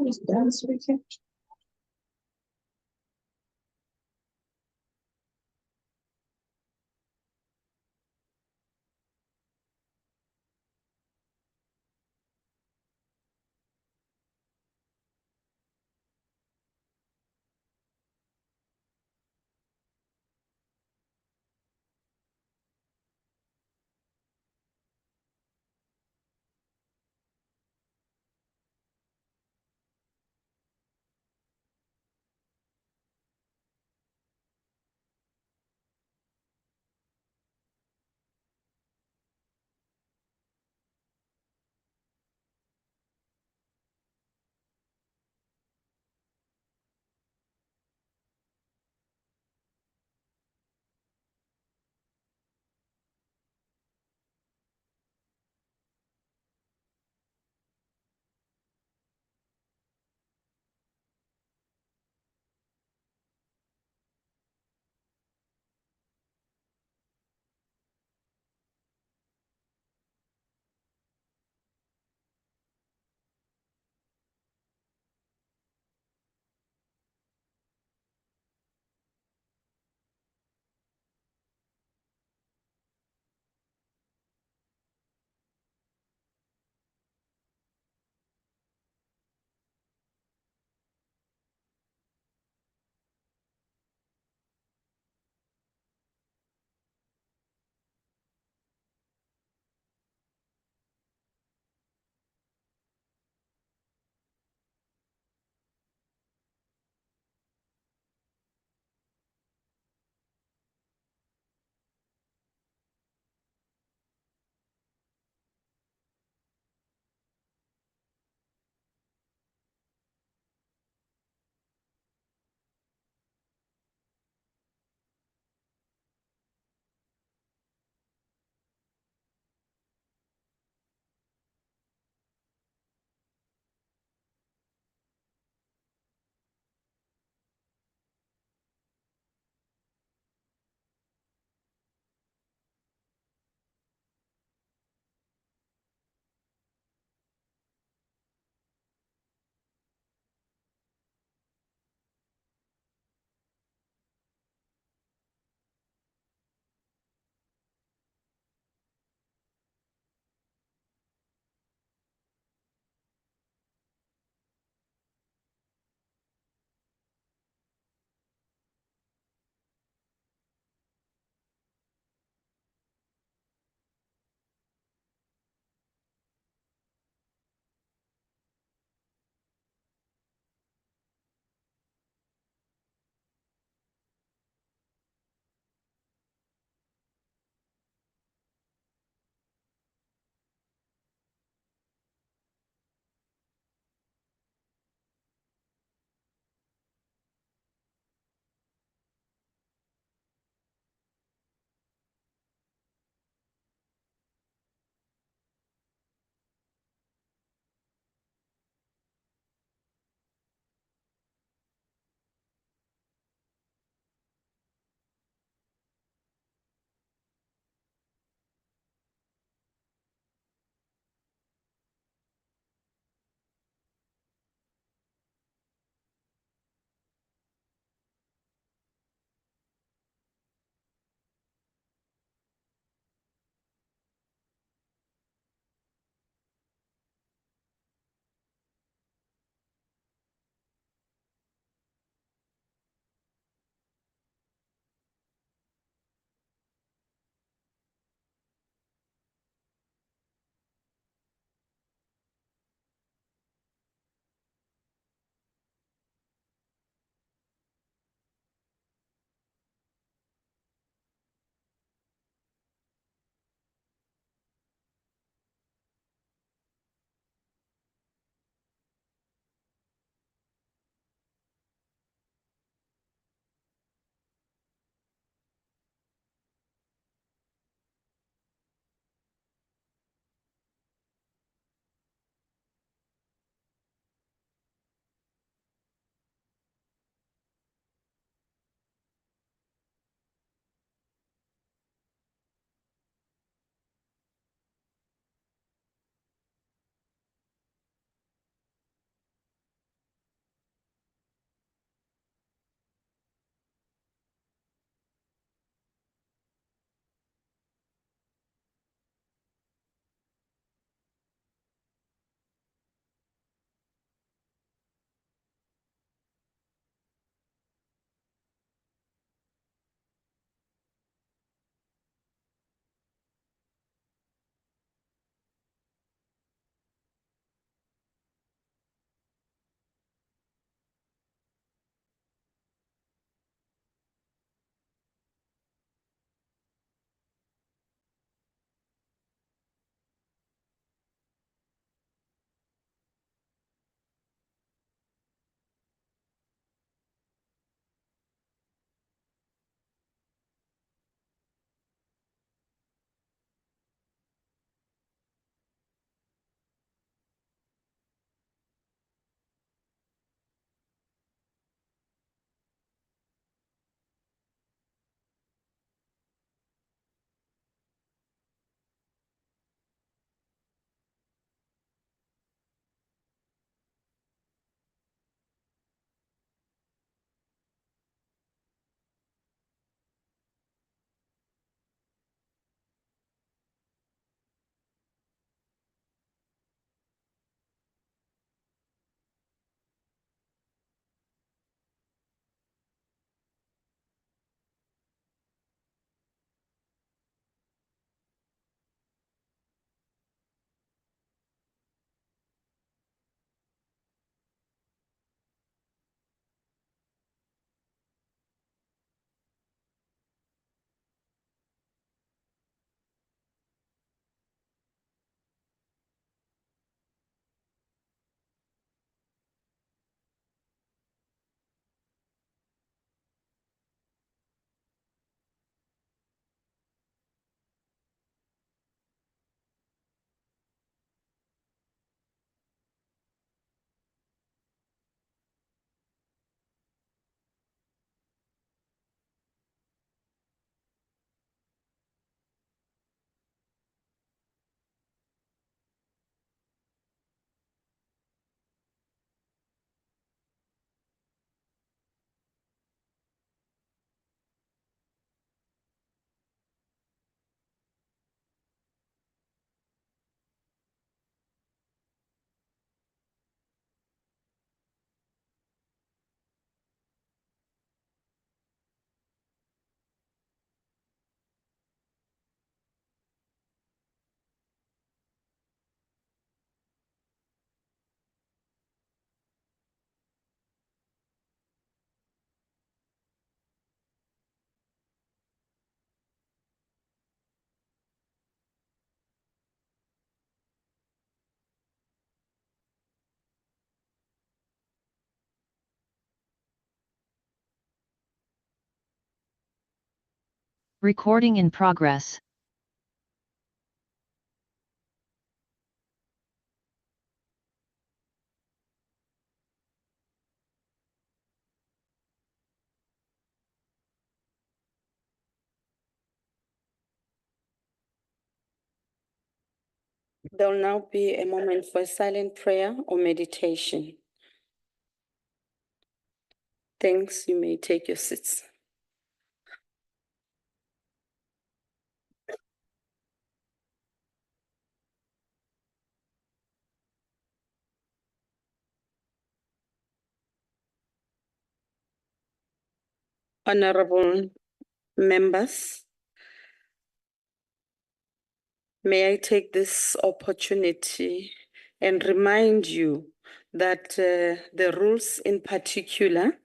Is done speaking? Recording in progress. There will now be a moment for a silent prayer or meditation. Thanks, you may take your seats. Honorable members, may I take this opportunity and remind you that the rules in particular,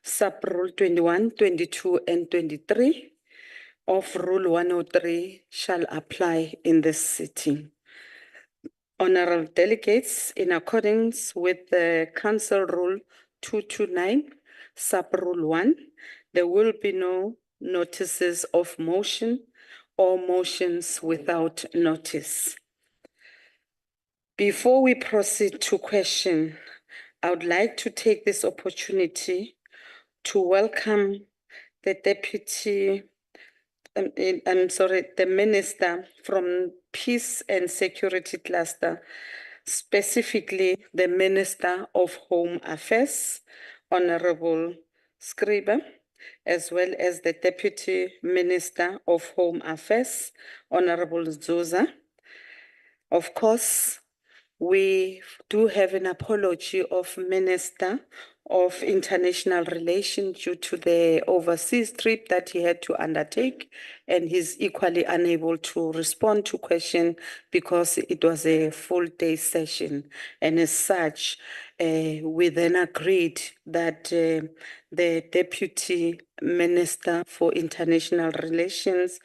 sub-rule 21, 22, and 23 of Rule 103 shall apply in this sitting. Honorable delegates, in accordance with the Council Rule 229, sub-rule 1, there will be no notices of motion or motions without notice. Before we proceed to question, I would like to take this opportunity to welcome the the Minister from Peace and Security Cluster, specifically the Minister of Home Affairs, Honorable Scriba, as well as the Deputy Minister of Home Affairs, Honorable Zoza. Of course, we do have an apology of Minister of International Relations due to the overseas trip that he had to undertake, and he's equally unable to respond to questions because it was a full day session. And as such, we then agreed that the Deputy Minister for International Relations,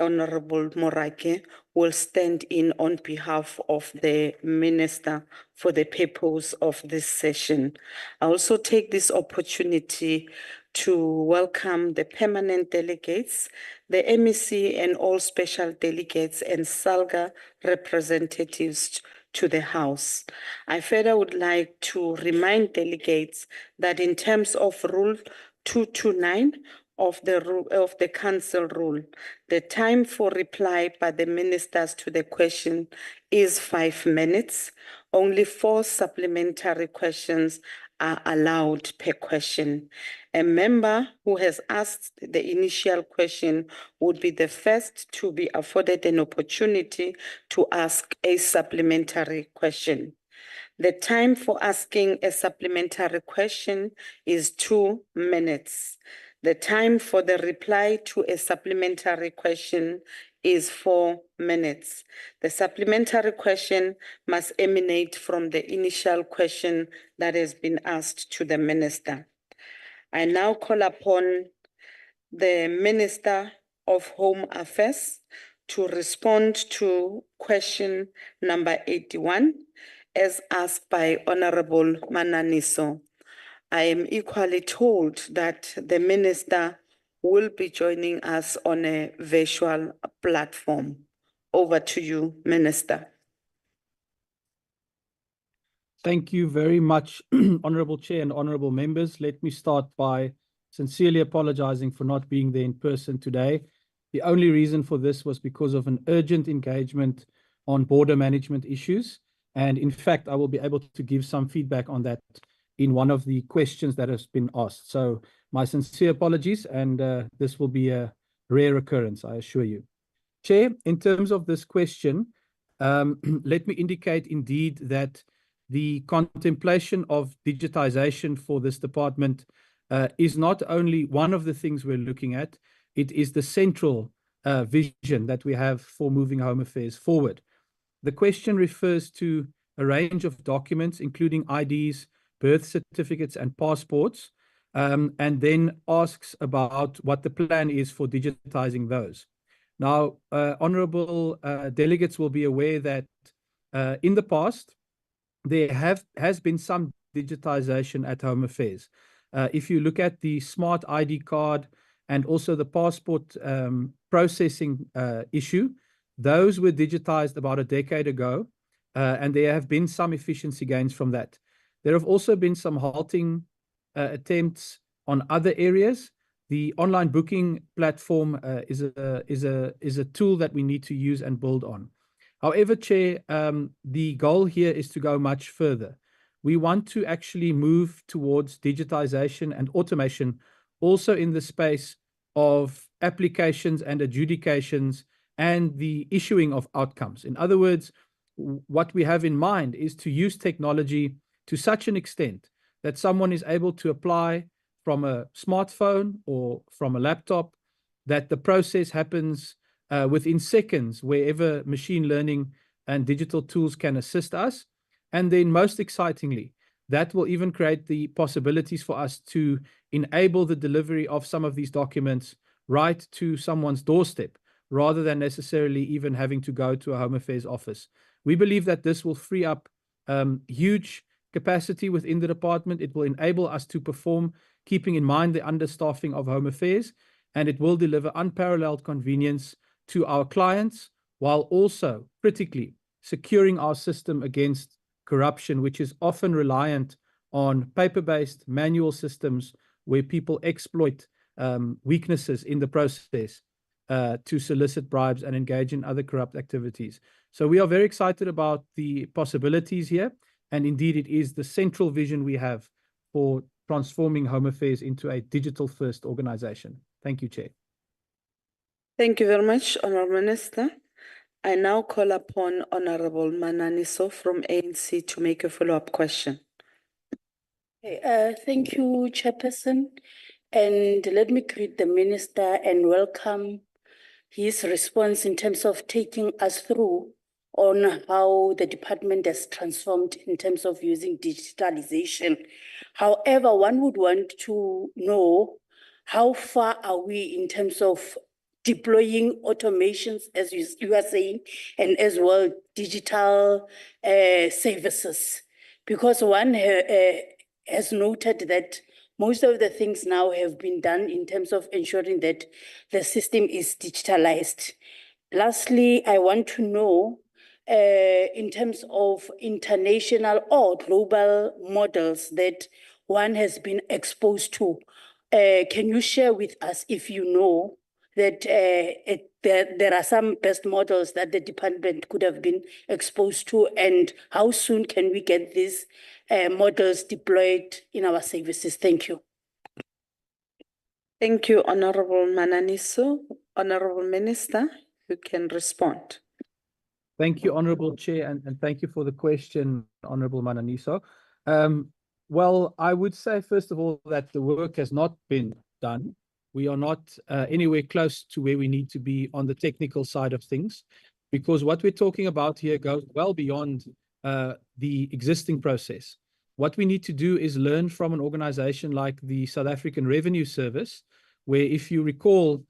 Honorable Morake, will stand in on behalf of the Minister for the purpose of this session. I also take this opportunity to welcome the permanent delegates, the MEC and all special delegates and SALGA representatives to the House. I further would like to remind delegates that in terms of Rule 229 of the Council Rule, the time for reply by the ministers to the question is 5 minutes. Only 4 supplementary questions are allowed per question. A member who has asked the initial question would be the first to be afforded an opportunity to ask a supplementary question. The time for asking a supplementary question is 2 minutes. The time for the reply to a supplementary question is 4 minutes. The supplementary question must emanate from the initial question that has been asked to the minister. I now call upon the Minister of Home Affairs to respond to question number 81 as asked by Honorable Mananiso. I am equally told that the Minister will be joining us on a virtual platform. Over to you, Minister. Thank you very much, Honorable Chair and Honorable Members. Let me start by sincerely apologizing for not being there in person today. The only reason for this was because of an urgent engagement on border management issues. And in fact, I will be able to give some feedback on that in one of the questions that has been asked. So my sincere apologies, and this will be a rare occurrence, I assure you. Chair, in terms of this question, let me indicate indeed that the contemplation of digitization for this department is not only one of the things we're looking at, it is the central vision that we have for moving Home Affairs forward. The question refers to a range of documents, including IDs, birth certificates, and passports, and then asks about what the plan is for digitizing those. Now, honorable delegates will be aware that in the past, there has been some digitization at Home Affairs. If you look at the smart ID card and also the passport processing issue. Those were digitized about a decade ago, and there have been some efficiency gains from that. There have also been some halting attempts on other areas. The online booking platform is a tool that we need to use and build on. However, Chair, the goal here is to go much further. We want to actually move towards digitization and automation also in the space of applications and adjudications and the issuing of outcomes. In other words, what we have in mind is to use technology to such an extent that someone is able to apply from a smartphone or from a laptop, that the process happens within seconds wherever machine learning and digital tools can assist us. And then most excitingly, that will even create the possibilities for us to enable the delivery of some of these documents right to someone's doorstep, rather than necessarily even having to go to a Home Affairs office. We believe that this will free up huge capacity within the department. It will enable us to perform, keeping in mind the understaffing of Home Affairs, and it will deliver unparalleled convenience to our clients, while also critically securing our system against corruption, which is often reliant on paper-based manual systems where people exploit weaknesses in the process to solicit bribes and engage in other corrupt activities. So we are very excited about the possibilities here. And indeed, it is the central vision we have for transforming Home Affairs into a digital-first organization. Thank you, Chair. Thank you very much, Honourable Minister. I now call upon Honourable Mananiso from ANC to make a follow-up question. Thank you, Chairperson. And let me greet the Minister and welcome his response in terms of taking us through on how the department has transformed in terms of using digitalization. However, one would want to know how far are we in terms of deploying automations, as you are saying, and as well digital services, because one has noted that most of the things now have been done in terms of ensuring that the system is digitalized. Lastly, I want to know in terms of international or global models that one has been exposed to. Can you share with us if you know that there are some best models that the department could have been exposed to, and how soon can we get these models deployed in our services? Thank you. Thank you, Honourable Mananiso. Honourable Minister, you can respond. Thank you, Honourable Chair, and thank you for the question, Honourable Mananiso. Well, I would say, first of all, that the work has not been done. We are not anywhere close to where we need to be on the technical side of things, because what we're talking about here goes well beyond the existing process. What we need to do is learn from an organization like the South African Revenue Service, where, if you recall,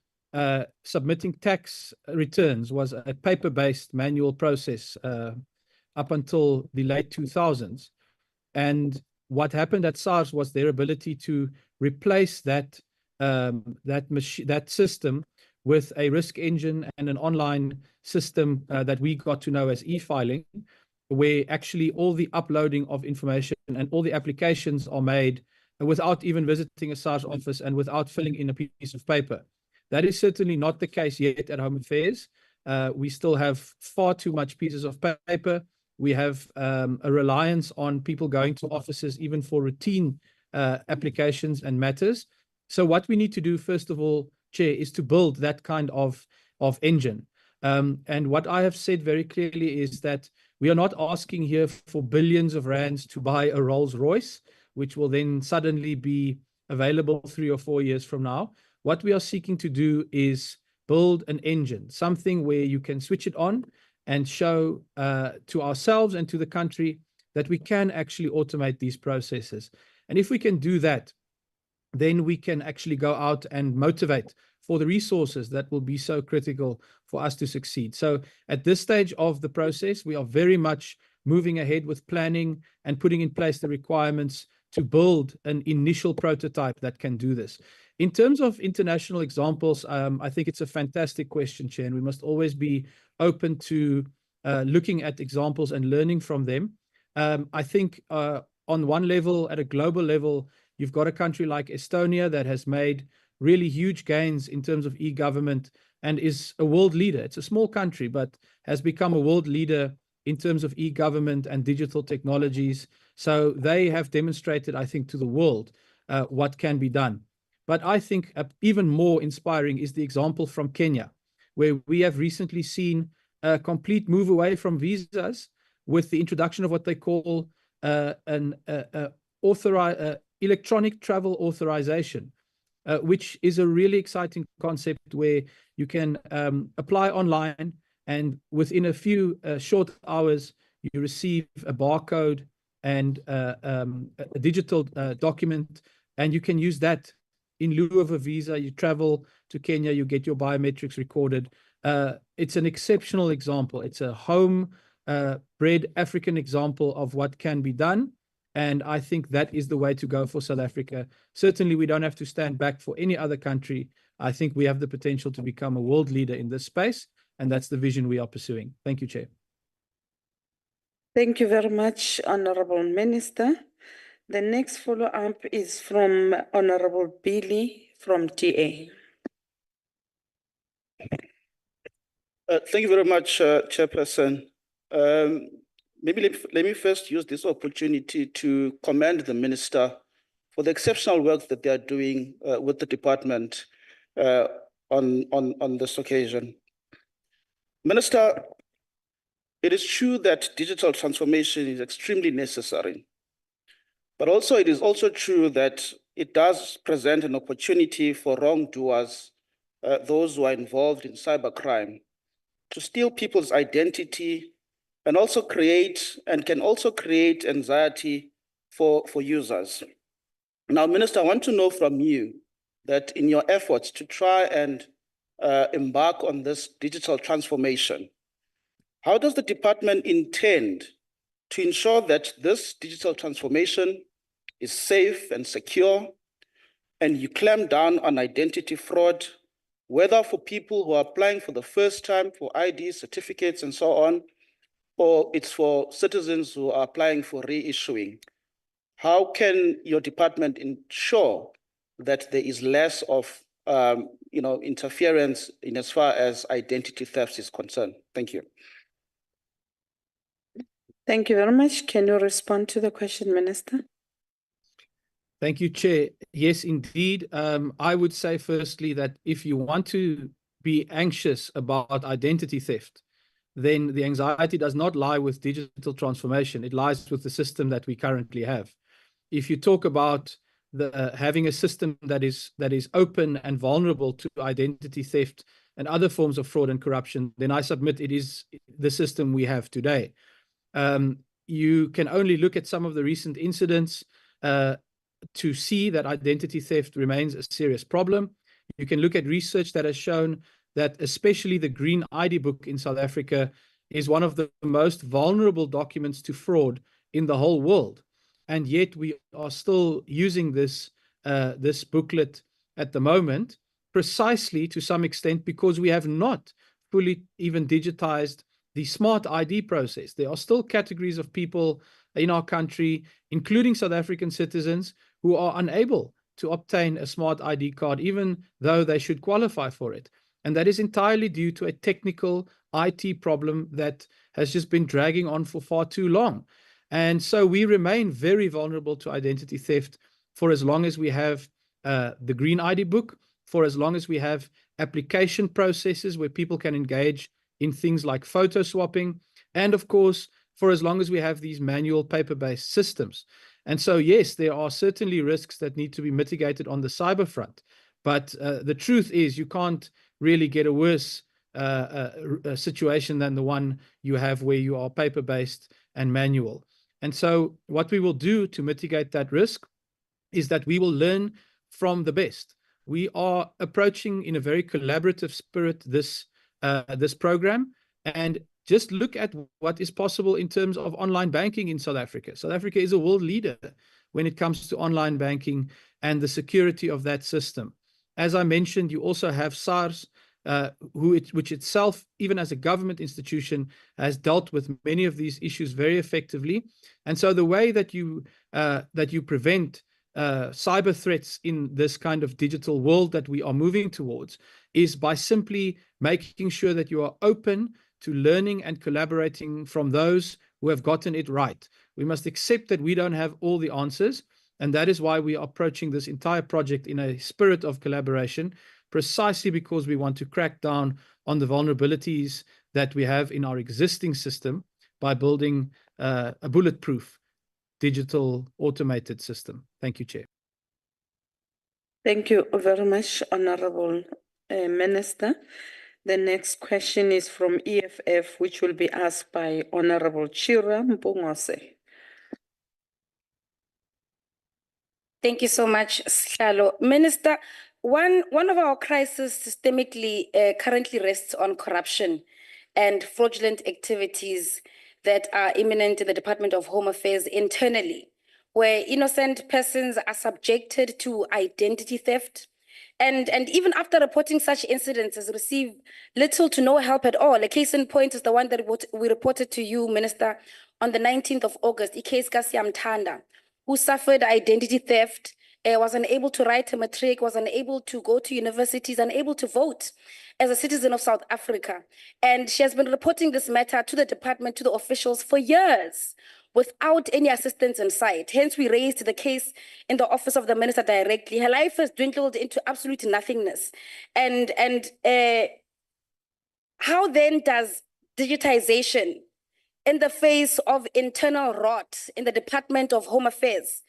submitting tax returns was a paper-based manual process up until the late 2000s. And what happened at SARS was their ability to replace that system with a risk engine and an online system that we got to know as e-filing, where actually all the uploading of information and all the applications are made without even visiting a SARS office and without filling in a piece of paper. That is certainly not the case yet at Home Affairs. We still have far too much pieces of paper. We have a reliance on people going to offices even for routine applications and matters. So what we need to do, first of all, Chair, is to build that kind of engine. And what I have said very clearly is that we are not asking here for billions of rands to buy a Rolls Royce, which will then suddenly be available 3 or 4 years from now. What we are seeking to do is build an engine, something where you can switch it on and show to ourselves and to the country that we can actually automate these processes. And if we can do that, then we can actually go out and motivate for the resources that will be so critical for us to succeed. So at this stage of the process, we are very much moving ahead with planning and putting in place the requirements to build an initial prototype that can do this. In terms of international examples, I think it's a fantastic question, Chair, and we must always be open to looking at examples and learning from them. I think on one level, at a global level, you've got a country like Estonia that has made really huge gains in terms of e-government and is a world leader. It's a small country, but has become a world leader in terms of e-government and digital technologies. So they have demonstrated, I think, to the world what can be done. But I think even more inspiring is the example from Kenya, where we have recently seen a complete move away from visas with the introduction of what they call electronic travel authorization, which is a really exciting concept where you can apply online, and within a few short hours, you receive a barcode and a digital document, and you can use that in lieu of a visa. You travel to Kenya, you get your biometrics recorded. It's an exceptional example. It's a home-bred African example of what can be done. And I think that is the way to go for South Africa. Certainly, we don't have to stand back for any other country. I think we have the potential to become a world leader in this space, and that's the vision we are pursuing. Thank you, Chair. Thank you very much, Honorable Minister. The next follow-up is from Honorable Billy from TA. Thank you very much, Chairperson. Maybe let me first use this opportunity to commend the Minister for the exceptional work that they are doing with the department on this occasion. Minister, it is true that digital transformation is extremely necessary, but also it is also true that it does present an opportunity for wrongdoers, those who are involved in cybercrime, to steal people's identity and also can also create anxiety for users. Now, Minister, I want to know from you that in your efforts to try and embark on this digital transformation, how does the department intend to ensure that this digital transformation is safe and secure, and you clamp down on identity fraud, whether for people who are applying for the first time for ID certificates and so on, or it's for citizens who are applying for reissuing? How can your department ensure that there is less of interference in as far as identity theft is concerned? Thank you. Thank you very much. Can you respond to the question, Minister? Thank you, Chair. Yes, indeed. I would say firstly that if you want to be anxious about identity theft, then the anxiety does not lie with digital transformation. It lies with the system that we currently have. If you talk about having a system that is open and vulnerable to identity theft and other forms of fraud and corruption, then I submit it is the system we have today. You can only look at some of the recent incidents to see that identity theft remains a serious problem. You can look at research that has shown that especially the Green ID book in South Africa is one of the most vulnerable documents to fraud in the whole world. And yet we are still using this booklet at the moment, precisely to some extent because we have not fully even digitized the smart ID process. There are still categories of people in our country, including South African citizens, who are unable to obtain a smart ID card, even though they should qualify for it. And that is entirely due to a technical IT problem that has just been dragging on for far too long. And so we remain very vulnerable to identity theft for as long as we have the Green ID book, for as long as we have application processes where people can engage in things like photo swapping, and of course, for as long as we have these manual paper-based systems. And so, yes, there are certainly risks that need to be mitigated on the cyber front. But the truth is you can't really get a worse situation than the one you have where you are paper-based and manual. And so what we will do to mitigate that risk is that we will learn from the best. We are approaching in a very collaborative spirit this program, and just look at what is possible in terms of online banking in South Africa. South Africa is a world leader when it comes to online banking and the security of that system. As I mentioned, you also have SARS, which itself, even as a government institution, has dealt with many of these issues very effectively. And so the way that you prevent cyber threats in this kind of digital world that we are moving towards is by simply making sure that you are open to learning and collaborating from those who have gotten it right. We must accept that we don't have all the answers, and that is why we are approaching this entire project in a spirit of collaboration, precisely because we want to crack down on the vulnerabilities that we have in our existing system by building a bulletproof digital automated system. Thank you, Chair. Thank you very much, Honorable Minister. The next question is from EFF, which will be asked by Honorable Chira Mpungose. Thank you so much, Slalo. Minister, one of our crises systemically currently rests on corruption and fraudulent activities that are imminent in the Department of Home Affairs internally, where innocent persons are subjected to identity theft. And even after reporting such incidents, receive little to no help at all. A case in point is the one that we reported to you, Minister, on the 19th of August, Ikees Kasiyamthanda, who suffered identity theft, was unable to write a matric, was unable to go to universities, unable to vote as a citizen of South Africa. And she has been reporting this matter to the department, to the officials for years, without any assistance in sight. Hence, we raised the case in the office of the minister directly. Her life has dwindled into absolute nothingness. And how then does digitization, in the face of internal rot in the Department of Home Affairs,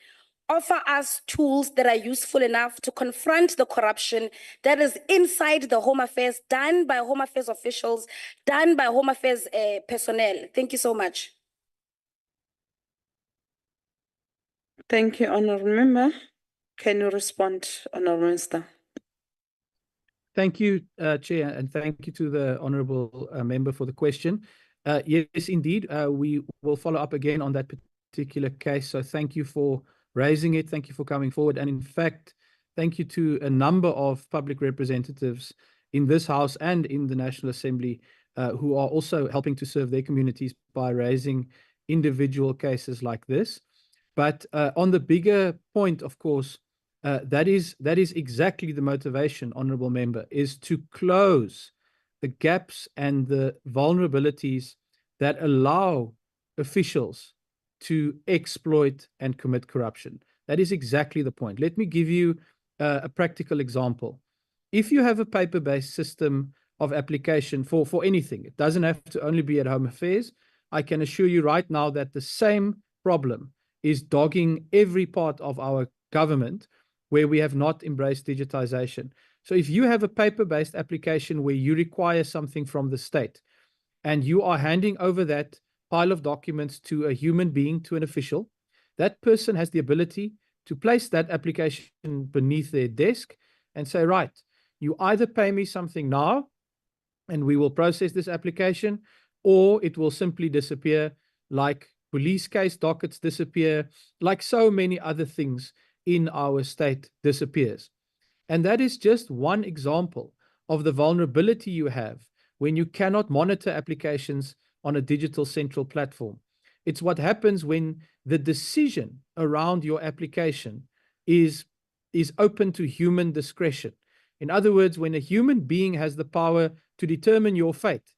offer us tools that are useful enough to confront the corruption that is inside the Home Affairs, done by Home Affairs officials, done by Home Affairs personnel? Thank you so much. Thank you, Honourable Member. Can you respond, Honourable Minister? Thank you, Chair, and thank you to the Honourable Member for the question. Yes, indeed, we will follow up again on that particular case. So thank you for raising it. Thank you for coming forward. And in fact, thank you to a number of public representatives in this House and in the National Assembly who are also helping to serve their communities by raising individual cases like this. But on the bigger point, of course, that is exactly the motivation, Honourable Member, is to close the gaps and the vulnerabilities that allow officials to exploit and commit corruption. That is exactly the point. Let me give you a practical example. If you have a paper-based system of application for anything, it doesn't have to only be at Home Affairs. I can assure you right now that the same problem is dogging every part of our government where we have not embraced digitization. So if you have a paper-based application where you require something from the state and you are handing over that pile of documents to a human being, to an official, that person has the ability to place that application beneath their desk and say, right, you either pay me something now and we will process this application, or it will simply disappear, like police case dockets disappear, like so many other things in our state disappears. And that is just one example of the vulnerability you have when you cannot monitor applications on a digital central platform. It's what happens when the decision around your application is open to human discretion. In other words, when a human being has the power to determine your fate,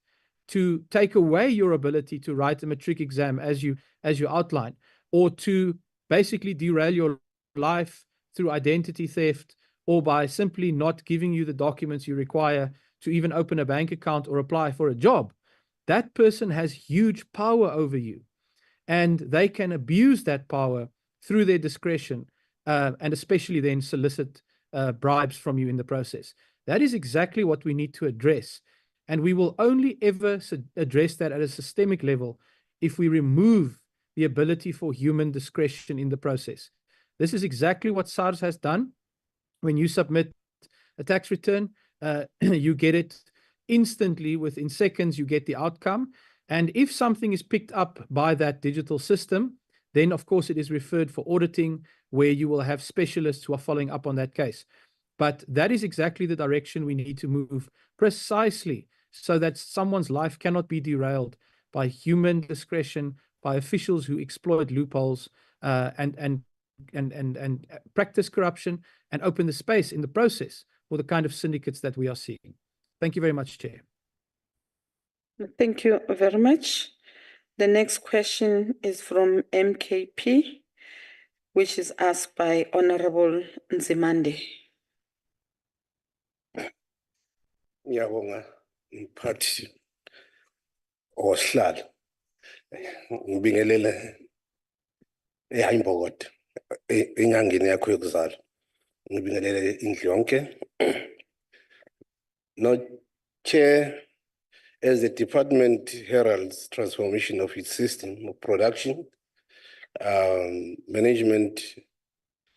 to take away your ability to write a matric exam as you outline, or to basically derail your life through identity theft, or by simply not giving you the documents you require to even open a bank account or apply for a job, that person has huge power over you. And they can abuse that power through their discretion, and especially then solicit bribes from you in the process. That is exactly what we need to address. And we will only ever address that at a systemic level if we remove the ability for human discretion in the process. This is exactly what SARS has done. When you submit a tax return, you get it instantly. Within seconds, you get the outcome. And if something is picked up by that digital system, then of course it is referred for auditing, where you will have specialists who are following up on that case. But that is exactly the direction we need to move, precisely so that someone's life cannot be derailed by human discretion, by officials who exploit loopholes and practice corruption and open the space in the process for the kind of syndicates that we are seeing. Thank you very much, Chair. Thank you very much. The next question is from MKP, which is asked by Honorable Nzimande. Ngiyabonga mphathi osihlalo ngibingelele eHayimbokodo engangeni yakho yokuzala ngibingelele indlu yonke. No, Chair, as the department heralds transformation of its system of production, management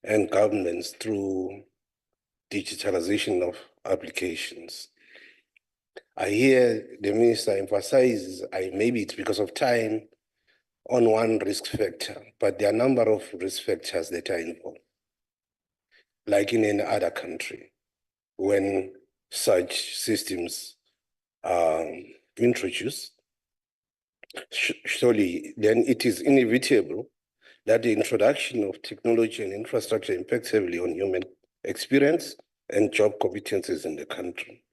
and governance through digitalization of applications. I hear the minister emphasizes, maybe it's because of time, on one risk factor, but there are a number of risk factors that are involved. Like in any other country, when such systems are introduced, surely then it is inevitable that the introduction of technology and infrastructure impacts heavily on human experience and job competencies in the country.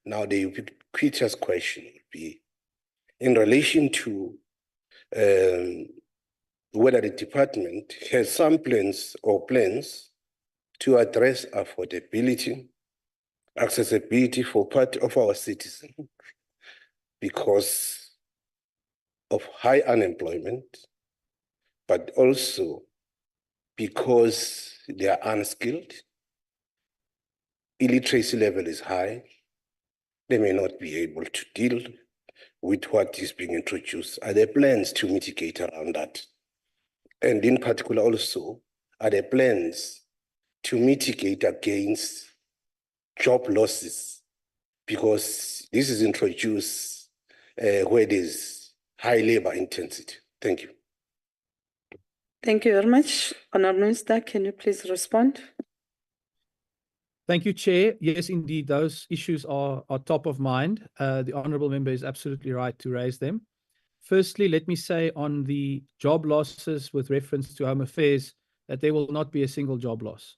Now, the ubiquitous question would be in relation to whether the department has some plans to address affordability, accessibility for part of our citizens because of high unemployment, but also because they are unskilled, illiteracy level is high, they may not be able to deal with what is being introduced. Are there plans to mitigate around that? And in particular also, are there plans to mitigate against job losses? Because this is introduced where there's high labor intensity. Thank you. Thank you very much. Honourable Minister, can you please respond? Thank you, Chair. Yes, indeed, those issues are top of mind. The Honourable Member is absolutely right to raise them. Firstly, let me say on the job losses with reference to Home Affairs that there will not be a single job loss.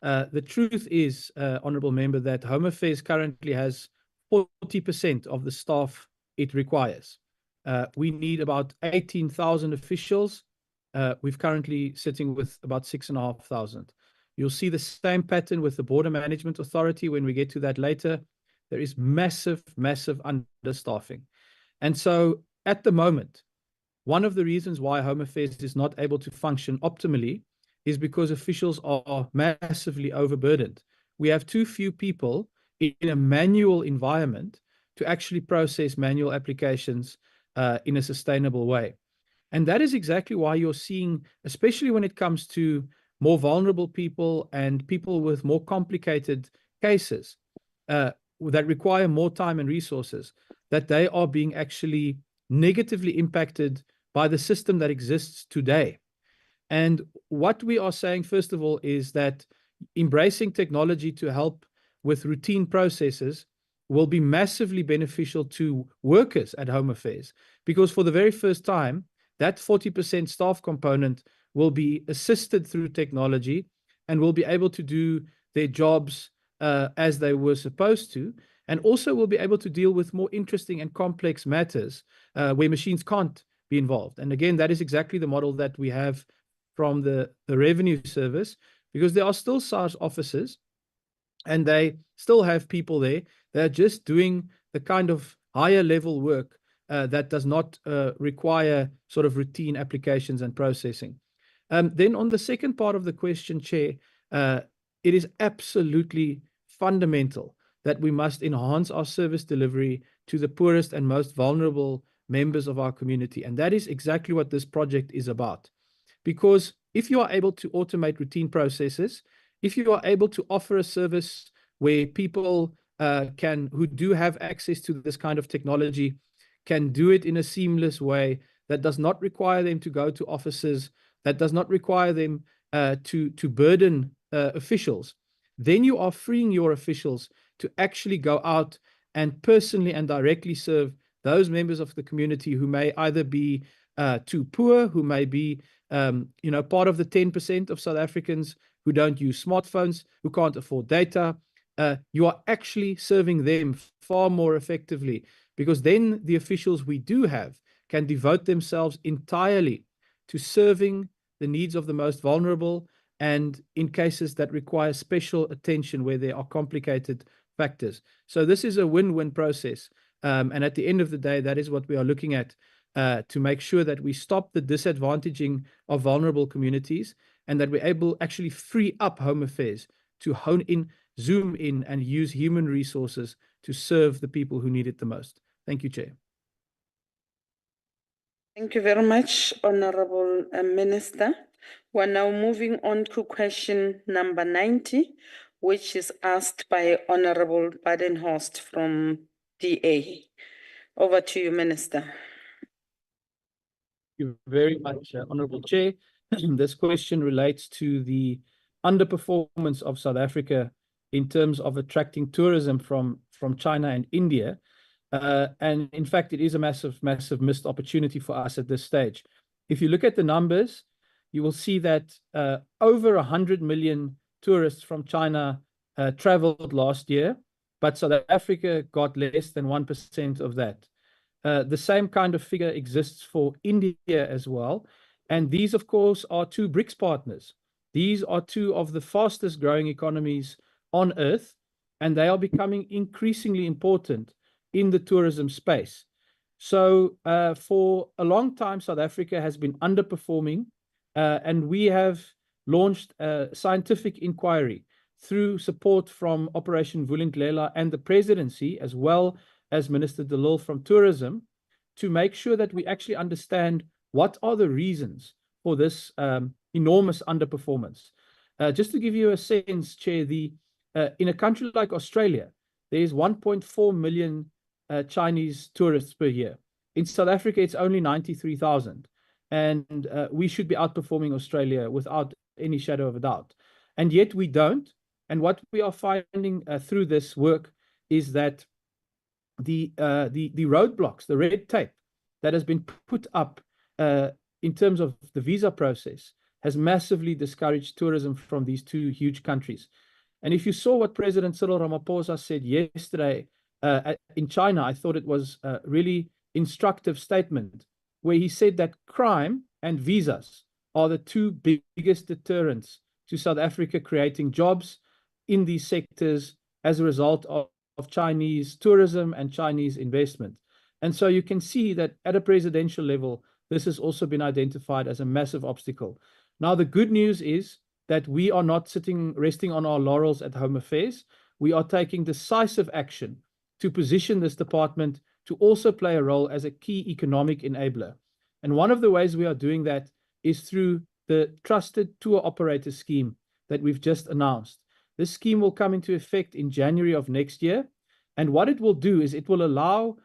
The truth is, Honourable Member, that Home Affairs currently has 40% of the staff it requires. We need about 18,000 officials. We're currently sitting with about 6,500. You'll see the same pattern with the Border Management Authority when we get to that later. There is massive, massive understaffing. And so at the moment, one of the reasons why Home Affairs is not able to function optimally is because officials are massively overburdened. We have too few people in a manual environment to actually process manual applications in a sustainable way. And that is exactly why you're seeing, especially when it comes to more vulnerable people and people with more complicated cases that require more time and resources, that they are being actually negatively impacted by the system that exists today. And what we are saying, first of all, is that embracing technology to help with routine processes will be massively beneficial to workers at Home Affairs, because for the very first time, that 40% staff component will be assisted through technology and will be able to do their jobs as they were supposed to, and also will be able to deal with more interesting and complex matters where machines can't be involved. And again, that is exactly the model that we have from the Revenue Service, because there are still SARS officers and they still have people there that are just doing the kind of higher level work that does not require sort of routine applications and processing. Then on the second part of the question, Chair, it is absolutely fundamental that we must enhance our service delivery to the poorest and most vulnerable members of our community. And that is exactly what this project is about. Because if you are able to automate routine processes, if you are able to offer a service where people who do have access to this kind of technology can do it in a seamless way that does not require them to go to offices, that does not require them to burden officials, then you are freeing your officials to actually go out and personally and directly serve those members of the community who may either be too poor, who may be part of the 10% of South Africans who don't use smartphones, who can't afford data. You are actually serving them far more effectively, because then the officials we do have can devote themselves entirely to serving the needs of the most vulnerable, and in cases that require special attention where there are complicated factors. So this is a win-win process. And at the end of the day, that is what we are looking at to make sure that we stop the disadvantaging of vulnerable communities, and that we're able actually free up Home Affairs to hone in, zoom in, and use human resources to serve the people who need it the most. Thank you, Chair. Thank you very much, Honorable Minister. We're now moving on to question number 90, which is asked by Honorable Badenhorst from DA. Over to you, Minister. Thank you very much, Honorable Chair. This question relates to the underperformance of South Africa in terms of attracting tourism from China and India. And in fact, it is a massive missed opportunity for us at this stage. If you look at the numbers, you will see that over 100 million tourists from China traveled last year, but South Africa got less than 1% of that. The same kind of figure exists for India as well. And these, of course, are two BRICS partners. These are two of the fastest growing economies on earth, and they are becoming increasingly important in the tourism space. So for a long time, South Africa has been underperforming, and we have launched a scientific inquiry through support from Operation Vulindlela and the presidency, as well as Minister De Lille from Tourism, to make sure that we actually understand what are the reasons for this enormous underperformance. Just to give you a sense, Chair, in a country like Australia, there is 1.4 million Chinese tourists per year. In South Africa, it's only 93,000. And we should be outperforming Australia without any shadow of a doubt. And yet we don't. And what we are finding through this work is that the roadblocks, the red tape that has been put up in terms of the visa process has massively discouraged tourism from these two huge countries. And if you saw what President Cyril Ramaphosa said yesterday in China, I thought it was a really instructive statement, where he said that crime and visas are the two biggest deterrents to South Africa creating jobs in these sectors as a result of Chinese tourism and Chinese investment. And so you can see that at a presidential level, this has also been identified as a massive obstacle. Now, the good news is that we are not resting on our laurels at Home Affairs. We are taking decisive action to position this department to also play a role as a key economic enabler. And one of the ways we are doing that is through the Trusted Tour Operator Scheme that we've just announced. This scheme will come into effect in January of next year. And what it will do is it will allow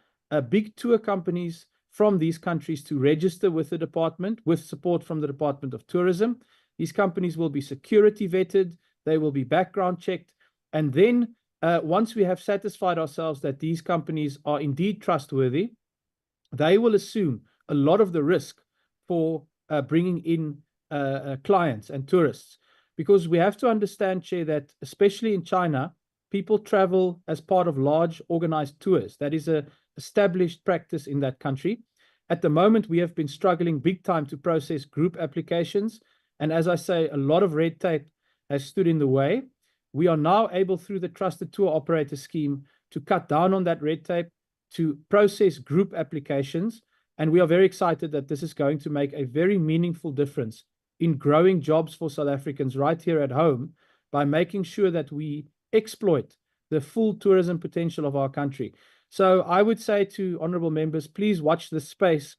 big tour companies from these countries to register with the department with support from the Department of Tourism. These companies will be security vetted, they will be background checked, and then once we have satisfied ourselves that these companies are indeed trustworthy, they will assume a lot of the risk for bringing in clients and tourists. Because we have to understand, Chair, that especially in China, people travel as part of large organized tours. That is an established practice in that country. At the moment, we have been struggling big time to process group applications. And as I say, a lot of red tape has stood in the way. We are now able, through the Trusted Tour Operator Scheme, to cut down on that red tape, to process group applications. And we are very excited that this is going to make a very meaningful difference in growing jobs for South Africans right here at home by making sure that we exploit the full tourism potential of our country. So I would say to honorable members, please watch this space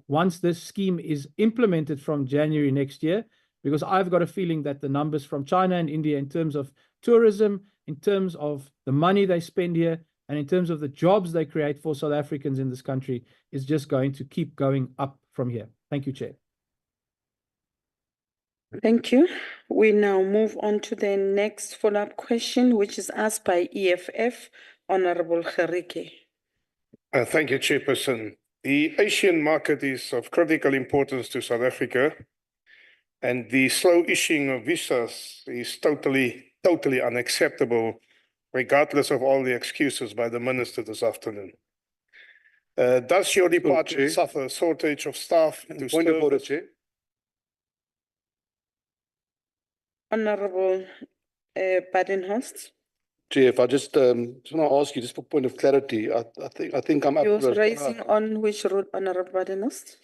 once this scheme is implemented from January next year, because I've got a feeling that the numbers from China and India in terms of tourism, in terms of the money they spend here, and in terms of the jobs they create for South Africans in this country is just going to keep going up from here. Thank you, Chair. Thank you. We now move on to the next follow-up question, which is asked by EFF, Honorable Gerike. Thank you, Chairperson. The Asian market is of critical importance to South Africa, and the slow issuing of visas is totally unacceptable, regardless of all the excuses by the Minister this afternoon. Does your department Chair. suffer a shortage of staff to Point of serve? order, Chair. Honorable Badenhorst, Chair, if I just want to ask you, just for point of clarity, I think I'm up you're for a raising follow-up. on which route, Honorable Badenhorst?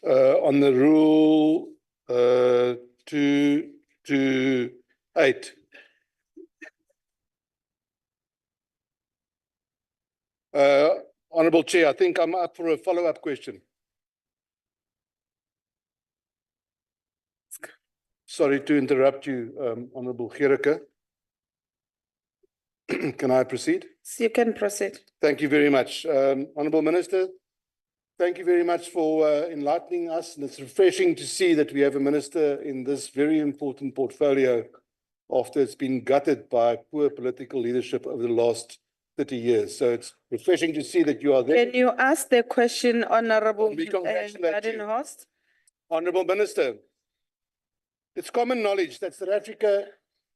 On the rule 228. Honourable Chair, I think I'm up for a follow-up question. Sorry to interrupt you, Honourable Gerike. Can I proceed? So you can proceed. Thank you very much. Honourable Minister, thank you very much for enlightening us. And it's refreshing to see that we have a minister in this very important portfolio after it's been gutted by poor political leadership over the last 30 years. So it's refreshing to see that you are there. Can you ask the question, Honorable We congratulate you. Badenhorst? Honourable Minister, it's common knowledge that South Africa,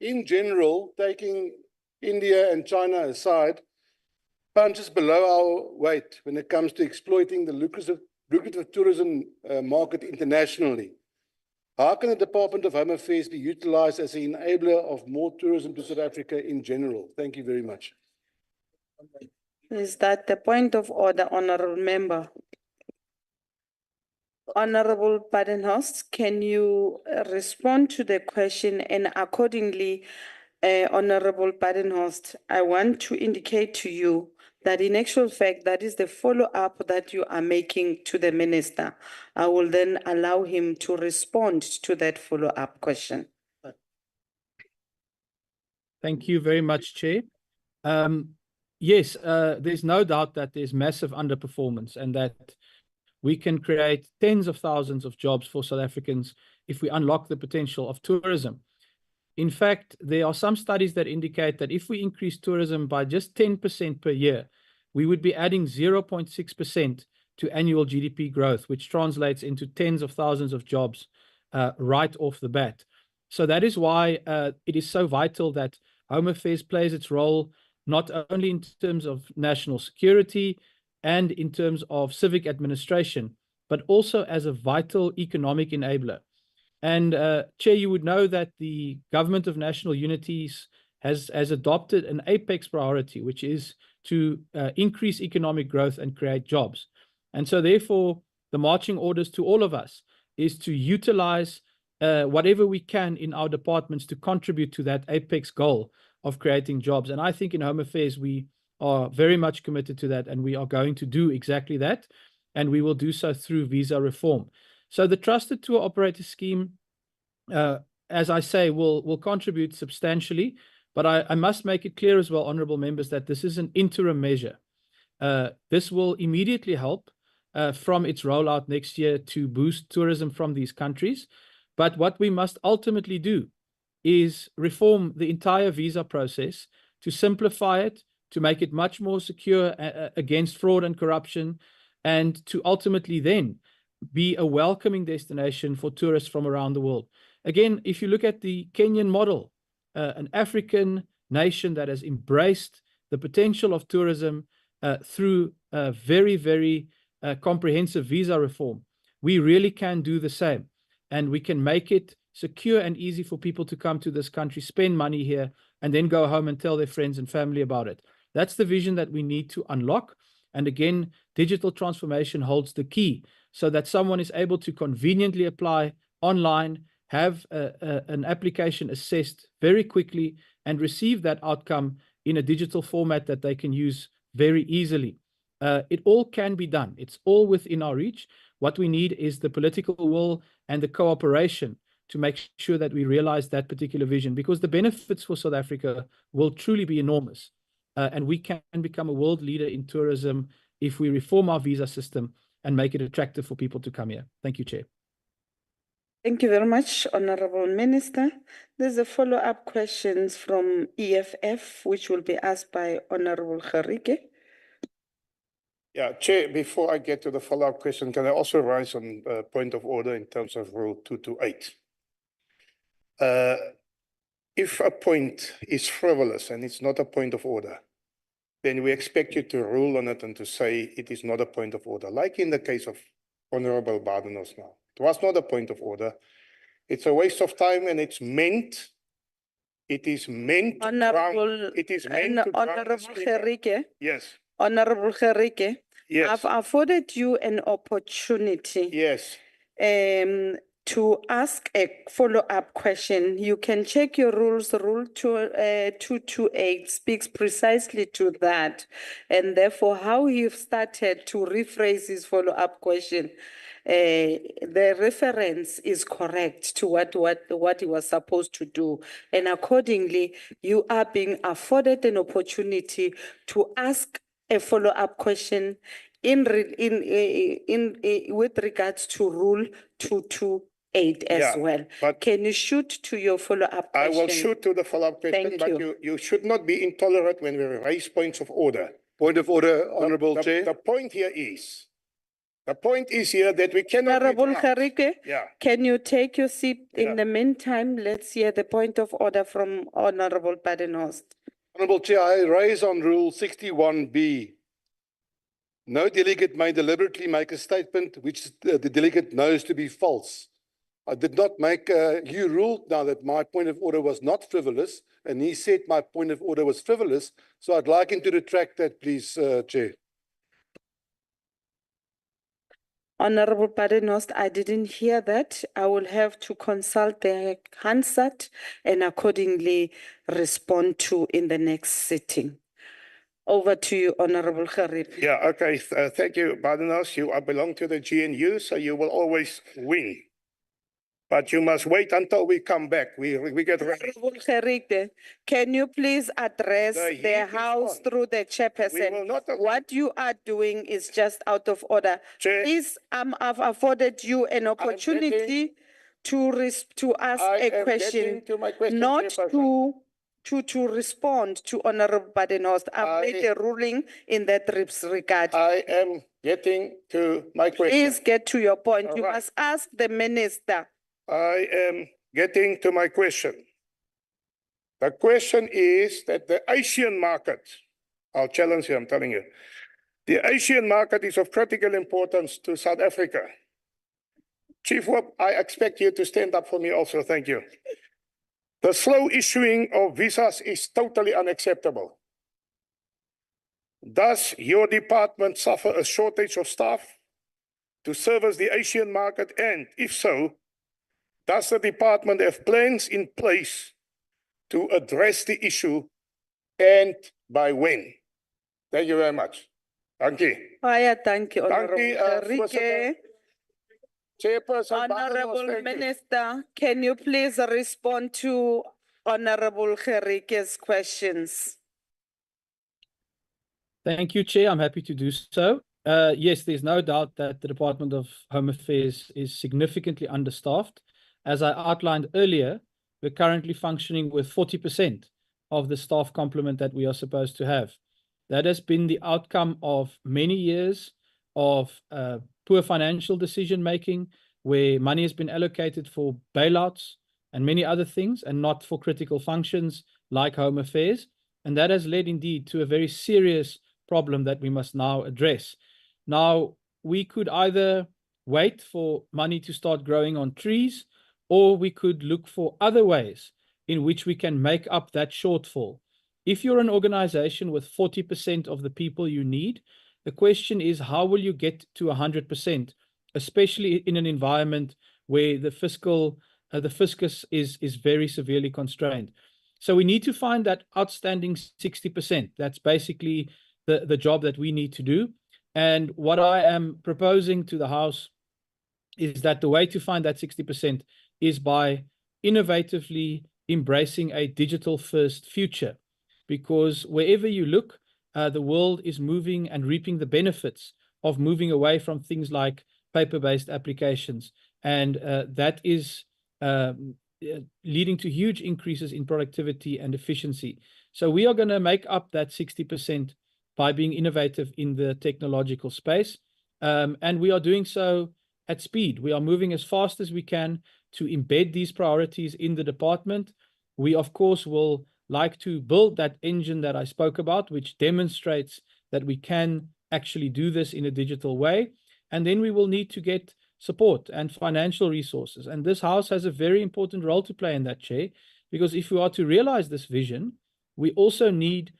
in general, taking India and China aside, punches below our weight when it comes to exploiting the lucrative tourism market internationally. How can the Department of Home Affairs be utilized as an enabler of more tourism to South Africa in general? Thank you very much. Is that the point of order, Honorable Member? Honorable Badenhorst, can you respond to the question, and accordingly, Honorable Badenhorst, I want to indicate to you that in actual fact, that is the follow-up that you are making to the minister. I will then allow him to respond to that follow-up question. Thank you very much, Chair. Yes, there's no doubt that there's massive underperformance and that we can create tens of thousands of jobs for South Africans if we unlock the potential of tourism. In fact, there are some studies that indicate that if we increase tourism by just 10% per year, we would be adding 0.6% to annual GDP growth, which translates into tens of thousands of jobs right off the bat. So that is why it is so vital that Home Affairs plays its role, not only in terms of national security and in terms of civic administration, but also as a vital economic enabler. And Chair, you would know that the Government of National Unity has adopted an apex priority, which is to increase economic growth and create jobs. And so therefore, the marching orders to all of us is to utilize whatever we can in our departments to contribute to that apex goal of creating jobs. And I think in Home Affairs, we are very much committed to that, and we are going to do exactly that. And we will do so through visa reform. So the Trusted Tour Operator Scheme, as I say, will contribute substantially. But I must make it clear as well, honourable members, that this is an interim measure. This will immediately help from its rollout next year to boost tourism from these countries. But what we must ultimately do is reform the entire visa process to simplify it, to make it much more secure against fraud and corruption, and to ultimately then be a welcoming destination for tourists from around the world. Again, if you look at the Kenyan model, an African nation that has embraced the potential of tourism through a very, very comprehensive visa reform, we really can do the same. And we can make it secure and easy for people to come to this country, spend money here, and then go home and tell their friends and family about it. That's the vision that we need to unlock. And again, digital transformation holds the key so that someone is able to conveniently apply online, have an application assessed very quickly, and receive that outcome in a digital format that they can use very easily. It all can be done. It's all within our reach. What we need is the political will and the cooperation to make sure that we realize that particular vision, because the benefits for South Africa will truly be enormous. And we can become a world leader in tourism if we reform our visa system and make it attractive for people to come here. Thank you, Chair. Thank you very much, Honorable Minister. There's a follow-up questions from EFF, which will be asked by Honorable Gerike. Yeah, Chair, before I get to the follow-up question, can I also raise on point of order in terms of Rule 228? If a point is frivolous and it's not a point of order, then we expect you to rule on it and to say it is not a point of order, like in the case of Honorable Badenhorst now. It was not a point of order. It's a waste of time and it is meant Honorable, it is meant to Honorable Gerike, Yes, Honorable Gerike, yes, I've afforded you an opportunity yes. to ask a follow-up question. You can check your rules. Rule 228 speaks precisely to that. And therefore, how you've started to rephrase his follow-up question, the reference is correct to what he was supposed to do. And accordingly, you are being afforded an opportunity to ask a follow-up question with regards to Rule 228 as Yeah, well. but- Can you shoot to your follow-up I question? will shoot to the follow-up question, Thank but you. you should not be intolerant when we raise points of order. Point of order, Honourable The Chair. point is here that we cannot. Honorable interrupt. Gerike, Yeah, can you take your seat? Yeah. In the meantime, let's hear the point of order from Honorable Badenhorst. Honourable Chair, I raise on Rule 61B. No delegate may deliberately make a statement which the delegate knows to be false. I did not make, you ruled now that my point of order was not frivolous, and he said my point of order was frivolous, so I'd like him to retract that, please, Chair. Honorable Badenhorst, I didn't hear that. I will have to consult the Hansard and accordingly respond to in the next sitting. Over to you, Honorable Gerike. yeah, okay. Thank you, Badenhorst. You belong to the GNU, so you will always win. But you must wait until we come back. We get ready. Honorable Gerike, can you please address The heat the is House on. through the We will chairperson? not. What you are doing is just out of order. Chair, Please, I've afforded you an opportunity to ask I a am question, getting to my question, not Chairperson. to respond to Honorable Badenhorst. I've made a ruling in that regard. I am getting to my question. Please get to your point. All You right. must ask the minister. I am getting to my question. The question is that the Asian market, I'll challenge you, I'm telling you. The Asian market is of critical importance to South Africa. Chief Whip, I expect you to stand up for me also, thank you. The slow issuing of visas is totally unacceptable. Does your department suffer a shortage of staff to service the Asian market? And if so, does the department have plans in place to address the issue, and by when? Thank you very much. Thank you. Thank you, Honorable Gerike. Voorzitter. Chairperson Badenhorst, Honorable thank you. Minister, can you please respond to Honorable Gerike's questions? Thank you, Chair. I'm happy to do so. Yes, there's no doubt that the Department of Home Affairs is significantly understaffed. As I outlined earlier, we're currently functioning with 40% of the staff complement that we are supposed to have. That has been the outcome of many years of poor financial decision-making, where money has been allocated for bailouts and many other things, and not for critical functions like Home Affairs. And that has led indeed to a very serious problem that we must now address. Now, we could either wait for money to start growing on trees, or we could look for other ways in which we can make up that shortfall. If you're an organization with 40% of the people you need, the question is, how will you get to 100%, especially in an environment where the fiscus is very severely constrained? So we need to find that outstanding 60%. That's basically the job that we need to do. And what I am proposing to the House is that the way to find that 60% is by innovatively embracing a digital-first future. Because wherever you look, the world is moving and reaping the benefits of moving away from things like paper-based applications. And that is leading to huge increases in productivity and efficiency. So we are going to make up that 60% by being innovative in the technological space. And we are doing so at speed. We are moving as fast as we can to embed these priorities in the department. We, of course, will like to build that engine that I spoke about, which demonstrates that we can actually do this in a digital way. And then we will need to get support and financial resources. And this House has a very important role to play in that, Chair, because if we are to realize this vision, we also need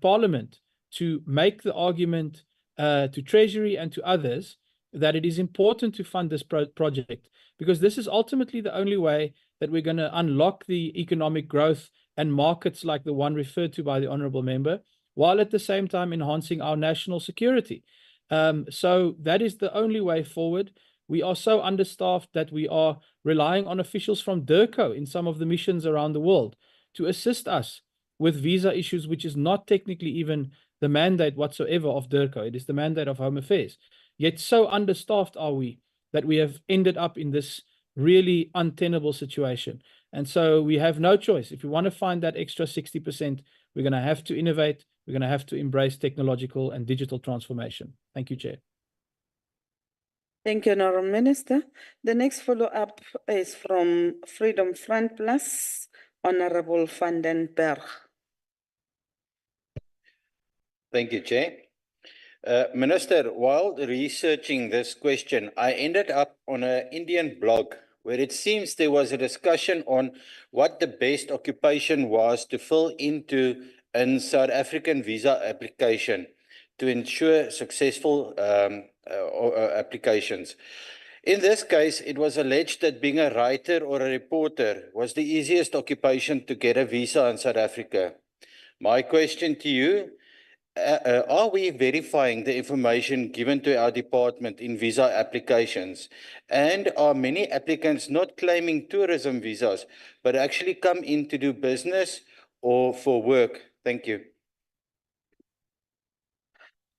Parliament to make the argument to Treasury and to others that it is important to fund this project, because this is ultimately the only way that we're going to unlock the economic growth and markets like the one referred to by the Honourable Member, while at the same time enhancing our national security. So that is the only way forward. We are so understaffed that we are relying on officials from DIRCO in some of the missions around the world to assist us with visa issues, which is not technically even the mandate whatsoever of DIRCO. It is the mandate of Home Affairs. Yet so understaffed are we that we have ended up in this really untenable situation. And so we have no choice. If we want to find that extra 60%, we're going to have to innovate. We're going to have to embrace technological and digital transformation. Thank you, Chair. Thank you, Honourable Minister. The next follow-up is from Freedom Front Plus, Honourable van den Berg. Thank you, Chair. Minister, while researching this question, I ended up on an Indian blog where it seems there was a discussion on what the best occupation was to fill into a South African visa application to ensure successful applications. In this case, it was alleged that being a writer or a reporter was the easiest occupation to get a visa in South Africa. My question to you, are we verifying the information given to our department in visa applications? And are many applicants not claiming tourism visas, but actually come in to do business or for work? Thank you.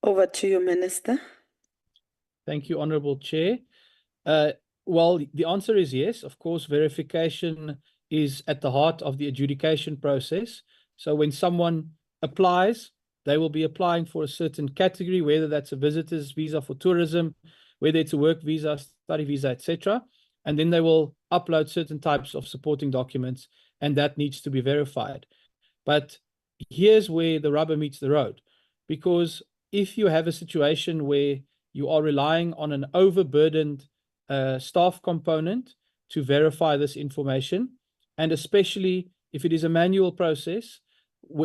Over to you, Minister. Thank you, Honourable Chair. Well, the answer is yes. Of course, verification is at the heart of the adjudication process. So when someone applies, they will be applying for a certain category, whether that's a visitor's visa for tourism, whether it's a work visa, study visa, etc. And then they will upload certain types of supporting documents, and that needs to be verified. But here's where the rubber meets the road, because if you have a situation where you are relying on an overburdened staff component to verify this information, and especially if it is a manual process,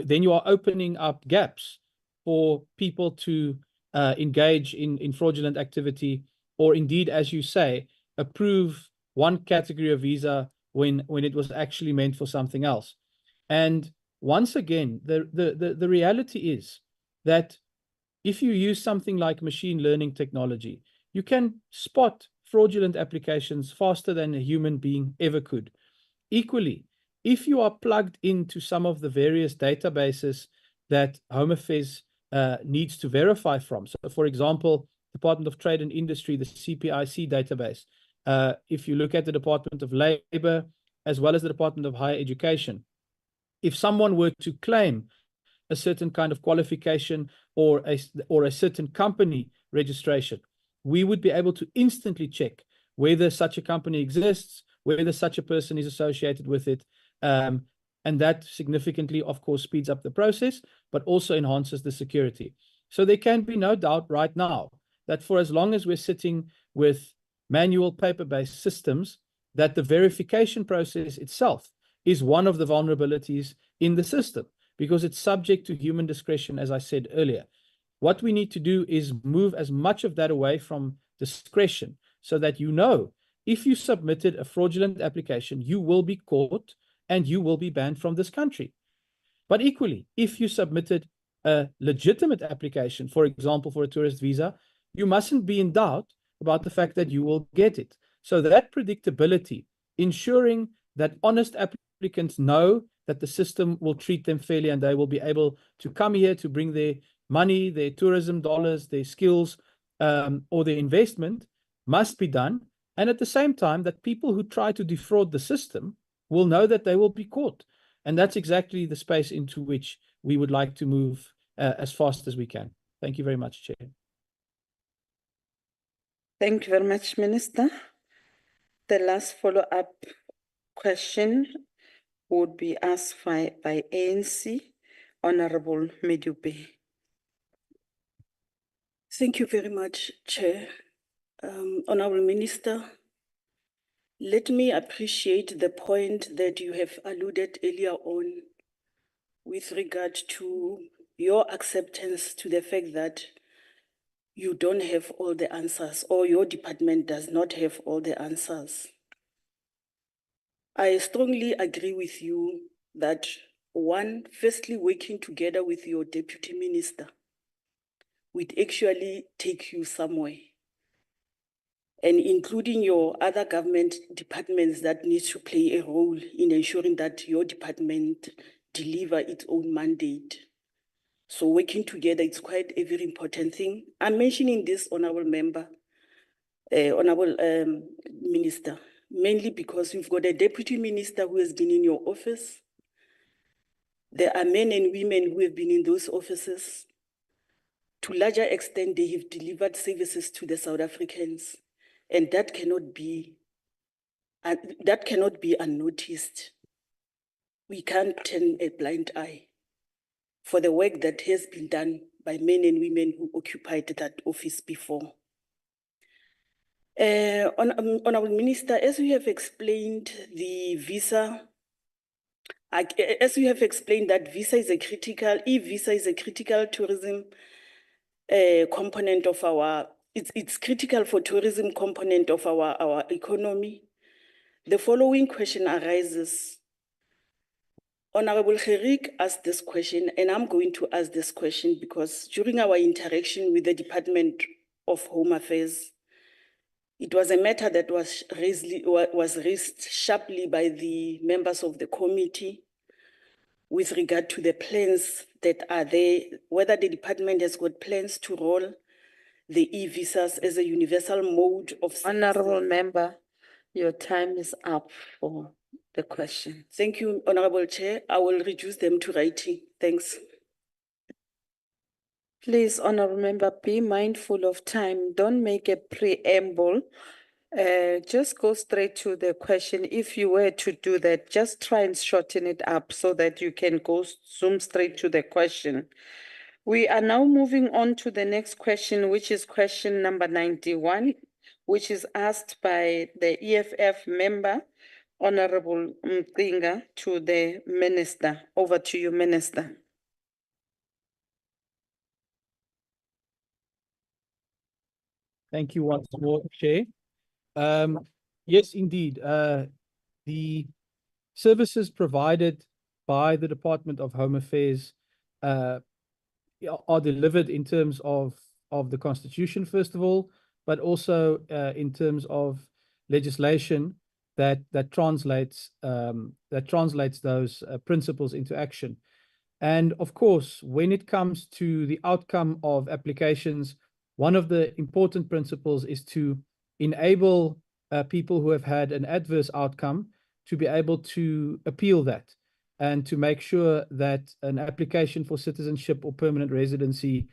then you are opening up gaps for people to engage in fraudulent activity, or indeed, as you say, approve one category of visa when it was actually meant for something else. And once again, the reality is that if you use something like machine learning technology, you can spot fraudulent applications faster than a human being ever could. Equally, if you are plugged into some of the various databases that Home Affairs needs to verify from, so for example, Department of Trade and Industry, the CPIC database, if you look at the Department of Labour, as well as the Department of Higher Education, if someone were to claim a certain kind of qualification or a certain company registration, we would be able to instantly check whether such a company exists, whether such a person is associated with it. And that significantly, of course, speeds up the process, but also enhances the security. So there can be no doubt right now that for as long as we're sitting with manual paper-based systems, that the verification process itself is one of the vulnerabilities in the system, because it's subject to human discretion, as I said earlier. What we need to do is move as much of that away from discretion, so that you know, if you submitted a fraudulent application, you will be caught and you will be banned from this country. But equally, if you submitted a legitimate application, for example, for a tourist visa, you mustn't be in doubt about the fact that you will get it. So that predictability, ensuring that honest applicants know that the system will treat them fairly and they will be able to come here to bring their money, their tourism dollars, their skills, or their investment, must be done. And at the same time, that people who try to defraud the system will know that they will be caught. And that's exactly the space into which we would like to move as fast as we can. Thank you very much, Chair. Thank you very much, Minister. The last follow-up question would be asked by ANC, Honorable Medupe. Thank you very much, Chair. Honorable Minister, let me appreciate the point that you have alluded earlier on with regard to your acceptance to the fact that you don't have all the answers, or your department does not have all the answers. I strongly agree with you that one, firstly, working together with your deputy minister would actually take you somewhere, and including your other government departments that need to play a role in ensuring that your department deliver its own mandate. So working together is quite a very important thing. I'm mentioning this, honorable member, honorable minister, mainly because you've got a deputy minister who has been in your office. There are men and women who have been in those offices. To a larger extent, they have delivered services to the South Africans, and that cannot be unnoticed. We can't turn a blind eye for the work that has been done by men and women who occupied that office before. Honorable Minister, as we have explained the visa, as we have explained that visa is a critical, e-visa is a critical tourism component of our, it's critical for tourism component of our economy. The following question arises. Honorable Gerik asked this question, and I'm going to ask this question because during our interaction with the Department of Home Affairs, it was a matter that was raised sharply by the members of the committee with regard to the plans that are there, whether the department has got plans to roll the e-visas as a universal mode of service. Honorable member, your time is up for the question. Thank you, Honorable Chair. I will reduce them to writing. Thanks. Please, Honorable Member, be mindful of time. Don't make a preamble. Just go straight to the question. If you were to do that, just try and shorten it up so that you can zoom straight to the question. We are now moving on to the next question, which is question number 91, which is asked by the EFF member, Honorable Inga, to the Minister. Over to you, Minister. Thank you once more, Chair. Yes, indeed. The services provided by the Department of Home Affairs are delivered in terms of the Constitution, first of all, but also in terms of legislation that translates those principles into action. And of course, when it comes to the outcome of applications, one of the important principles is to enable people who have had an adverse outcome to be able to appeal that and to make sure that an application for citizenship or permanent residency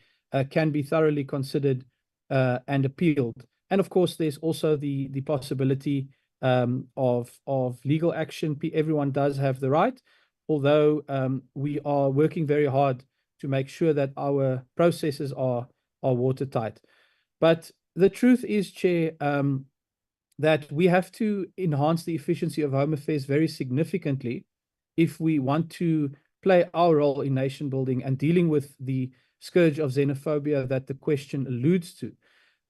can be thoroughly considered and appealed. And of course, there's also the possibility of legal action. Everyone does have the right, although we are working very hard to make sure that our processes are watertight. But the truth is, Chair, that we have to enhance the efficiency of Home Affairs very significantly if we want to play our role in nation building and dealing with the scourge of xenophobia that the question alludes to.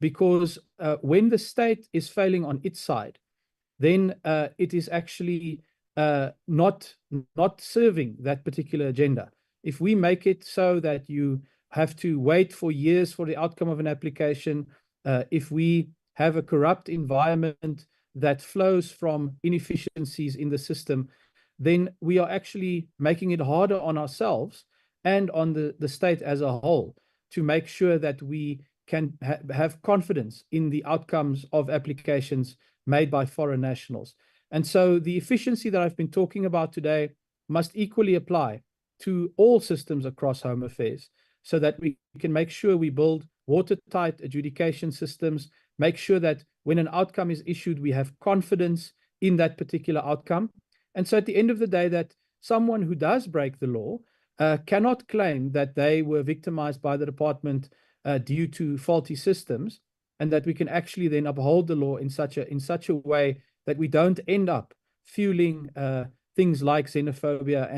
Because when the state is failing on its side, then it is actually not serving that particular agenda. If we make it so that you have to wait for years for the outcome of an application, if we have a corrupt environment that flows from inefficiencies in the system, then we are actually making it harder on ourselves and on the state as a whole to make sure that we can have confidence in the outcomes of applications made by foreign nationals. And so the efficiency that I've been talking about today must equally apply to all systems across Home Affairs, so that we can make sure we build watertight adjudication systems, make sure that when an outcome is issued, we have confidence in that particular outcome. And so at the end of the day, that someone who does break the law cannot claim that they were victimized by the department due to faulty systems, and that we can actually then uphold the law in such a way that we don't end up fueling things like xenophobia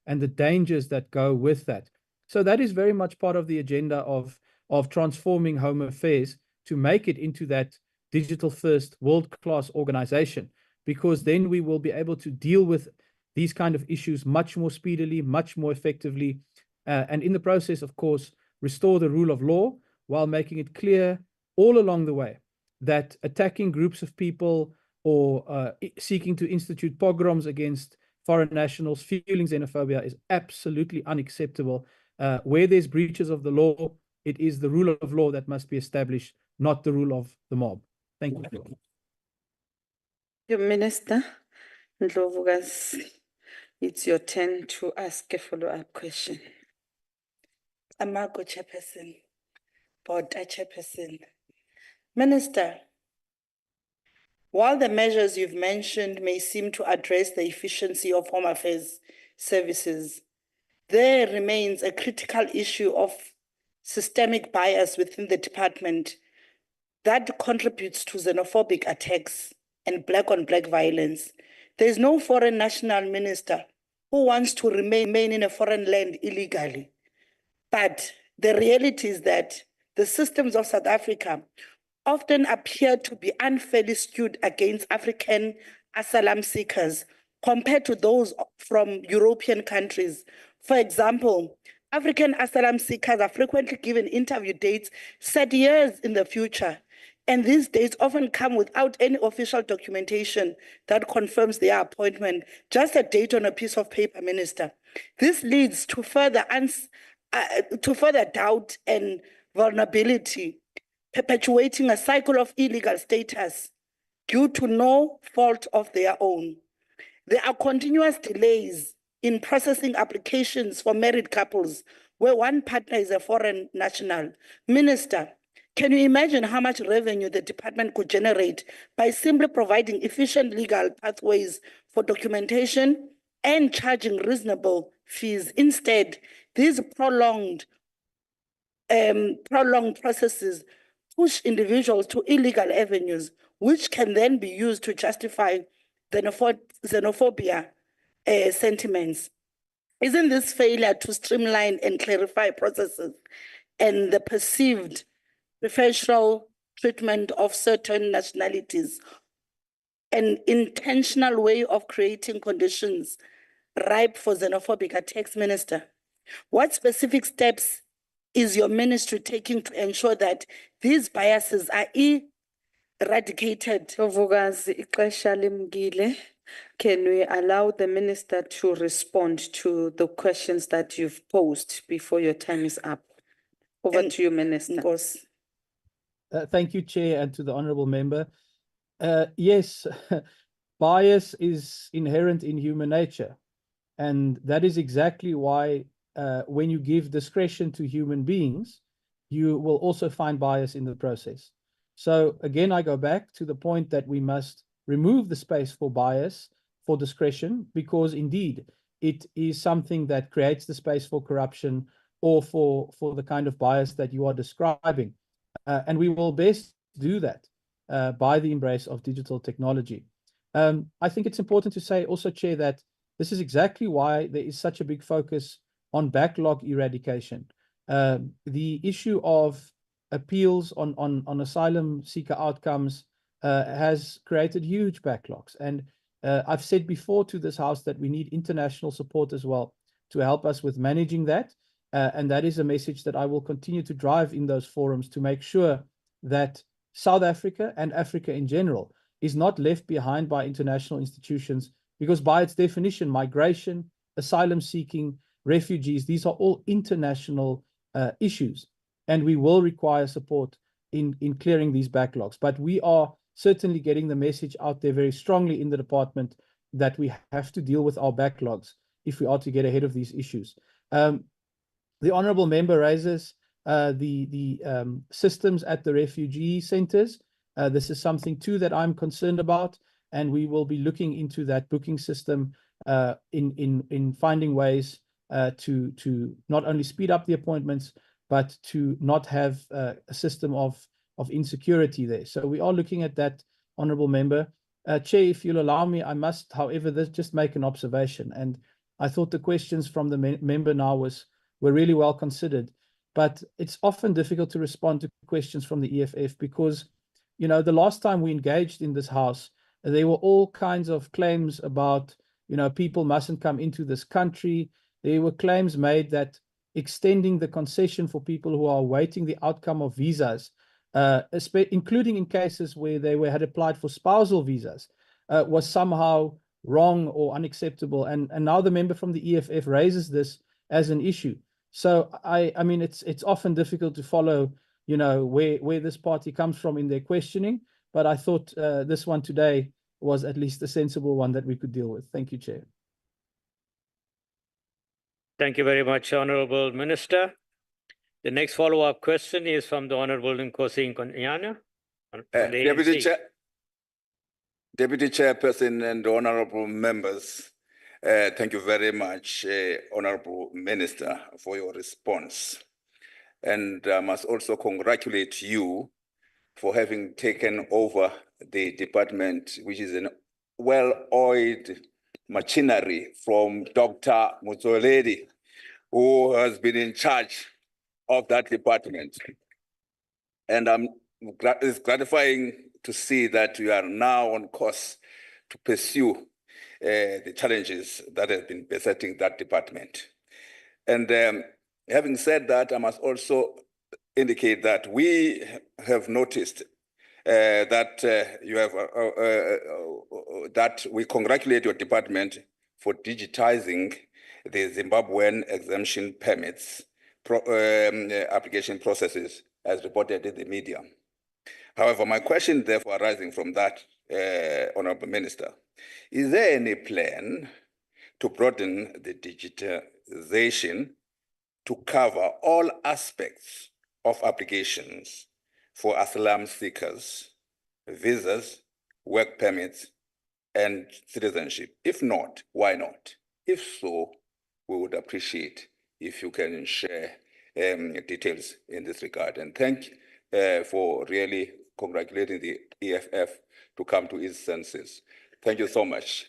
and the dangers that go with that. So that is very much part of the agenda of transforming Home Affairs to make it into that digital first world-class organization, because then we will be able to deal with these kind of issues much more speedily, much more effectively, and in the process, of course, restore the rule of law while making it clear all along the way that attacking groups of people or seeking to institute pogroms against foreign nationals, fueling xenophobia, is absolutely unacceptable. Where there's breaches of the law, it is the rule of law that must be established, not the rule of the mob. Thank you. Your Minister, Ndlovukazi, it's your turn to ask a follow-up question. Amago Chairperson, Bota Chairperson. Minister, while the measures you've mentioned may seem to address the efficiency of Home Affairs services, there remains a critical issue of systemic bias within the department that contributes to xenophobic attacks and black-on-black violence. There is no foreign national minister who wants to remain in a foreign land illegally. But the reality is that the systems of South Africa often appear to be unfairly skewed against African asylum seekers compared to those from European countries. For example, African asylum seekers are frequently given interview dates set years in the future, and these dates often come without any official documentation that confirms their appointment, just a date on a piece of paper, Minister. This leads to further doubt and vulnerability, perpetuating a cycle of illegal status due to no fault of their own. There are continuous delays in processing applications for married couples where one partner is a foreign national. Minister, can you imagine how much revenue the department could generate by simply providing efficient legal pathways for documentation and charging reasonable fees? Instead, these prolonged processes push individuals to illegal avenues, which can then be used to justify xenophobia sentiments. Isn't this failure to streamline and clarify processes and the perceived preferential treatment of certain nationalities an intentional way of creating conditions ripe for xenophobic attacks, Minister? What specific steps is your ministry taking to ensure that these biases are eradicated? Ndlovukazi, ixesha limkile. Can we allow the minister to respond to the questions that you've posed before your time is up? Over to you, Minister. Nkosi. Thank you, Chair, and to the honourable member. Yes, bias is inherent in human nature, and that is exactly why when you give discretion to human beings, you will also find bias in the process. So again, I go back to the point that we must remove the space for bias, for discretion, because indeed it is something that creates the space for corruption or for the kind of bias that you are describing. And we will best do that by the embrace of digital technology. I think it's important to say also, Chair, that this is exactly why there is such a big focus on backlog eradication. The issue of appeals on asylum seeker outcomes has created huge backlogs. And I've said before to this House that we need international support as well to help us with managing that. And that is a message that I will continue to drive in those forums to make sure that South Africa and Africa in general is not left behind by international institutions, because by its definition, migration, asylum seeking, refugees, these are all international issues, and we will require support in clearing these backlogs. But we are certainly getting the message out there very strongly in the department that we have to deal with our backlogs if we are to get ahead of these issues. The honourable member raises the systems at the refugee centres. This is something too that I'm concerned about, and we will be looking into that booking system in finding ways to not only speed up the appointments, but to not have a system of insecurity there. So we are looking at that, honourable member. Chair, if you'll allow me, I must, however, just make an observation. And I thought the questions from the member now were really well considered. But it's often difficult to respond to questions from the EFF because, you know, the last time we engaged in this house, there were all kinds of claims about, you know, people mustn't come into this country. There were claims made that extending the concession for people who are awaiting the outcome of visas, including in cases where they had applied for spousal visas, was somehow wrong or unacceptable. And now the member from the EFF raises this as an issue. So I mean, it's often difficult to follow, you know, where this party comes from in their questioning. But I thought this one today was at least a sensible one that we could deal with. Thank you, Chair. Thank you very much, Honourable Minister. The next follow-up question is from the Honourable Nkosi Nkonyana. Deputy Chairperson and honourable members, thank you very much, Honourable Minister, for your response. And I must also congratulate you for having taken over the department, which is a well-oiled machinery from Dr. Mutsoledi, who has been in charge of that department. And it's gratifying to see that you are now on course to pursue the challenges that have been besetting that department. And having said that, I must also indicate that we have noticed that you have that we congratulate your department for digitizing the Zimbabwean exemption permits application processes as reported in the media. However, my question therefore arising from that, Honourable Minister, is there any plan to broaden the digitization to cover all aspects of applications for asylum seekers, visas, work permits, and citizenship? If not, why not? If so, we would appreciate if you can share details in this regard. And thank for really congratulating the EFF to come to its senses. Thank you so much.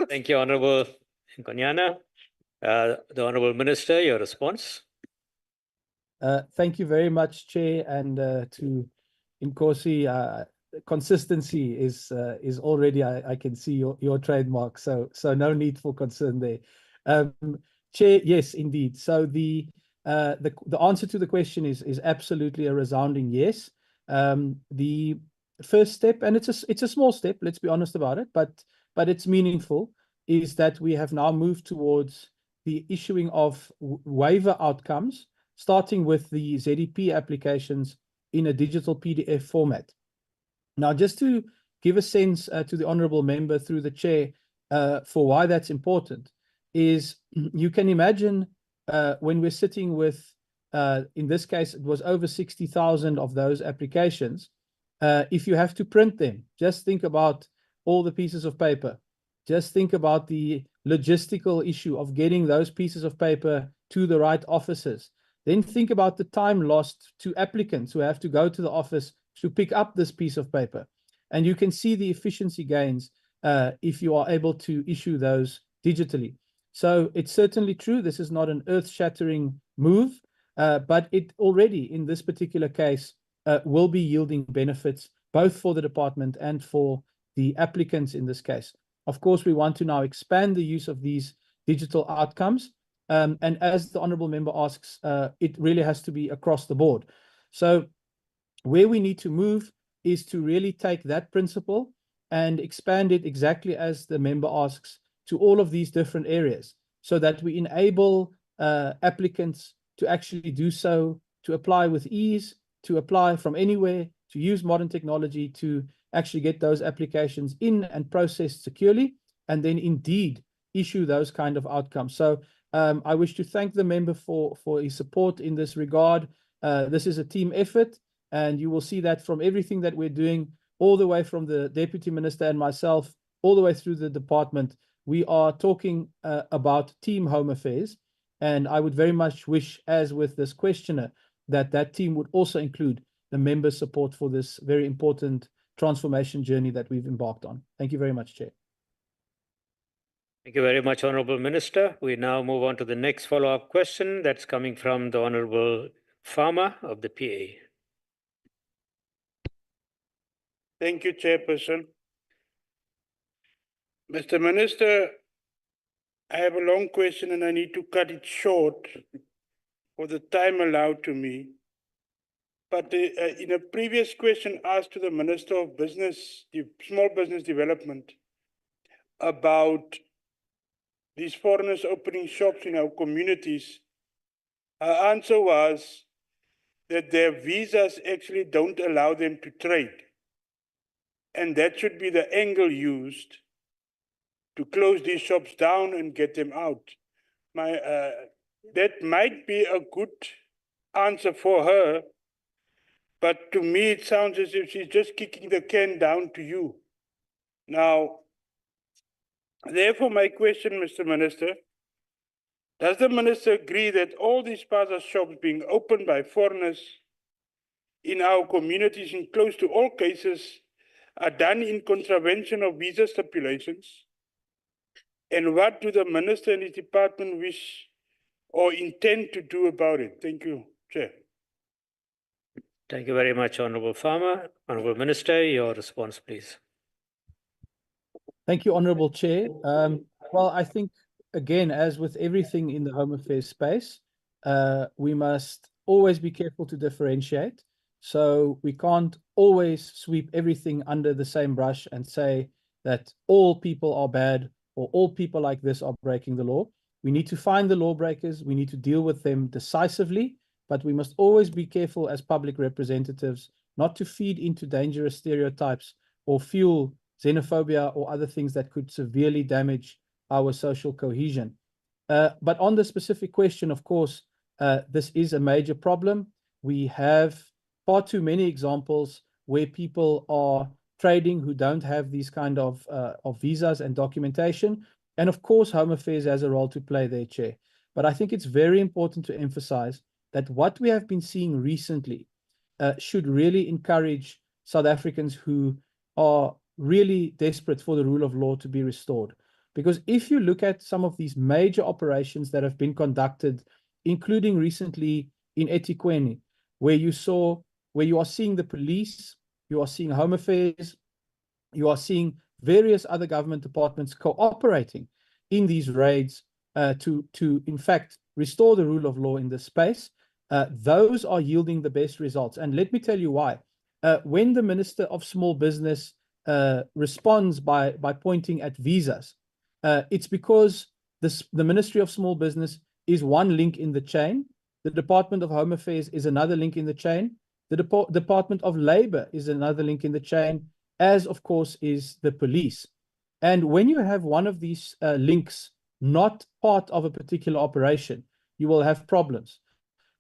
Thank you, Honourable Nkonyana. The Honourable Minister, your response. Thank you very much, Chair, and to Nkosi, consistency is already, I can see your trademark, so no need for concern there. Chair, yes, indeed. So the answer to the question is absolutely a resounding yes. The first step, and it's a small step, let's be honest about it, but it's meaningful, is that we have now moved towards the issuing of waiver outcomes, starting with the ZEP applications in a digital PDF format. Now, just to give a sense to the honourable member through the chair for why that's important, is you can imagine when we're sitting with, in this case, it was over 60,000 of those applications. If you have to print them, just think about all the pieces of paper. Just think about the logistical issue of getting those pieces of paper to the right offices. Then think about the time lost to applicants who have to go to the office to pick up this piece of paper. And you can see the efficiency gains if you are able to issue those digitally. So it's certainly true, this is not an earth-shattering move, but it already, in this particular case, will be yielding benefits, both for the department and for the applicants in this case. Of course, we want to now expand the use of these digital outcomes. And as the honourable member asks, it really has to be across the board. So where we need to move is to really take that principle and expand it exactly as the member asks to all of these different areas, so that we enable applicants to actually do so, to apply with ease, to apply from anywhere, to use modern technology to actually get those applications in and processed securely, and then indeed issue those kind of outcomes. So I wish to thank the member for his support in this regard. This is a team effort, and you will see that from everything that we're doing, all the way from the Deputy Minister and myself, all the way through the department. We are talking about team home affairs, and I would very much wish, as with this questionnaire, that team would also include the member support for this very important transformation journey that we've embarked on. Thank you very much, Chair. Thank you very much, Honourable Minister. We now move on to the next follow-up question that's coming from the Honourable Farmer of the PA. Thank you, Chairperson. Mr. Minister, I have a long question and I need to cut it short for the time allowed to me. But in a previous question asked to the Minister of Small Business Development about these foreigners opening shops in our communities, her answer was that their visas actually don't allow them to trade. And that should be the angle used to close these shops down and get them out. That might be a good answer for her, but to me it sounds as if she's just kicking the can down to you. Now, therefore my question, Mr. Minister, does the Minister agree that all these spaza shops being opened by foreigners in our communities in close to all cases are done in contravention of visa stipulations? And what do the Minister and his department wish or intend to do about it? Thank you, Chair. Thank you very much, Honourable Farmer. Honourable Minister, your response, please. Thank you, Honourable Chair. Well, I think, again, as with everything in the home affairs space, we must always be careful to differentiate. So we can't always sweep everything under the same brush and say that all people are bad or all people like this are breaking the law. We need to find the lawbreakers. We need to deal with them decisively, but we must always be careful as public representatives not to feed into dangerous stereotypes or fuel xenophobia or other things that could severely damage our social cohesion. But on the specific question, of course, this is a major problem. We have far too many examples where people are trading who don't have these kind of visas and documentation. And of course, Home Affairs has a role to play there, Chair. But I think it's very important to emphasize that what we have been seeing recently should really encourage South Africans who are really desperate for the rule of law to be restored. Because if you look at some of these major operations that have been conducted, including recently in eThekwini, where you are seeing the police, you are seeing Home Affairs, you are seeing various other government departments cooperating in these raids to in fact, restore the rule of law in this space. Those are yielding the best results. And let me tell you why. When the Minister of Small Business responds by pointing at visas, it's because the Ministry of Small Business is one link in the chain. The Department of Home Affairs is another link in the chain. The Department of Labor is another link in the chain, as of course is the police. And when you have one of these links not part of a particular operation, you will have problems.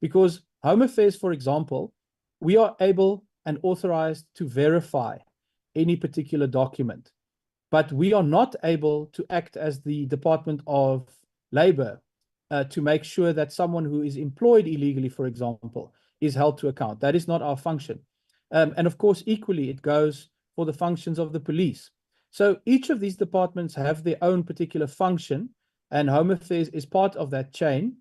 Because Home Affairs, for example, we are able and authorized to verify any particular document, but we are not able to act as the Department of Labor to make sure that someone who is employed illegally, for example, is held to account. That is not our function. And of course, equally, it goes for the functions of the police. So each of these departments have their own particular function, and Home Affairs is part of that chain.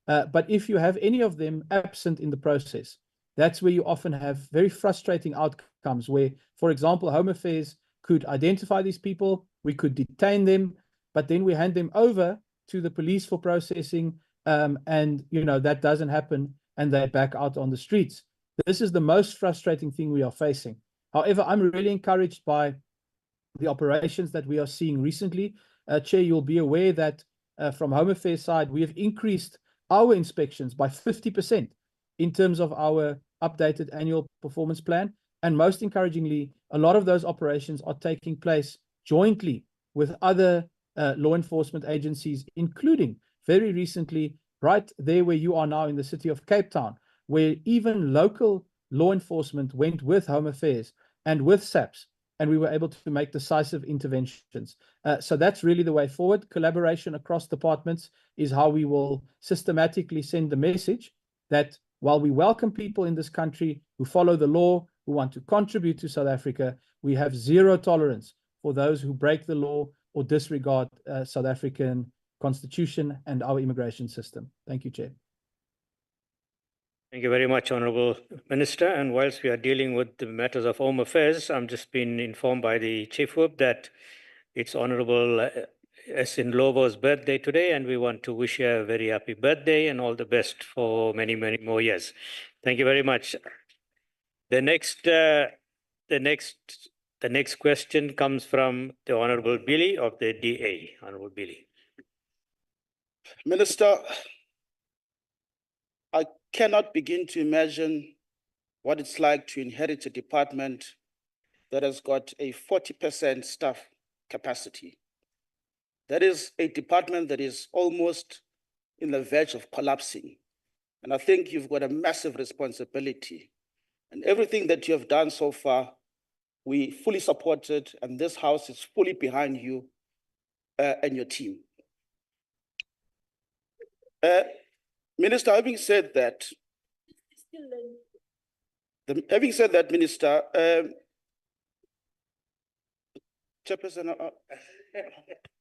But if you have any of them absent in the process, that's where you often have very frustrating outcomes where, for example, Home Affairs could identify these people, we could detain them, but then we hand them over to the police for processing, and that doesn't happen, and they're back out on the streets. This is the most frustrating thing we are facing. However, I'm really encouraged by the operations that we are seeing recently. Chair, you'll be aware that from Home Affairs side, we have increased our inspections by 50% in terms of our updated annual performance plan. And most encouragingly, a lot of those operations are taking place jointly with other law enforcement agencies, including very recently, right there where you are now in the city of Cape Town, where even local law enforcement went with Home Affairs and with SAPS, and we were able to make decisive interventions. So that's really the way forward. Collaboration across departments is how we will systematically send the message that while we welcome people in this country who follow the law, who want to contribute to South Africa, we have zero tolerance for those who break the law or disregard South African Constitution and our immigration system. Thank you, Chair. Thank you very much, Honourable Minister. And whilst we are dealing with the matters of Home Affairs, I'm just been informed by the Chief Whip that it's Honourable S.N. Lovo's birthday today, and we want to wish you a very happy birthday and all the best for many, many more years. Thank you very much. The next question comes from the Honourable Billy of the DA. Honourable Billy. Minister, I cannot begin to imagine what it's like to inherit a department that has got a 40% staff capacity. That is a department that is almost in the verge of collapsing. And I think you've got a massive responsibility. And everything that you have done so far, we fully support it, and this House is fully behind you and your team. Minister, having said that, Minister, Chairperson,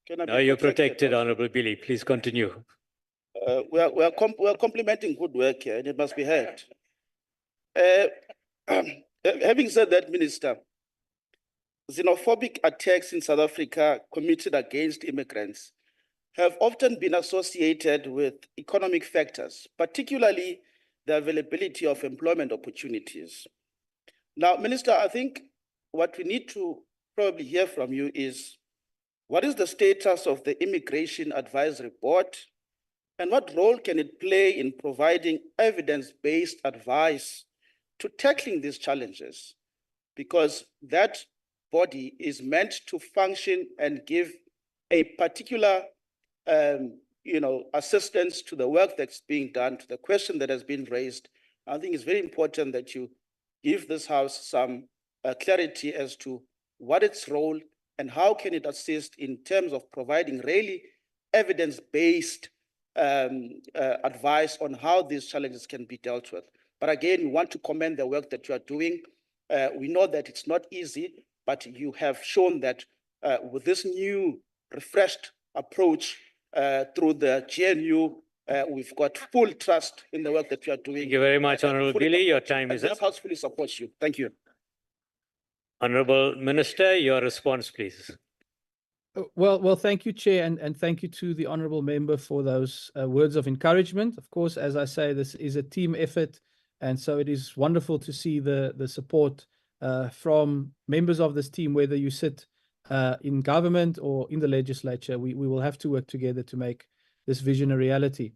can I now you're protected, Honourable Billy. Please continue. We're complimenting good work here, and it must be heard. Having said that, Minister, xenophobic attacks in South Africa committed against immigrants have often been associated with economic factors, particularly the availability of employment opportunities. Now, Minister, I think what we need to probably hear from you is, what is the status of the Immigration Advisory Board, and what role can it play in providing evidence-based advice to tackling these challenges? Because that body is meant to function and give a particular assistance to the work that's being done, to the question that has been raised. I think it's very important that you give this House some clarity as to what its role and how can it assist in terms of providing really evidence-based advice on how these challenges can be dealt with. But again, we want to commend the work that you are doing. We know that it's not easy, but you have shown that with this new, refreshed approach through the GNU, we've got full trust in the work that you are doing. Thank you very much, Honourable Billy. Your time is up. This House fully supports you. Thank you. Honourable Minister, your response, please. Well, thank you, Chair, and thank you to the Honourable Member for those words of encouragement. Of course, as I say, this is a team effort, and so it is wonderful to see the support from members of this team, whether you sit in government or in the legislature. We will have to work together to make this vision a reality.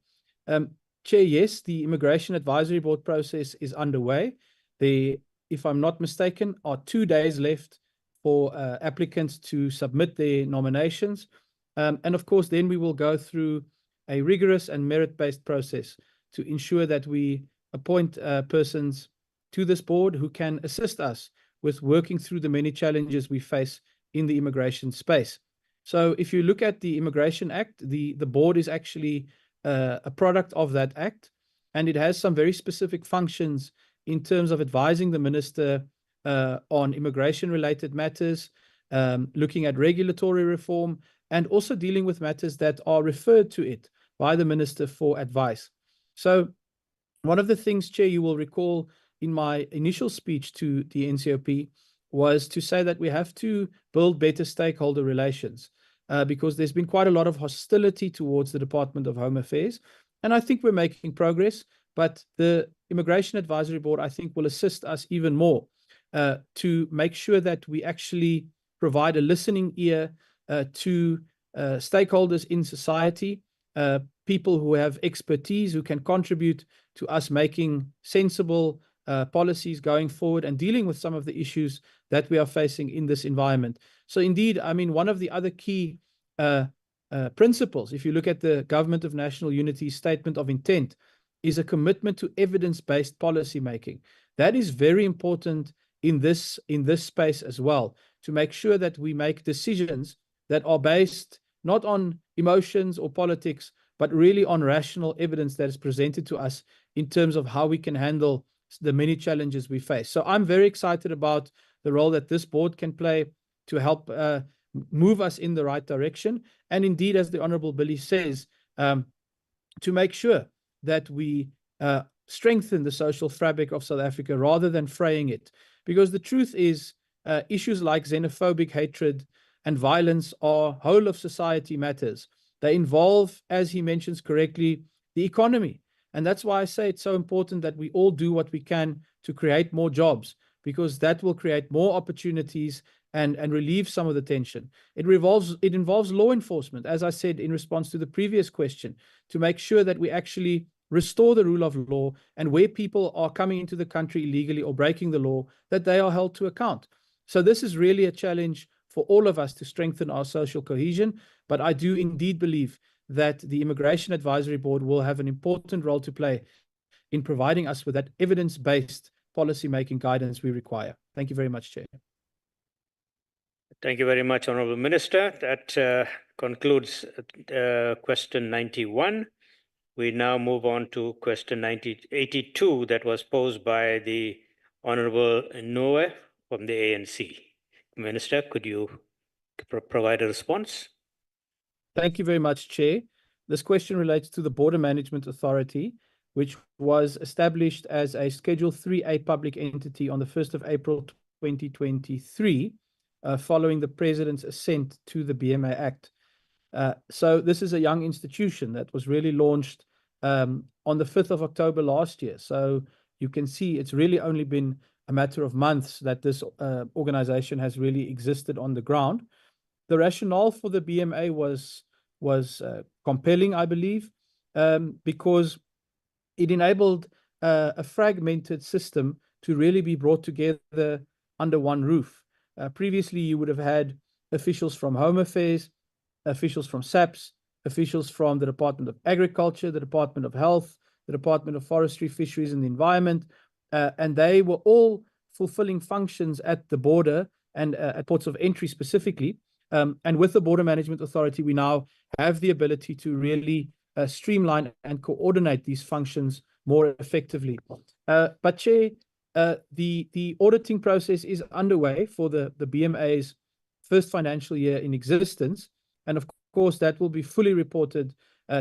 Chair, yes, the Immigration Advisory Board process is underway. There, if I'm not mistaken, are 2 days left for applicants to submit their nominations. And of course, then we will go through a rigorous and merit-based process to ensure that we appoint persons to this board who can assist us with working through the many challenges we face in the immigration space. So if you look at the Immigration Act, the board is actually a product of that act, and it has some very specific functions in terms of advising the minister on immigration-related matters, looking at regulatory reform, and also dealing with matters that are referred to it by the minister for advice. So one of the things, Chair, you will recall in my initial speech to the NCOP was to say that we have to build better stakeholder relations because there's been quite a lot of hostility towards the Department of Home Affairs. And I think we're making progress, but the Immigration Advisory Board, I think, will assist us even more to make sure that we actually provide a listening ear to stakeholders in society, people who have expertise, who can contribute to us making sensible policies going forward and dealing with some of the issues that we are facing in this environment. So indeed, I mean, one of the other key principles, if you look at the Government of National Unity Statement of Intent, is a commitment to evidence-based policy making. That is very important in this space as well, to make sure that we make decisions that are based not on emotions or politics, but really on rational evidence that is presented to us in terms of how we can handle the many challenges we face. So I'm very excited about the role that this board can play to help move us in the right direction. And indeed, as the Honorable Billy says, to make sure that we strengthen the social fabric of South Africa rather than fraying it. Because the truth is, issues like xenophobic hatred and violence are whole of society matters. They involve, as he mentions correctly, the economy. And that's why I say it's so important that we all do what we can to create more jobs, because that will create more opportunities and relieve some of the tension. It involves law enforcement, as I said in response to the previous question, to make sure that we actually restore the rule of law, and where people are coming into the country illegally or breaking the law, that they are held to account. So this is really a challenge for all of us to strengthen our social cohesion. But I do indeed believe that the Immigration Advisory Board will have an important role to play in providing us with that evidence-based policy-making guidance we require. Thank you very much, Chair. Thank you very much, Honourable Minister. That concludes question 91. We now move on to question 82 that was posed by the Honourable Noe from the ANC. Minister, could you provide a response? Thank you very much, Chair. This question relates to the Border Management Authority, which was established as a Schedule 3A public entity on the 1st of April 2023, following the President's assent to the BMA Act. So this is a young institution that was really launched on the 5th of October last year. So you can see it's really only been a matter of months that this organization has really existed on the ground. The rationale for the BMA was compelling, I believe, because it enabled a fragmented system to really be brought together under one roof. Previously, you would have had officials from Home Affairs, officials from SAPS, officials from the Department of Agriculture, the Department of Health, the Department of Forestry, Fisheries and the Environment, and they were all fulfilling functions at the border and at ports of entry specifically. And with the Border Management Authority, we now have the ability to really streamline and coordinate these functions more effectively. But Chair, the auditing process is underway for the BMA's first financial year in existence. And of course, that will be fully reported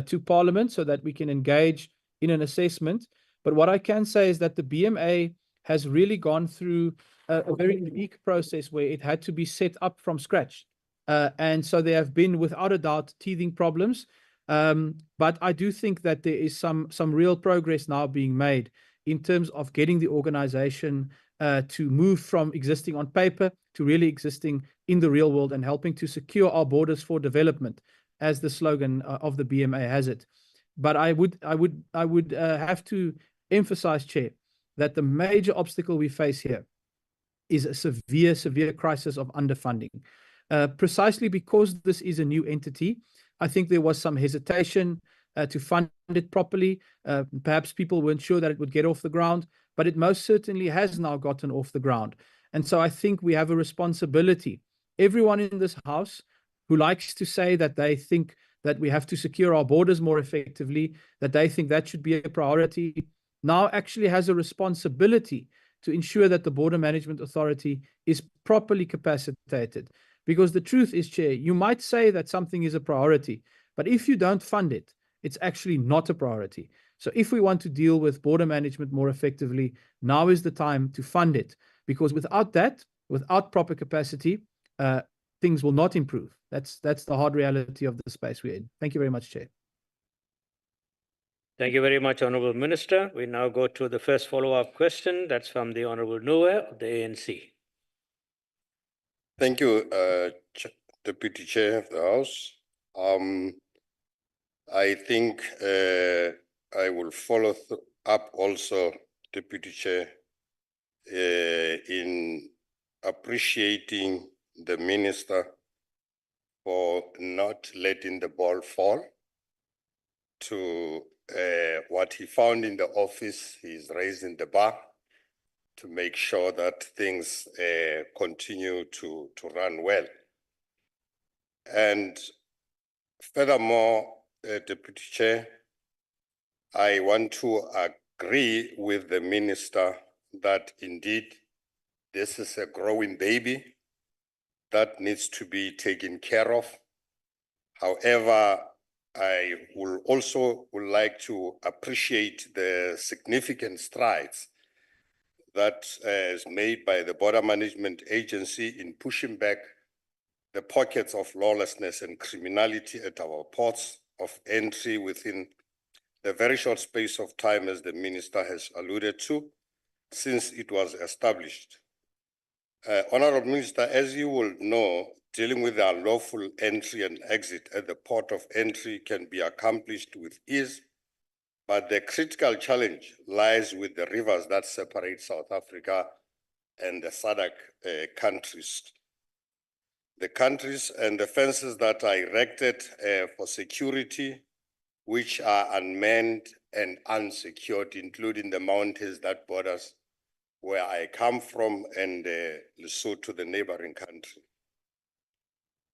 to Parliament so that we can engage in an assessment. But what I can say is that the BMA has really gone through a very unique process where it had to be set up from scratch. And so there have been, without a doubt, teething problems. But I do think that there is some real progress now being made in terms of getting the organization to move from existing on paper to really existing in the real world and helping to secure our borders for development, as the slogan of the BMA has it. But I would have to emphasize, Chair, that the major obstacle we face here is a severe crisis of underfunding. Precisely because this is a new entity, I think there was some hesitation to fund it properly. Perhaps people weren't sure that it would get off the ground, but it most certainly has now gotten off the ground. And so I think we have a responsibility. Everyone in this House who likes to say that they think that we have to secure our borders more effectively, that they think that should be a priority, now actually has a responsibility to ensure that the Border Management Authority is properly capacitated. Because the truth is, Chair, you might say that something is a priority, but if you don't fund it, it's actually not a priority. So if we want to deal with border management more effectively, now is the time to fund it. Because without that, without proper capacity, things will not improve. That's the hard reality of the space we're in. Thank you very much, Chair. Thank you very much, Honourable Minister. We now go to the first follow-up question. That's from the Honourable Noe of the ANC. Thank you, Deputy Chair of the House. I think I will follow up also, Deputy Chair, in appreciating the minister for not letting the ball fall to what he found in the office. He's raising the bar to make sure that things continue to run well. And furthermore, Deputy Chair, I want to agree with the minister that indeed this is a growing baby that needs to be taken care of. However, I will also like to appreciate the significant strides that is made by the Border Management Agency in pushing back the pockets of lawlessness and criminality at our ports of entry within the very short space of time, as the minister has alluded to, since it was established. Honorable Minister, as you will know, dealing with the unlawful entry and exit at the port of entry can be accomplished with ease, but the critical challenge lies with the rivers that separate South Africa and the SADC countries. The countries and the fences that are erected for security, which are unmanned and unsecured, including the mountains that borders where I come from and Lesotho, the neighboring country.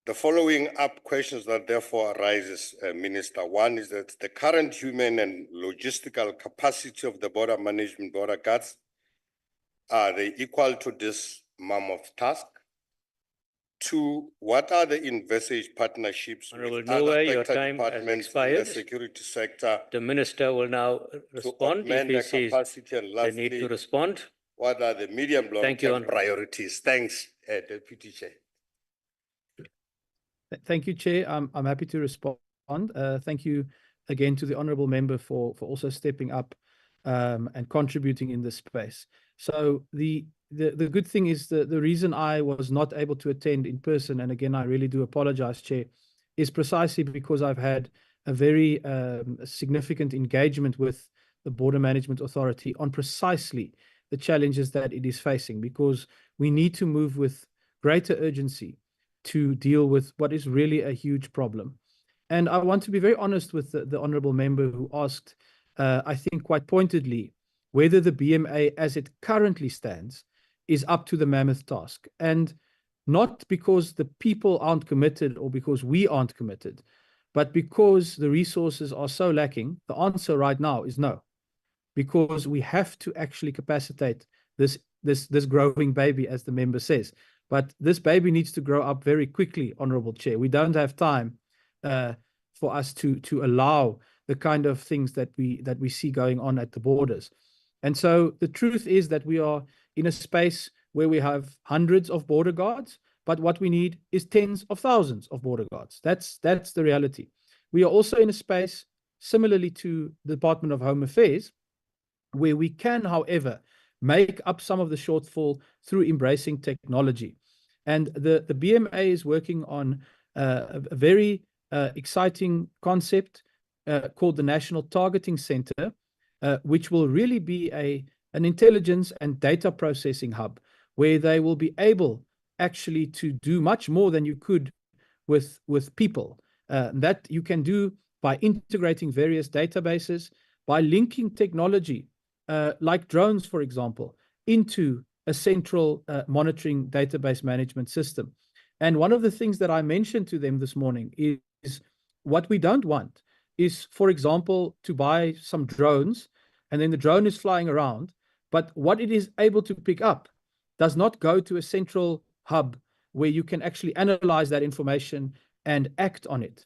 The following up questions that therefore arises, Minister. One is that the current human and logistical capacity of the border management border guards, are they equal to this mammoth task? Two, what are the envisaged partnerships with other sector departments in the security sector? The minister will now respond if he sees the need to respond. What are the medium long-term priorities? Thanks, Deputy Chair. Thank you, Chair. I'm happy to respond. Thank you again to the honourable member for also stepping up and contributing in this space. So the good thing is the reason I was not able to attend in person, and again, I really do apologize, Chair, is precisely because I've had a very significant engagement with the Border Management Authority on precisely the challenges that it is facing, because we need to move with greater urgency to deal with what is really a huge problem. And I want to be very honest with the honourable member who asked, I think quite pointedly, whether the BMA as it currently stands is up to the mammoth task. And not because the people aren't committed or because we aren't committed, but because the resources are so lacking. The answer right now is no, because we have to actually capacitate this growing baby, as the member says. But this baby needs to grow up very quickly, Honourable Chair. We don't have time for us to allow the kind of things that we see going on at the borders. And so the truth is that we are in a space where we have hundreds of border guards, but what we need is tens of thousands of border guards. That's the reality. We are also in a space similarly to the Department of Home Affairs, where we can, however, make up some of the shortfall through embracing technology. And the BMA is working on a very exciting concept called the National Targeting Center, which will really be an intelligence and data processing hub, where they will be able actually to do much more than you could with people. That you can do by integrating various databases, by linking technology, like drones, for example, into a central monitoring database management system. And one of the things that I mentioned to them this morning is what we don't want is, for example, to buy some drones, and then the drone is flying around, but what it is able to pick up does not go to a central hub where you can actually analyze that information and act on it.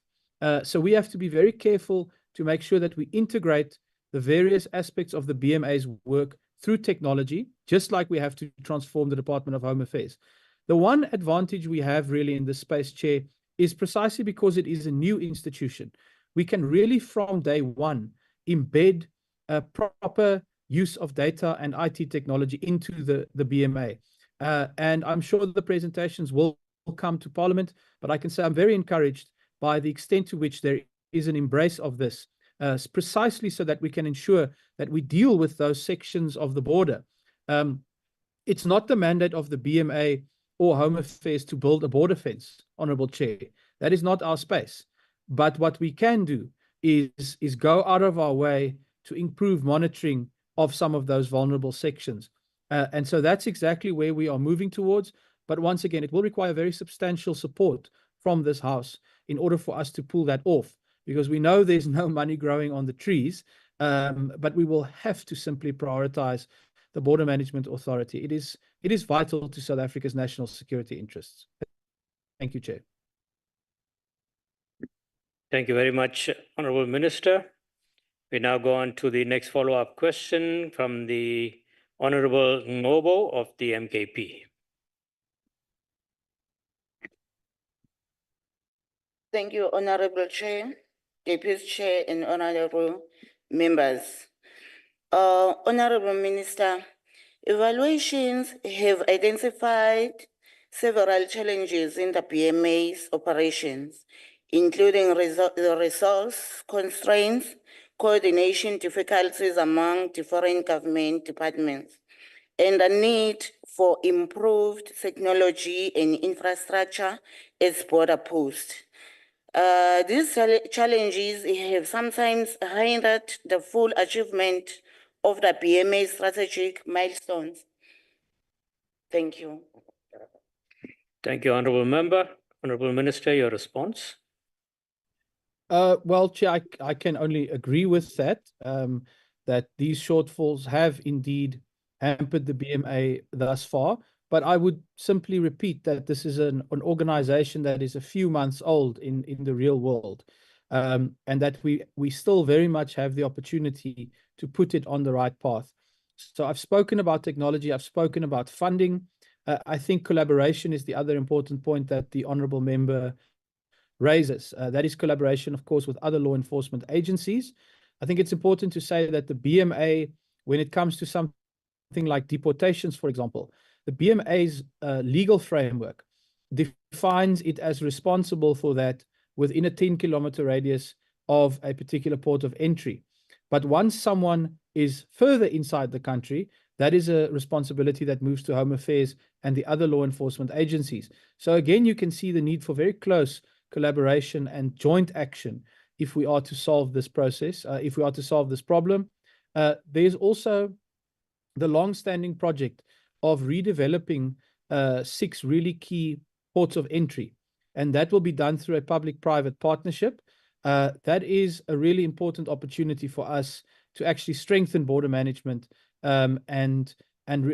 So we have to be very careful to make sure that we integrate the various aspects of the BMA's work through technology, just like we have to transform the Department of Home Affairs. The one advantage we have really in this space, Chair, is precisely because it is a new institution. We can really from day one embed a proper use of data and IT technology into the BMA. And I'm sure the presentations will come to Parliament, but I can say I'm very encouraged by the extent to which there is an embrace of this, precisely so that we can ensure that we deal with those sections of the border It's not the mandate of the BMA or Home Affairs to build a border fence, Honorable Chair. That is not our space. But what we can do is go out of our way to improve monitoring of some of those vulnerable sections. And so that's exactly where we are moving towards. But once again, it will require very substantial support from this House in order for us to pull that off, because we know there's no money growing on the trees, but we will have to simply prioritize the Border Management Authority. It is vital to South Africa's national security interests. Thank you, Chair. Thank you very much, Honourable Minister. We now go on to the next follow-up question from the Honourable Ngobo of the MKP. Thank you, Honorable Chair, Deputy Chair, and honorable members. Honorable Minister, evaluations have identified several challenges in the BMA's operations, including the resource constraints, coordination difficulties among different government departments, and the need for improved technology and infrastructure as border posts. These challenges have sometimes hindered the full achievement of the BMA strategic milestones. Thank you. Thank you, Honourable Member. Honourable Minister, your response. Well, Chair, I can only agree with that, that these shortfalls have indeed hampered the BMA thus far. But I would simply repeat that this is an organization that is a few months old in the real world, and that we still very much have the opportunity to put it on the right path. So I've spoken about technology, I've spoken about funding. I think collaboration is the other important point that the Honourable Member raises. That is collaboration, of course, with other law enforcement agencies. I think it's important to say that the BMA, when it comes to something like deportations, for example, the BMA's legal framework defines it as responsible for that within a 10-kilometer radius of a particular port of entry. But once someone is further inside the country, that is a responsibility that moves to Home Affairs and the other law enforcement agencies. So again, you can see the need for very close collaboration and joint action if we are to solve this process, if we are to solve this problem. There's also the long-standing project of redeveloping 6 really key ports of entry, and that will be done through a public-private partnership. That is a really important opportunity for us to actually strengthen border management and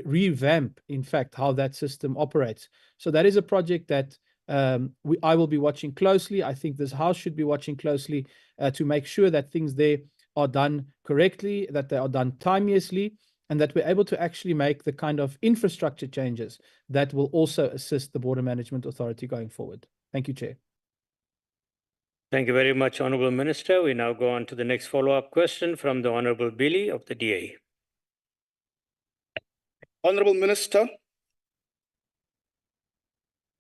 revamp, in fact, how that system operates. So that is a project that I will be watching closely. I think this House should be watching closely to make sure that things there are done correctly, that they are done timeously, and that we're able to actually make the kind of infrastructure changes that will also assist the Border Management Authority going forward. Thank you, Chair. Thank you very much, Honourable Minister. We now go on to the next follow-up question from the Honourable Billy of the DA. Honourable Minister,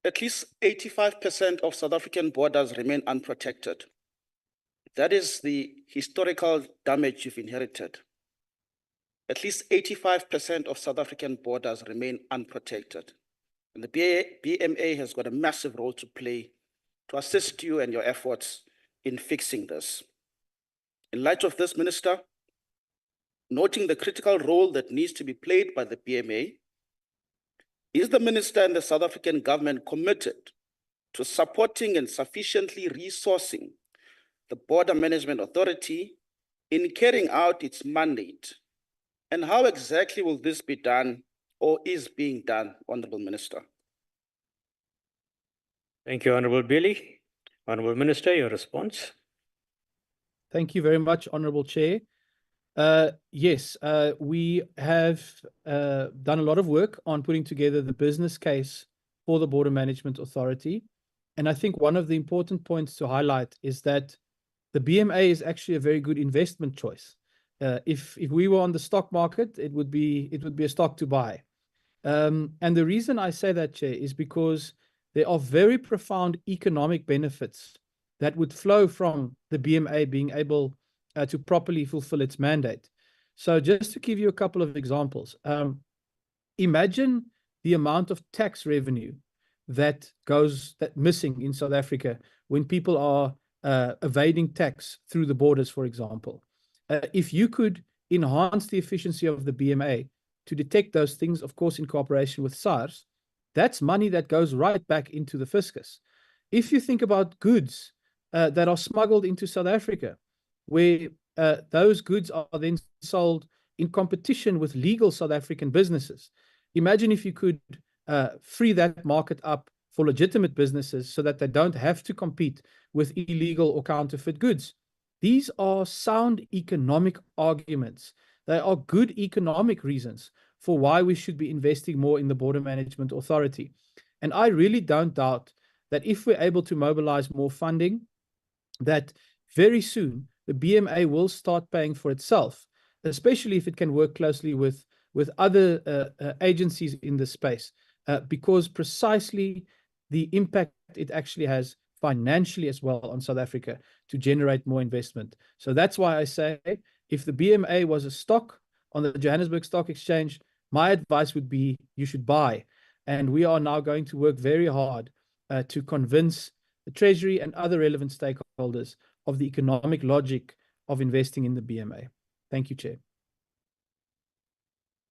at least 85% of South African borders remain unprotected. That is the historical damage you've inherited. At least 85% of South African borders remain unprotected. And the BMA has got a massive role to play to assist you and your efforts in fixing this. In light of this, Minister, noting the critical role that needs to be played by the BMA, is the Minister and the South African government committed to supporting and sufficiently resourcing the Border Management Authority in carrying out its mandate? And how exactly will this be done or is being done, Honourable Minister? Thank you, Honourable Billy. Honourable Minister, your response. Thank you very much, Honourable Chair. Yes, we have done a lot of work on putting together the business case for the Border Management Authority. And I think one of the important points to highlight is that the BMA is actually a very good investment choice. If we were on the stock market, it would be a stock to buy. And the reason I say that, Chair, is because there are very profound economic benefits that would flow from the BMA being able to properly fulfill its mandate. So just to give you a couple of examples, imagine the amount of tax revenue that goes missing in South Africa when people are evading tax through the borders, for example. If you could enhance the efficiency of the BMA to detect those things, of course, in cooperation with SARS, that's money that goes right back into the fiscus. If you think about goods that are smuggled into South Africa, where those goods are then sold in competition with legal South African businesses, imagine if you could free that market up for legitimate businesses so that they don't have to compete with illegal or counterfeit goods. These are sound economic arguments. They are good economic reasons for why we should be investing more in the Border Management Authority. And I really don't doubt that if we're able to mobilize more funding, that very soon the BMA will start paying for itself, especially if it can work closely with other agencies in this space, because precisely the impact it actually has financially as well on South Africa to generate more investment. So that's why I say, if the BMA was a stock on the Johannesburg Stock Exchange, my advice would be you should buy. And we are now going to work very hard to convince the Treasury and other relevant stakeholders of the economic logic of investing in the BMA. Thank you, Chair.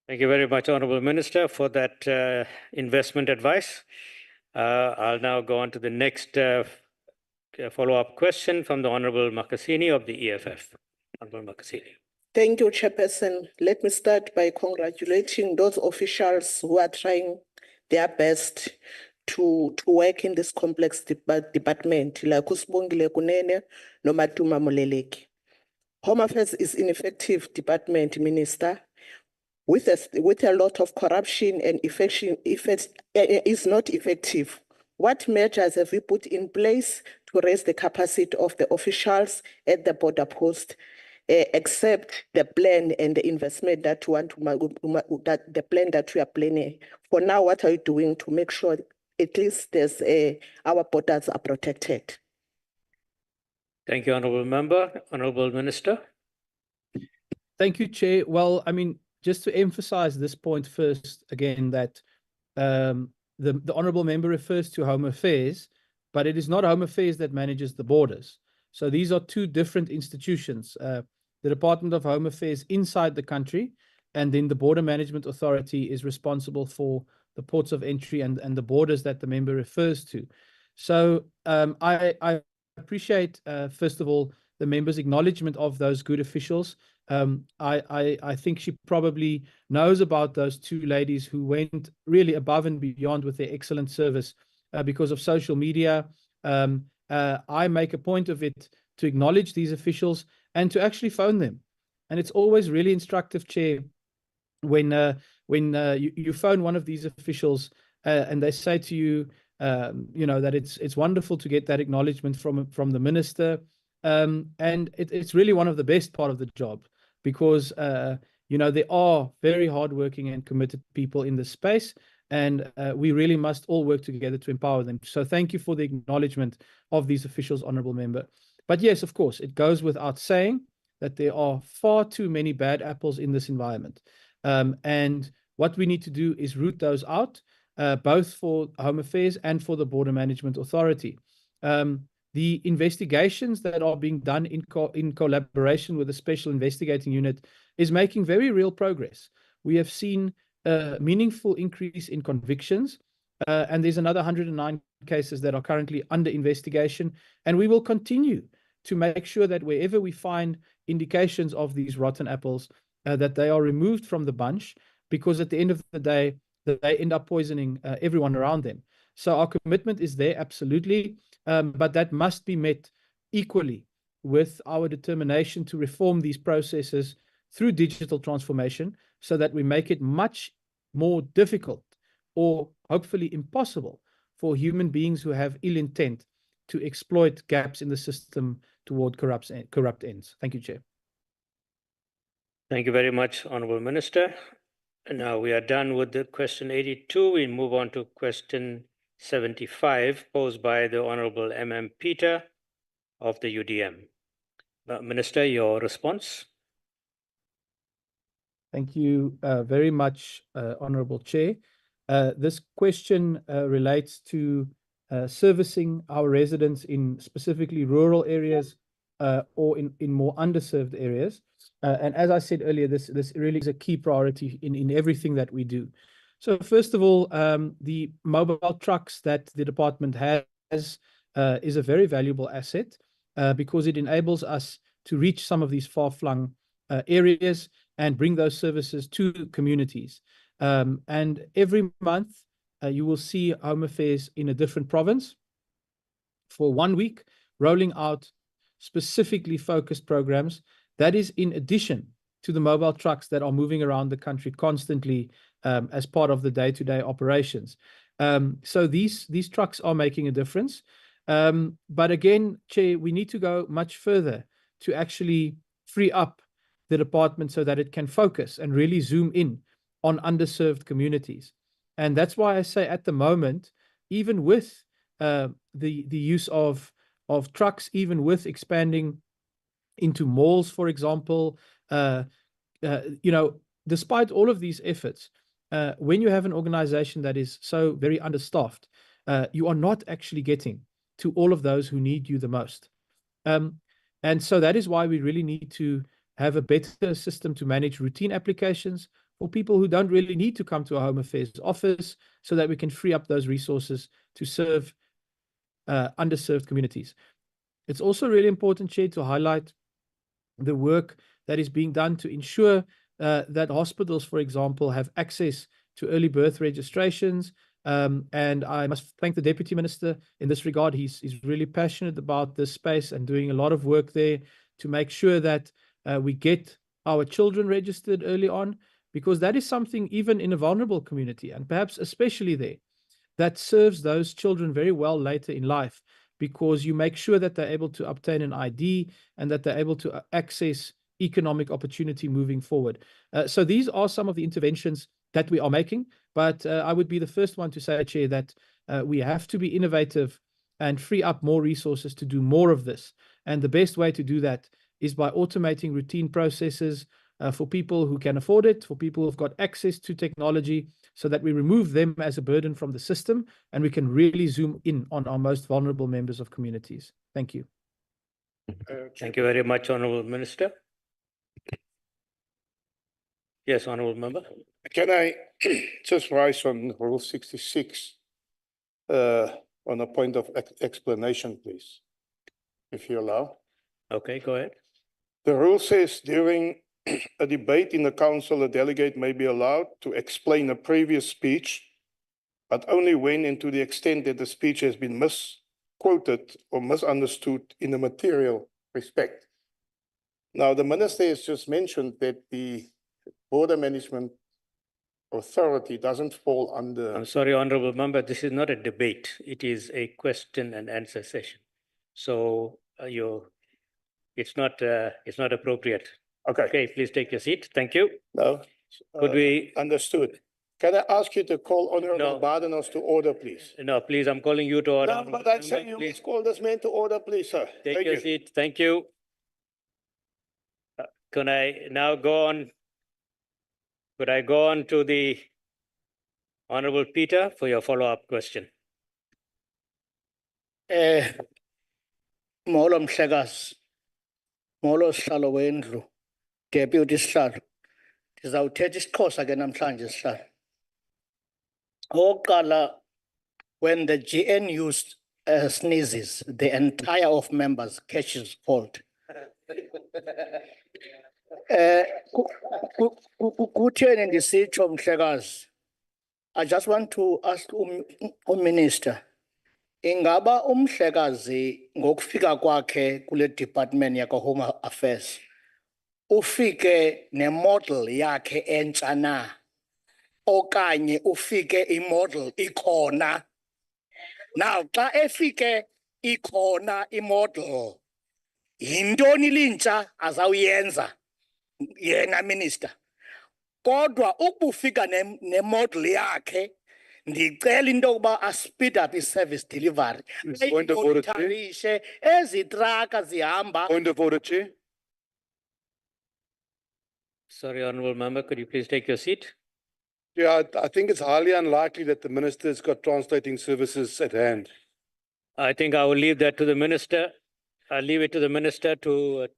Thank you very much, Honourable Minister, for that investment advice. I'll now go on to the next follow-up question from the Honourable Makasini of the EFF. Honourable Makasini. Thank you, Chairperson. Let me start by congratulating those officials who are trying their best to work in this complex department, like Usbongile Kunene, Nomatuma Moleleki. Home Affairs is ineffective department, Minister, with a lot of corruption and is not effective. What measures have we put in place to raise the capacity of the officials at the border post, except the plan and the investment that we want the plan that we are planning? For now, what are you doing to make sure at least there's our borders are protected? Thank you, Honourable Member. Honourable Minister. Thank you, Chair. Well, I mean, just to emphasize this point first, again, that the Honourable Member refers to Home Affairs, but it is not Home Affairs that manages the borders. So these are two different institutions. The Department of Home Affairs inside the country, and then the Border Management Authority is responsible for the ports of entry and the borders that the member refers to. So I appreciate, first of all, the member's acknowledgement of those good officials. I think she probably knows about those two ladies who went really above and beyond with their excellent service because of social media. I make a point of it to acknowledge these officials and to actually phone them. And it's always really instructive, Chair, when you phone one of these officials and they say to you, that it's wonderful to get that acknowledgement from the minister. And it's really one of the best part of the job because, there are very hardworking and committed people in this space, and we really must all work together to empower them. So thank you for the acknowledgement of these officials, Honourable Member. But yes, of course, it goes without saying that there are far too many bad apples in this environment. And what we need to do is root those out, both for Home Affairs and for the Border Management Authority. The investigations that are being done in collaboration with the Special Investigating Unit is making very real progress. We have seen a meaningful increase in convictions, and there's another 109 cases that are currently under investigation. And we will continue to make sure that wherever we find indications of these rotten apples, that they are removed from the bunch, because at the end of the day, they end up poisoning everyone around them. So our commitment is there, absolutely. But that must be met equally with our determination to reform these processes through digital transformation so that we make it much more difficult or hopefully impossible for human beings who have ill intent to exploit gaps in the system toward corrupt ends. Thank you, Chair. Thank you very much, Honourable Minister. And now we are done with the question 82. We move on to question 75 posed by the Honourable M.M. Peter of the UDM. Minister, your response. Thank you very much, Honorable Chair. This question relates to servicing our residents in specifically rural areas or in more underserved areas. And as I said earlier, this really is a key priority in everything that we do. So first of all, the mobile trucks that the department has is a very valuable asset because it enables us to reach some of these far-flung areas and bring those services to communities. And every month, you will see Home Affairs in a different province for 1 week, rolling out specifically focused programs. That is in addition to the mobile trucks that are moving around the country constantly as part of the day-to-day operations. So these trucks are making a difference. But again, Chair, we need to go much further to actually free up the department so that it can focus and really zoom in on underserved communities. And that's why I say at the moment, even with the use of trucks, even with expanding into malls, for example, you know, despite all of these efforts, when you have an organization that is so very understaffed, you are not actually getting to all of those who need you the most. And so that is why we really need to have a better system to manage routine applications for people who don't really need to come to a Home Affairs office, so that we can free up those resources to serve underserved communities. It's also really important, Chair, to highlight the work that is being done to ensure that hospitals, for example, have access to early birth registrations. And I must thank the Deputy Minister in this regard. He's really passionate about this space and doing a lot of work there to make sure that we get our children registered early on, because that is something even in a vulnerable community, and perhaps especially there, that serves those children very well later in life, because you make sure that they're able to obtain an ID and that they're able to access economic opportunity moving forward. So these are some of the interventions that we are making, but I would be the first one to say, Chair, that we have to be innovative and free up more resources to do more of this. And the best way to do that is by automating routine processes for people who can afford it, for people who've got access to technology, so that we remove them as a burden from the system and we can really zoom in on our most vulnerable members of communities. Thank you. Thank you very much, Honourable Minister. Yes, Honourable Member. Can I just rise on Rule 66 on a point of explanation, please, if you allow? Okay, go ahead. The rule says during a debate in the council, a delegate may be allowed to explain a previous speech, but only when and to the extent that the speech has been misquoted or misunderstood in a material respect. Now, the Minister has just mentioned that the Border Management Authority doesn't fall under... I'm sorry, Honourable Member, this is not a debate. It is a question and answer session. So it's not appropriate. Okay. Okay, please take your seat. Thank you. No. Could we... Understood. Can I ask you to call Honourable Badenhorst to order, please? No, please, I'm calling you to order. No, but I say you must call this man to order, please, sir. Take your seat. Thank you. Can I now go on? Could I go on to the Honourable Peter for your follow-up question? Molo Mhlekazi, Molo Sihlalo wendlu, Deputy Sihlalo. Ndizawuthetha isiXhosa ke namhlanje Sihlalo. Okokuqala, when the GNU sneezes, the entire of members catches cold. Kutheni ndisitsho Mhlekazi? I just want to ask Minister, ingaba Mhlekazi ngokufika kwakhe kule department yaka Home Affairs ufike nemodel yakhe entsha na, okanye ufike imodel ikhona? Now xa efike ikhona imodel, yintoni lintsha azawuyenza yena Minister? Kodwa ukufika nemodel yakhe, ndicela into yokuba a speed up i-service delivery. Ayitarishe ezi traka zihamba. Point of order, Chair. Sorry, Honorable Member, could you please take your seat? Yeah, I think it's highly unlikely that the minister's got translating services at hand. I think I will leave that to the Minister. I'll leave it to the Minister to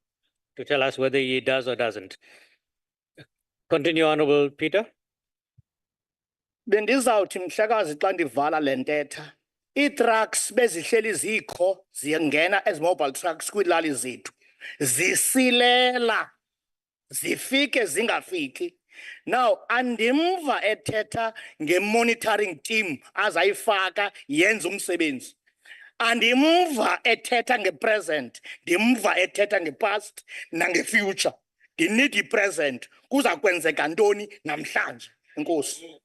tell us whether he does or doesn't. Continue, Honorable Peter. Bendizawuthi mhlekazi xa ndivala le ntetha, ii-trucks bezihleli zikho ziyangena as mobile trucks kwiilali zethu, zisilela, zifike zingafiki. Now, andimva ethetha nge-monitoring team azayifaka yenze umsebenzi. Andimva ethetha nge-present, ndimva ethetha nge-past nange-future. Ndinid i-present, kuza kwenzeka ntoni namhlanje. Enkosi.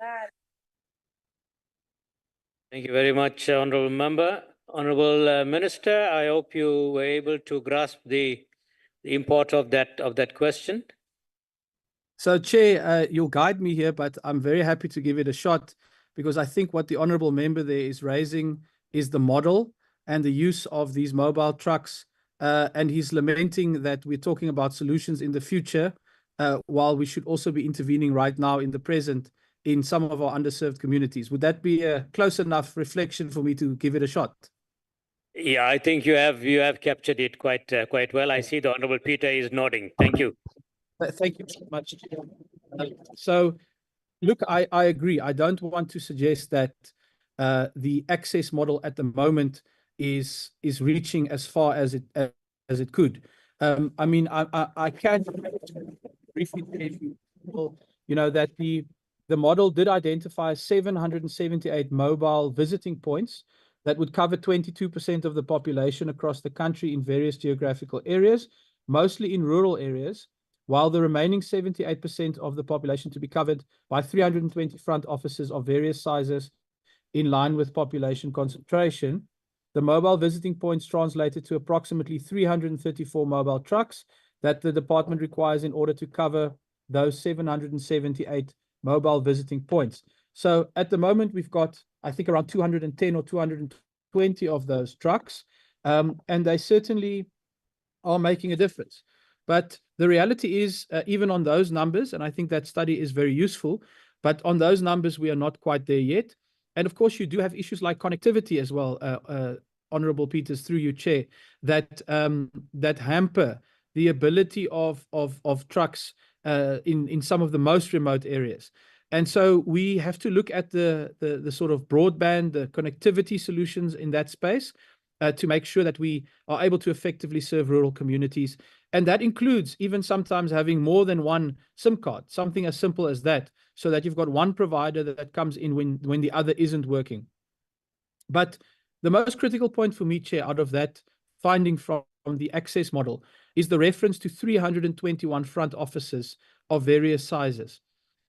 Thank you very much, Honorable Member. Honorable Minister, I hope you were able to grasp the import of that question. So, Chair, you'll guide me here, but I'm very happy to give it a shot because I think what the honourable member there is raising is the model and the use of these mobile trucks. And he's lamenting that we're talking about solutions in the future, while we should also be intervening right now in the present in some of our underserved communities. Would that be a close enough reflection for me to give it a shot? Yeah, I think you have captured it quite well. I see the Honorable Peter is nodding. Thank you. Thank you so much. So, look, I agree. I don't want to suggest that the access model at the moment is reaching as far as it could. I mean, I can briefly tell you know, that the model did identify 778 mobile visiting points that would cover 22% of the population across the country in various geographical areas, mostly in rural areas, while the remaining 78% of the population to be covered by 320 front offices of various sizes in line with population concentration. The mobile visiting points translated to approximately 334 mobile trucks that the department requires in order to cover those 778 mobile visiting points. So at the moment, we've got, I think, around 210 or 220 of those trucks, and they certainly are making a difference. But the reality is, even on those numbers, and I think that study is very useful, but on those numbers, we are not quite there yet. And of course, you do have issues like connectivity as well, Honorable Peters, through you, Chair, that hamper the ability of trucks in some of the most remote areas. And so we have to look at the sort of broadband, the connectivity solutions in that space to make sure that we are able to effectively serve rural communities. And that includes even sometimes having more than one SIM card, something as simple as that, so that you've got one provider that comes in when the other isn't working. But the most critical point for me, Chair, out of that finding from the access model is the reference to 321 front offices of various sizes.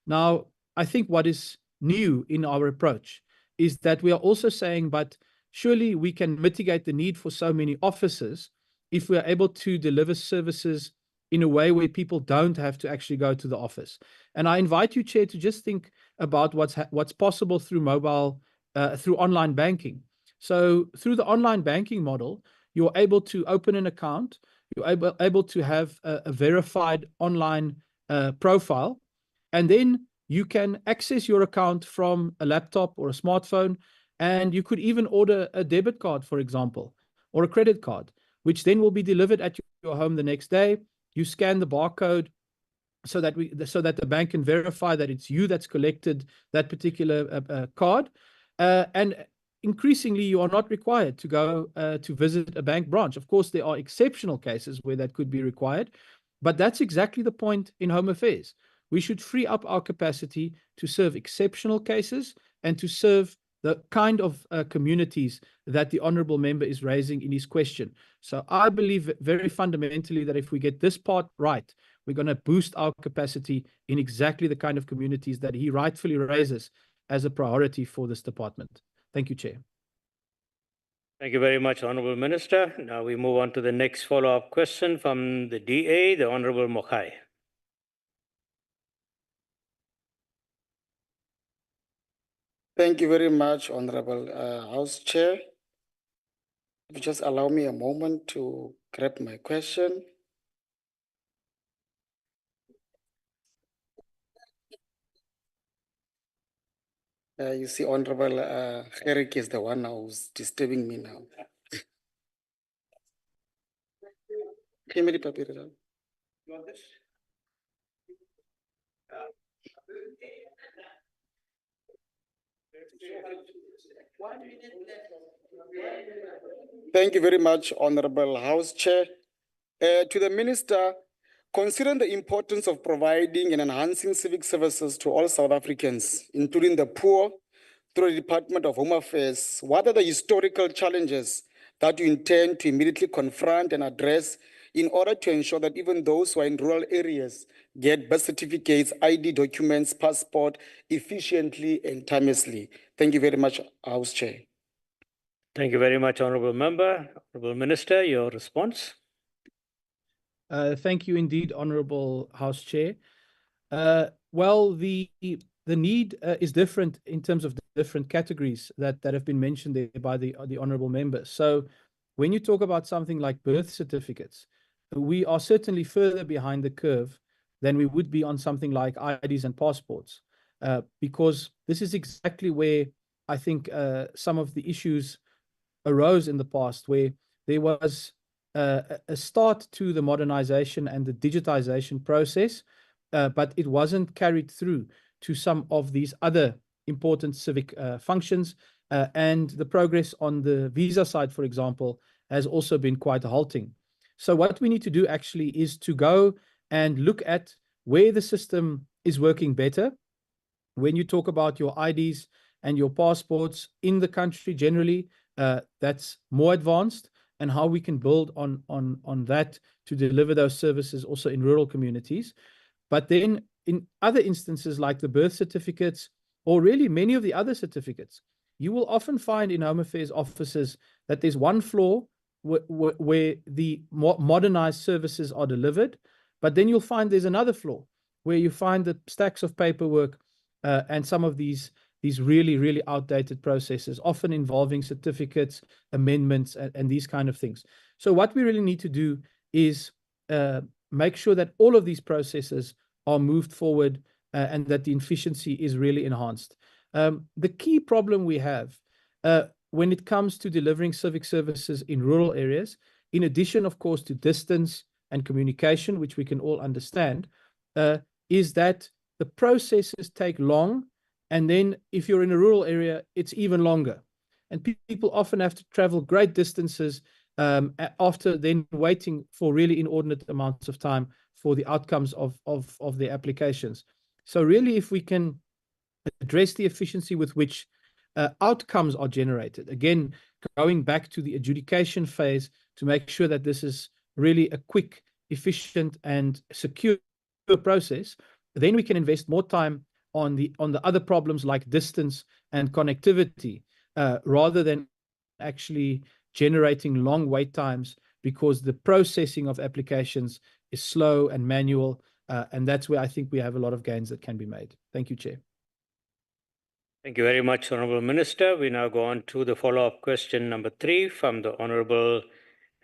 Now, I think what is new in our approach is that we are also saying, but surely we can mitigate the need for so many offices if we are able to deliver services in a way where people don't have to actually go to the office. And I invite you, Chair, to just think about what's possible through mobile, through online banking. So through the online banking model, you're able to open an account, you're able to have a verified online profile, and then you can access your account from a laptop or a smartphone, and you could even order a debit card, for example, or a credit card, which then will be delivered at your home the next day. You scan the barcode so that the bank can verify that it's you that's collected that particular card. And increasingly, you are not required to go to visit a bank branch. Of course, there are exceptional cases where that could be required, but that's exactly the point in Home Affairs. We should free up our capacity to serve exceptional cases and to serve the kind of communities that the honourable member is raising in his question. So I believe very fundamentally that if we get this part right, we're going to boost our capacity in exactly the kind of communities that he rightfully raises as a priority for this department. Thank you, Chair. Thank you very much, Honourable Minister. Now we move on to the next follow-up question from the DA, the Honourable Mokhai. Thank you very much, Honorable House Chair. If you just allow me a moment to grab my question. You see, Honorable Herrick is the one who's disturbing me now. Family paper. Thank you very much, Honorable House Chair. To the Minister, considering the importance of providing and enhancing civic services to all South Africans, including the poor, through the Department of Home Affairs, what are the historical challenges that you intend to immediately confront and address in order to ensure that even those who are in rural areas get birth certificates, ID documents, passport efficiently and timelessly? Thank you very much, House Chair. Thank you very much, Honourable Member. Honourable Minister, your response. Thank you indeed, Honourable House Chair. Well, the need is different in terms of the different categories that have been mentioned there by the Honourable Member. So when you talk about something like birth certificates, we are certainly further behind the curve than we would be on something like IDs and passports, because this is exactly where I think some of the issues arose in the past, where there was a start to the modernization and the digitization process, but it wasn't carried through to some of these other important civic functions. And the progress on the visa side, for example, has also been quite halting. So what we need to do actually is to go and look at where the system is working better. When you talk about your IDs and your passports in the country generally, that's more advanced, and how we can build on that to deliver those services also in rural communities. But then in other instances like the birth certificates, or really many of the other certificates, you will often find in Home Affairs offices that there's one floor where the modernized services are delivered, but then you'll find there's another floor where you find the stacks of paperwork and some of these really, really outdated processes, often involving certificates, amendments, and these kind of things. So what we really need to do is make sure that all of these processes are moved forward and that the efficiency is really enhanced. The key problem we have when it comes to delivering civic services in rural areas, in addition, of course, to distance and communication, which we can all understand, is that the processes take long. And then if you're in a rural area, it's even longer. And people often have to travel great distances after then waiting for really inordinate amounts of time for the outcomes of their applications. So really, if we can address the efficiency with which outcomes are generated, again, going back to the adjudication phase to make sure that this is really a quick, efficient, and secure process, then we can invest more time on the other problems like distance and connectivity, rather than actually generating long wait times, because the processing of applications is slow and manual, and that's where I think we have a lot of gains that can be made. Thank you, Chair. Thank you very much, Honourable Minister. We now go on to the follow-up question number 3 from the Honourable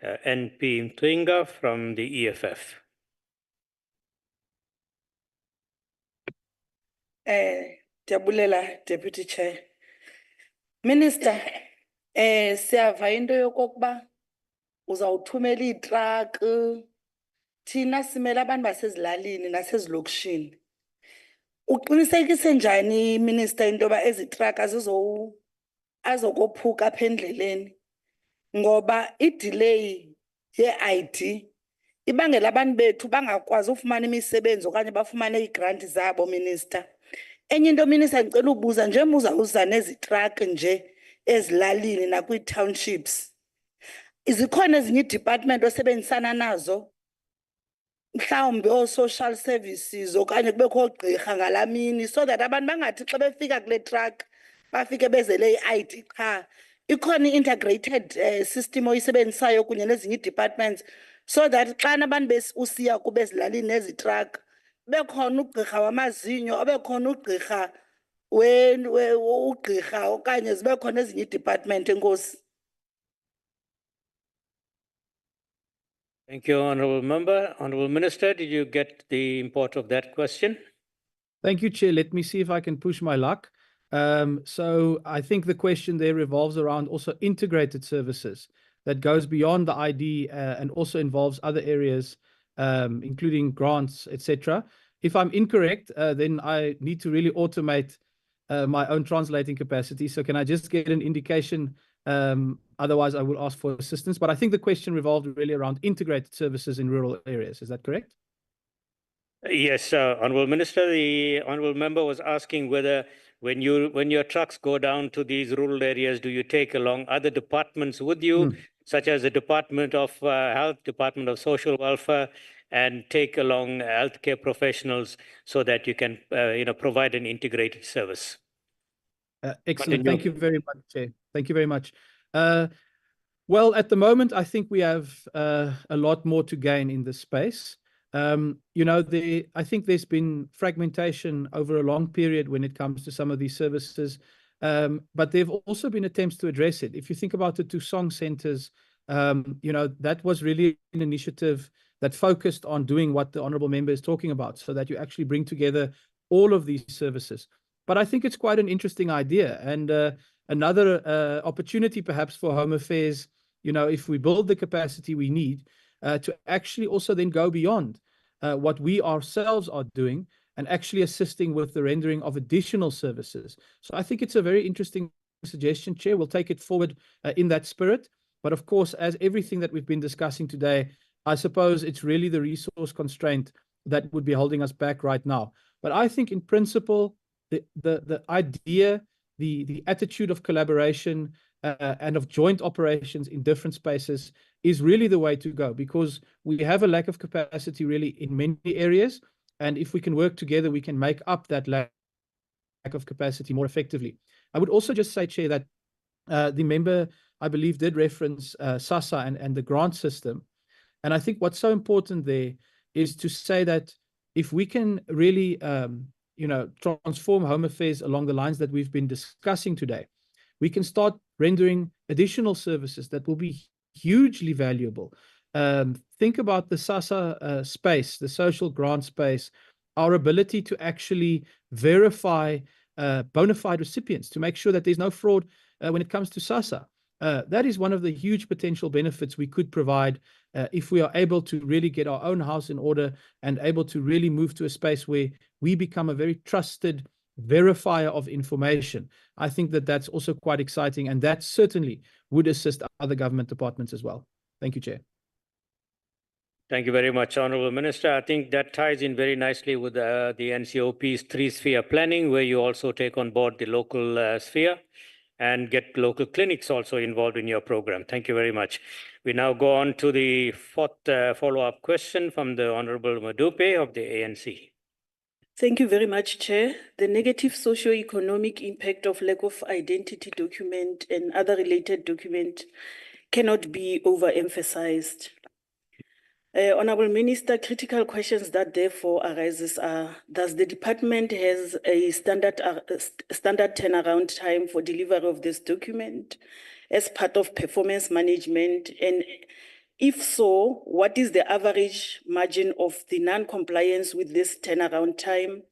NP Inga from the EFF. Diabulela, Deputy Chair. Minister, siyava into yokokuba uzawuthumela iitrak thina simele abantu basezilalini nasezilokishini. Uqinisekise njani, Minister, into yoba ezi trak azokophuka apha endleleni? Ngoba idelay ye-ID ibangela abantu bethu bangakwazi ufumana imisebenzi okanye bafumane iigranti zabo, Minister. Enye into, Minister, ndicela ubuza, njengoba uzawuza nezi trak nje ezilalini nakwii-townships, zikhona ezinye ii-department osebenzisana nazo, mhlawumbi oo-social services okanye kubekho oogqirha ngalaa mini, so that abantu bangathi xa befika kule trak bafike bezele i-ID qha? Ikhona i-integrated system oyisebenzisayo kunye nezinye ii-departments, so that xana abantu usiya kube ezilalini nezi trak bekhona ugqirha wamazinyo, abekhona ugqirha ugqirha okanye zibe khona ezinye ii-department. Enkosi. Thank you, Honourable Member. Honourable Minister, did you get the import of that question? Thank you, Chair. Let me see if I can push my luck. So I think the question there revolves around also integrated services that goes beyond the ID and also involves other areas, including grants, etc. If I'm incorrect, then I need to really automate my own translating capacity. So can I just get an indication? Otherwise, I will ask for assistance. But I think the question revolved really around integrated services in rural areas. Is that correct? Yes, Honourable Minister, the Honourable Member was asking whether when your trucks go down to these rural areas, do you take along other departments with you, such as the Department of Health, Department of Social Welfare, and take along healthcare professionals so that you can provide an integrated service? Excellent. Thank you very much, Chair. Thank you very much. Well, at the moment, I think we have a lot more to gain in this space. I think there's been fragmentation over a long period when it comes to some of these services, but there have also been attempts to address it. If you think about the two song centers, that was really an initiative that focused on doing what the Honourable Member is talking about, so that you actually bring together all of these services. But I think it's quite an interesting idea, and another opportunity perhaps for Home Affairs, if we build the capacity we need, to actually also then go beyond what we ourselves are doing and actually assisting with the rendering of additional services. So I think it's a very interesting suggestion, Chair. We'll take it forward in that spirit. But of course, as everything that we've been discussing today, I suppose it's really the resource constraint that would be holding us back right now. But I think in principle, the idea, the attitude of collaboration and of joint operations in different spaces is really the way to go, because we have a lack of capacity really in many areas. And if we can work together, we can make up that lack of capacity more effectively. I would also just say, Chair, that the member, I believe, did reference SASSA and the grant system. And I think what's so important there is to say that if we can really, transform Home Affairs along the lines that we've been discussing today, we can start rendering additional services that will be hugely valuable. Think about the SASSA space, the social grant space, our ability to actually verify bona fide recipients to make sure that there's no fraud when it comes to SASSA. That is one of the huge potential benefits we could provide if we are able to really get our own house in order and able to really move to a space where we become a very trusted verifier of information. I think that that's also quite exciting, and that certainly would assist other government departments as well. Thank you, Chair. Thank you very much, Honourable Minister. I think that ties in very nicely with the NCOP's three-sphere planning, where you also take on board the local sphere and get local clinics also involved in your program. Thank you very much. We now go on to the fourth follow-up question from the Honourable Madupe of the ANC. Thank you very much, Chair. The negative socio-economic impact of lack of identity document and other related document cannot be overemphasized. Honourable Minister, critical questions that therefore arises are: does the department has a standard turnaround time for delivery of this document as part of performance management? And if so, what is the average margin of the non-compliance with this turnaround time?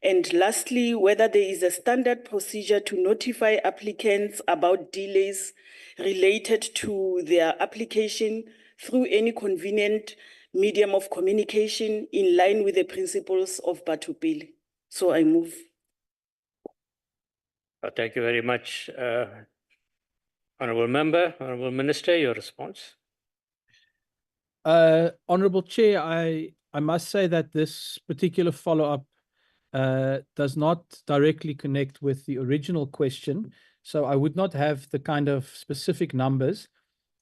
And lastly, whether there is a standard procedure to notify applicants about delays related to their application through any convenient medium of communication in line with the principles of Batupili. So I move. Thank you very much, Honourable Member. Honourable Minister, your response. Honourable Chair, I must say that this particular follow-up does not directly connect with the original question, so I would not have the kind of specific numbers.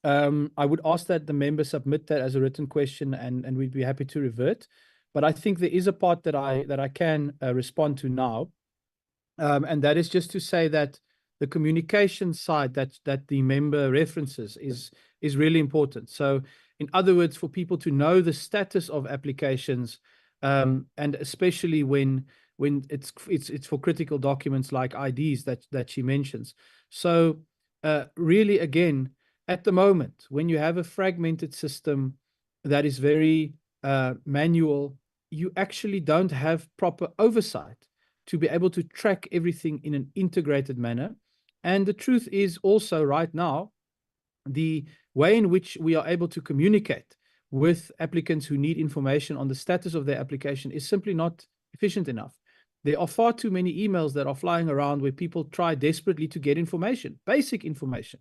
I would ask that the member submit that as a written question, and we'd be happy to revert. But I think there is a part that I can respond to now, and that is just to say that the communication side that the member references is really important. So, in other words, for people to know the status of applications, and especially when it's for critical documents like IDs that she mentions. So, really, again, at the moment, when you have a fragmented system that is very manual, you actually don't have proper oversight to be able to track everything in an integrated manner. And the truth is also right now, the way in which we are able to communicate with applicants who need information on the status of their application is simply not efficient enough. There are far too many emails that are flying around where people try desperately to get information, basic information.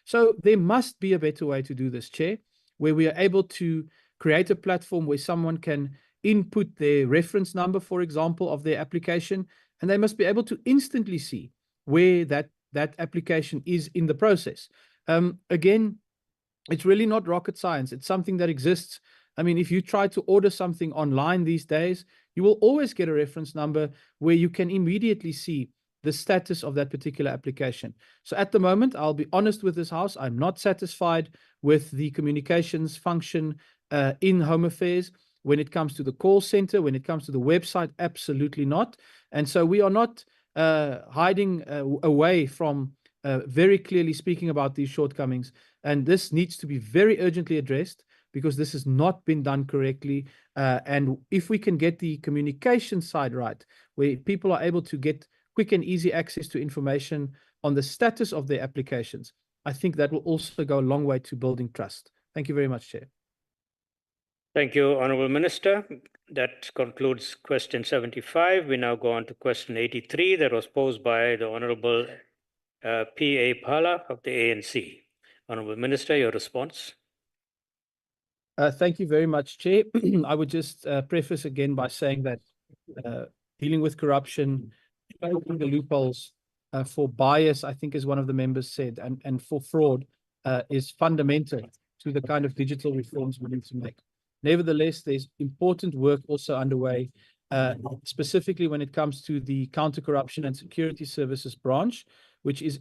So there must be a better way to do this, Chair, where we are able to create a platform where someone can input their reference number, for example, of their application, and they must be able to instantly see where that application is in the process. Again, it's really not rocket science. It's something that exists. I mean, if you try to order something online these days, you will always get a reference number where you can immediately see the status of that particular application. So at the moment, I'll be honest with this House, I'm not satisfied with the communications function in Home Affairs. When it comes to the call center, when it comes to the website, absolutely not. And so we are not hiding away from very clearly speaking about these shortcomings. And this needs to be very urgently addressed because this has not been done correctly. And if we can get the communication side right, where people are able to get quick and easy access to information on the status of their applications, I think that will also go a long way to building trust. Thank you very much, Chair. Thank you, Honourable Minister. That concludes question 75. We now go on to question 83 that was posed by the Honourable P.A. Phala of the ANC. Honourable Minister, your response. Thank you very much, Chair. I would just preface again by saying that dealing with corruption, opening the loopholes for bias, I think as one of the members said, and for fraud is fundamental to the kind of digital reforms we need to make. Nevertheless, there's important work also underway, specifically when it comes to the Counter-Corruption and Security Services branch, which is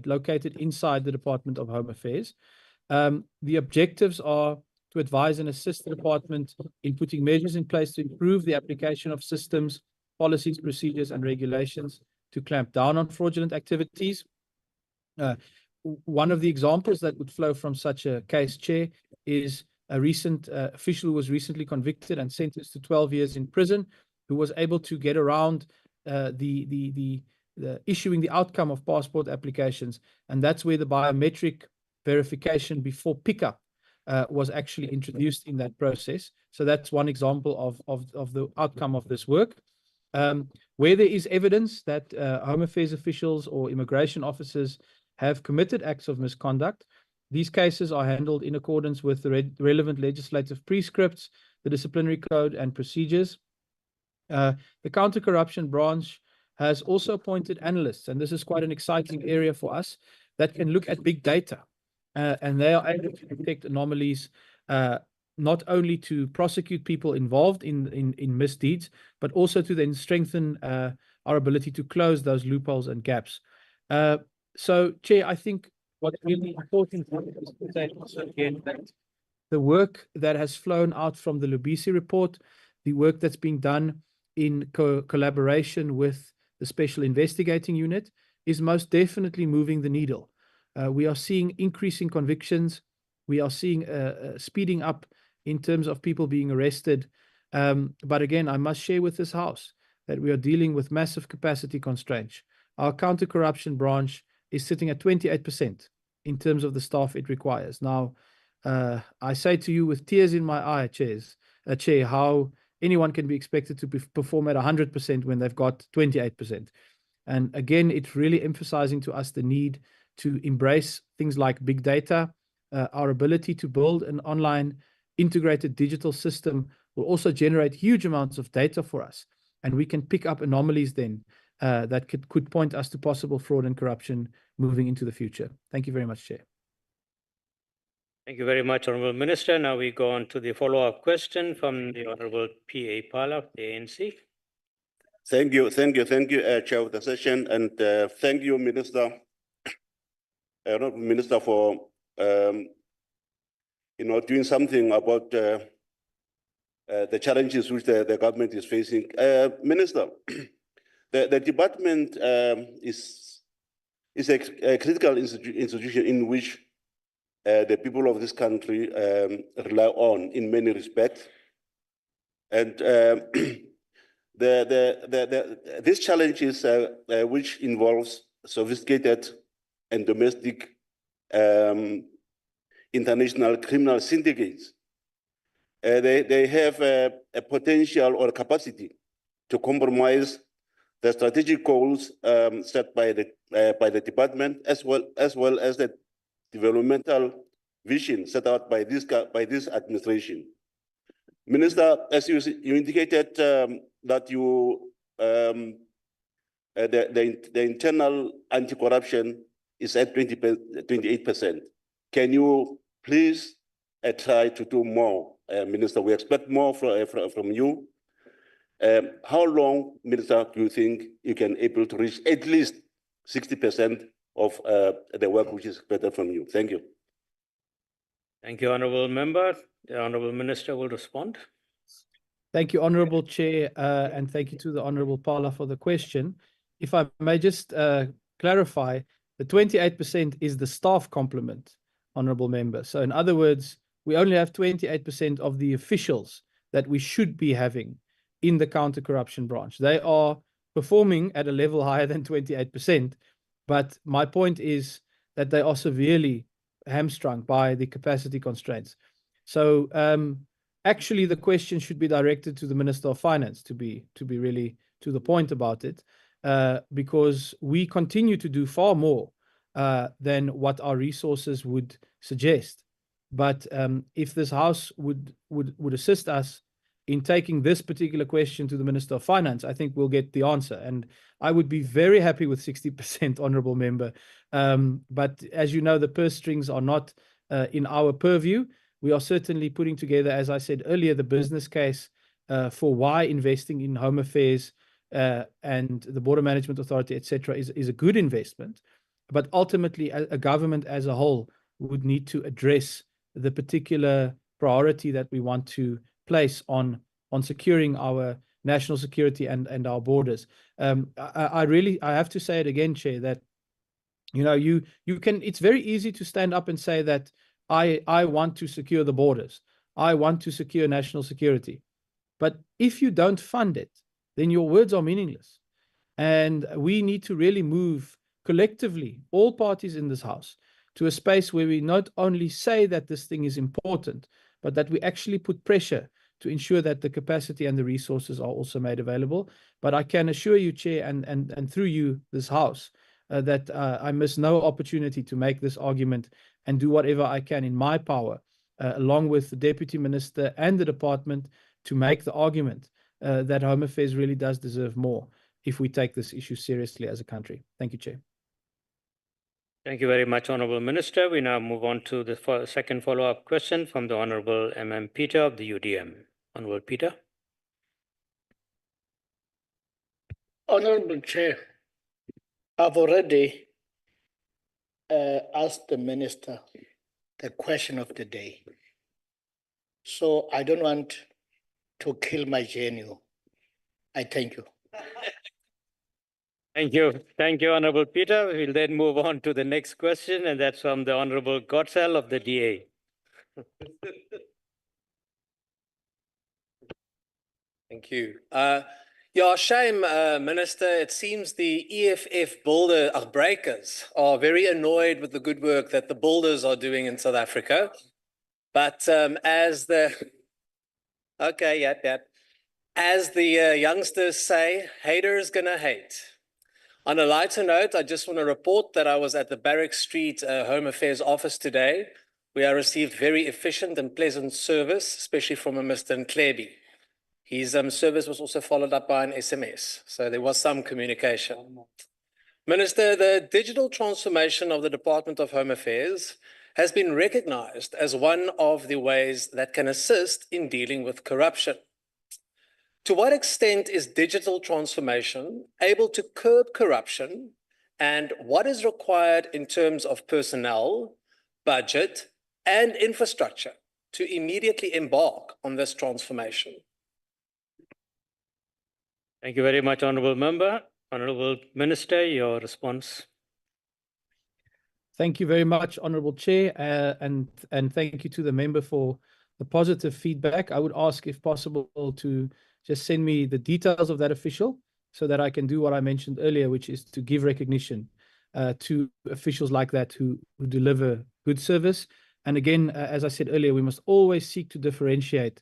located inside the Department of Home Affairs. The objectives are to advise and assist the department in putting measures in place to improve the application of systems, policies, procedures, and regulations to clamp down on fraudulent activities. One of the examples that would flow from such a case, Chair, is a recent official who was recently convicted and sentenced to 12 years in prison, who was able to get around the issuing the outcome of passport applications. And that's where the biometric verification before pickup was actually introduced in that process. So that's one example of the outcome of this work. Where there is evidence that Home Affairs officials or immigration officers have committed acts of misconduct, these cases are handled in accordance with the relevant legislative prescripts, the disciplinary code and procedures. The Counter-Corruption branch has also appointed analysts, and this is quite an exciting area for us, that can look at big data. And they are able to detect anomalies, not only to prosecute people involved in misdeeds, but also to then strengthen our ability to close those loopholes and gaps. So, Chair, I think what's really important is to say also again that the work that has flown out from the Lubisi report, the work that's being done in collaboration with the Special Investigating Unit, is most definitely moving the needle. We are seeing increasing convictions. We are seeing speeding up in terms of people being arrested. But again, I must share with this House that we are dealing with massive capacity constraints. Our counter-corruption branch is sitting at 28% in terms of the staff it requires. Now, I say to you with tears in my eye, Chair, how anyone can be expected to perform at 100% when they've got 28%. And again, it's really emphasizing to us the need to embrace things like big data. Our ability to build an online integrated digital system will also generate huge amounts of data for us. And we can pick up anomalies then that could point us to possible fraud and corruption moving into the future. Thank you very much, Chair. Thank you very much, Honourable Minister. Now we go on to the follow-up question from the Honourable P.A. Phala of the ANC. Thank you, Chair of the session, and thank you, Minister, Honourable Minister, for doing something about the challenges which the government is facing. Minister, the department is a critical institution in which the people of this country rely on in many respects. And These challenges, which involves sophisticated and domestic international criminal syndicates, they have a potential or capacity to compromise the strategic goals set by the department, as well as the developmental vision set out by this administration. Minister, as you indicated that the internal anti-corruption is at 28%. Can you please try to do more, Minister? We expect more from you. How long, Minister, do you think you can able to reach at least 60% of the work which is expected from you? Thank you. Thank you, Honourable Member. The Honourable Minister will respond. Thank you, Honourable Chair, and thank you to the Honourable Paula for the question. If I may just clarify, the 28% is the staff complement, Honourable Member. So in other words, we only have 28% of the officials that we should be having in the counter-corruption branch. They are performing at a level higher than 28%, but my point is that they are severely hamstrung by the capacity constraints. So actually the question should be directed to the Minister of Finance, to be really to the point about it, because we continue to do far more than what our resources would suggest. But if this House would assist us in taking this particular question to the Minister of Finance, I think we'll get the answer. And I would be very happy with 60%, Honourable Member. But as you know, the purse strings are not in our purview. We are certainly putting together, as I said earlier, the business case for why investing in Home Affairs and the Border Management Authority, etc., is a good investment. But ultimately, a government as a whole would need to address the particular priority that we want to place on securing our national security and our borders. I have to say it again, Chair, that you can, it's very easy to stand up and say that I want to secure the borders. I want to secure national security. But if you don't fund it, then your words are meaningless. And we need to really move collectively, all parties in this House, to a space where we not only say that this thing is important, but that we actually put pressure to ensure that the capacity and the resources are also made available. But I can assure you, Chair, and through you, this House, that I miss no opportunity to make this argument and do whatever I can in my power, along with the Deputy Minister and the Department, to make the argument that Home Affairs really does deserve more if we take this issue seriously as a country. Thank you, Chair. Thank you very much, Honourable Minister. We now move on to the second follow-up question from the Honourable MM Peter of the UDM. Honourable Peter. Honourable Chair, I've already asked the Minister the question of the day. So I don't want to kill my genuine. I thank you. Thank you. Thank you, Honourable Peter. We'll then move on to the next question, and that's from the Honourable Gotzel of the DA. Thank you. Yeah, shame, Minister. It seems the EFF breakers are very annoyed with the good work that the builders are doing in South Africa. But as the youngsters say, haters gonna hate. On a lighter note, I just want to report that I was at the Barrack Street Home Affairs office today, where I received very efficient and pleasant service, especially from a Mr. Nklebi. His service was also followed up by an SMS, so there was some communication. Minister, the digital transformation of the Department of Home Affairs has been recognized as one of the ways that can assist in dealing with corruption. To what extent is digital transformation able to curb corruption, and what is required in terms of personnel, budget, and infrastructure to immediately embark on this transformation? Thank you very much, Honourable Member. Honourable Minister, your response. Thank you very much, Honourable Chair, and thank you to the member for the positive feedback. I would ask, if possible, to just send me the details of that official so that I can do what I mentioned earlier, which is to give recognition to officials like that who deliver good service. And again, as I said earlier, we must always seek to differentiate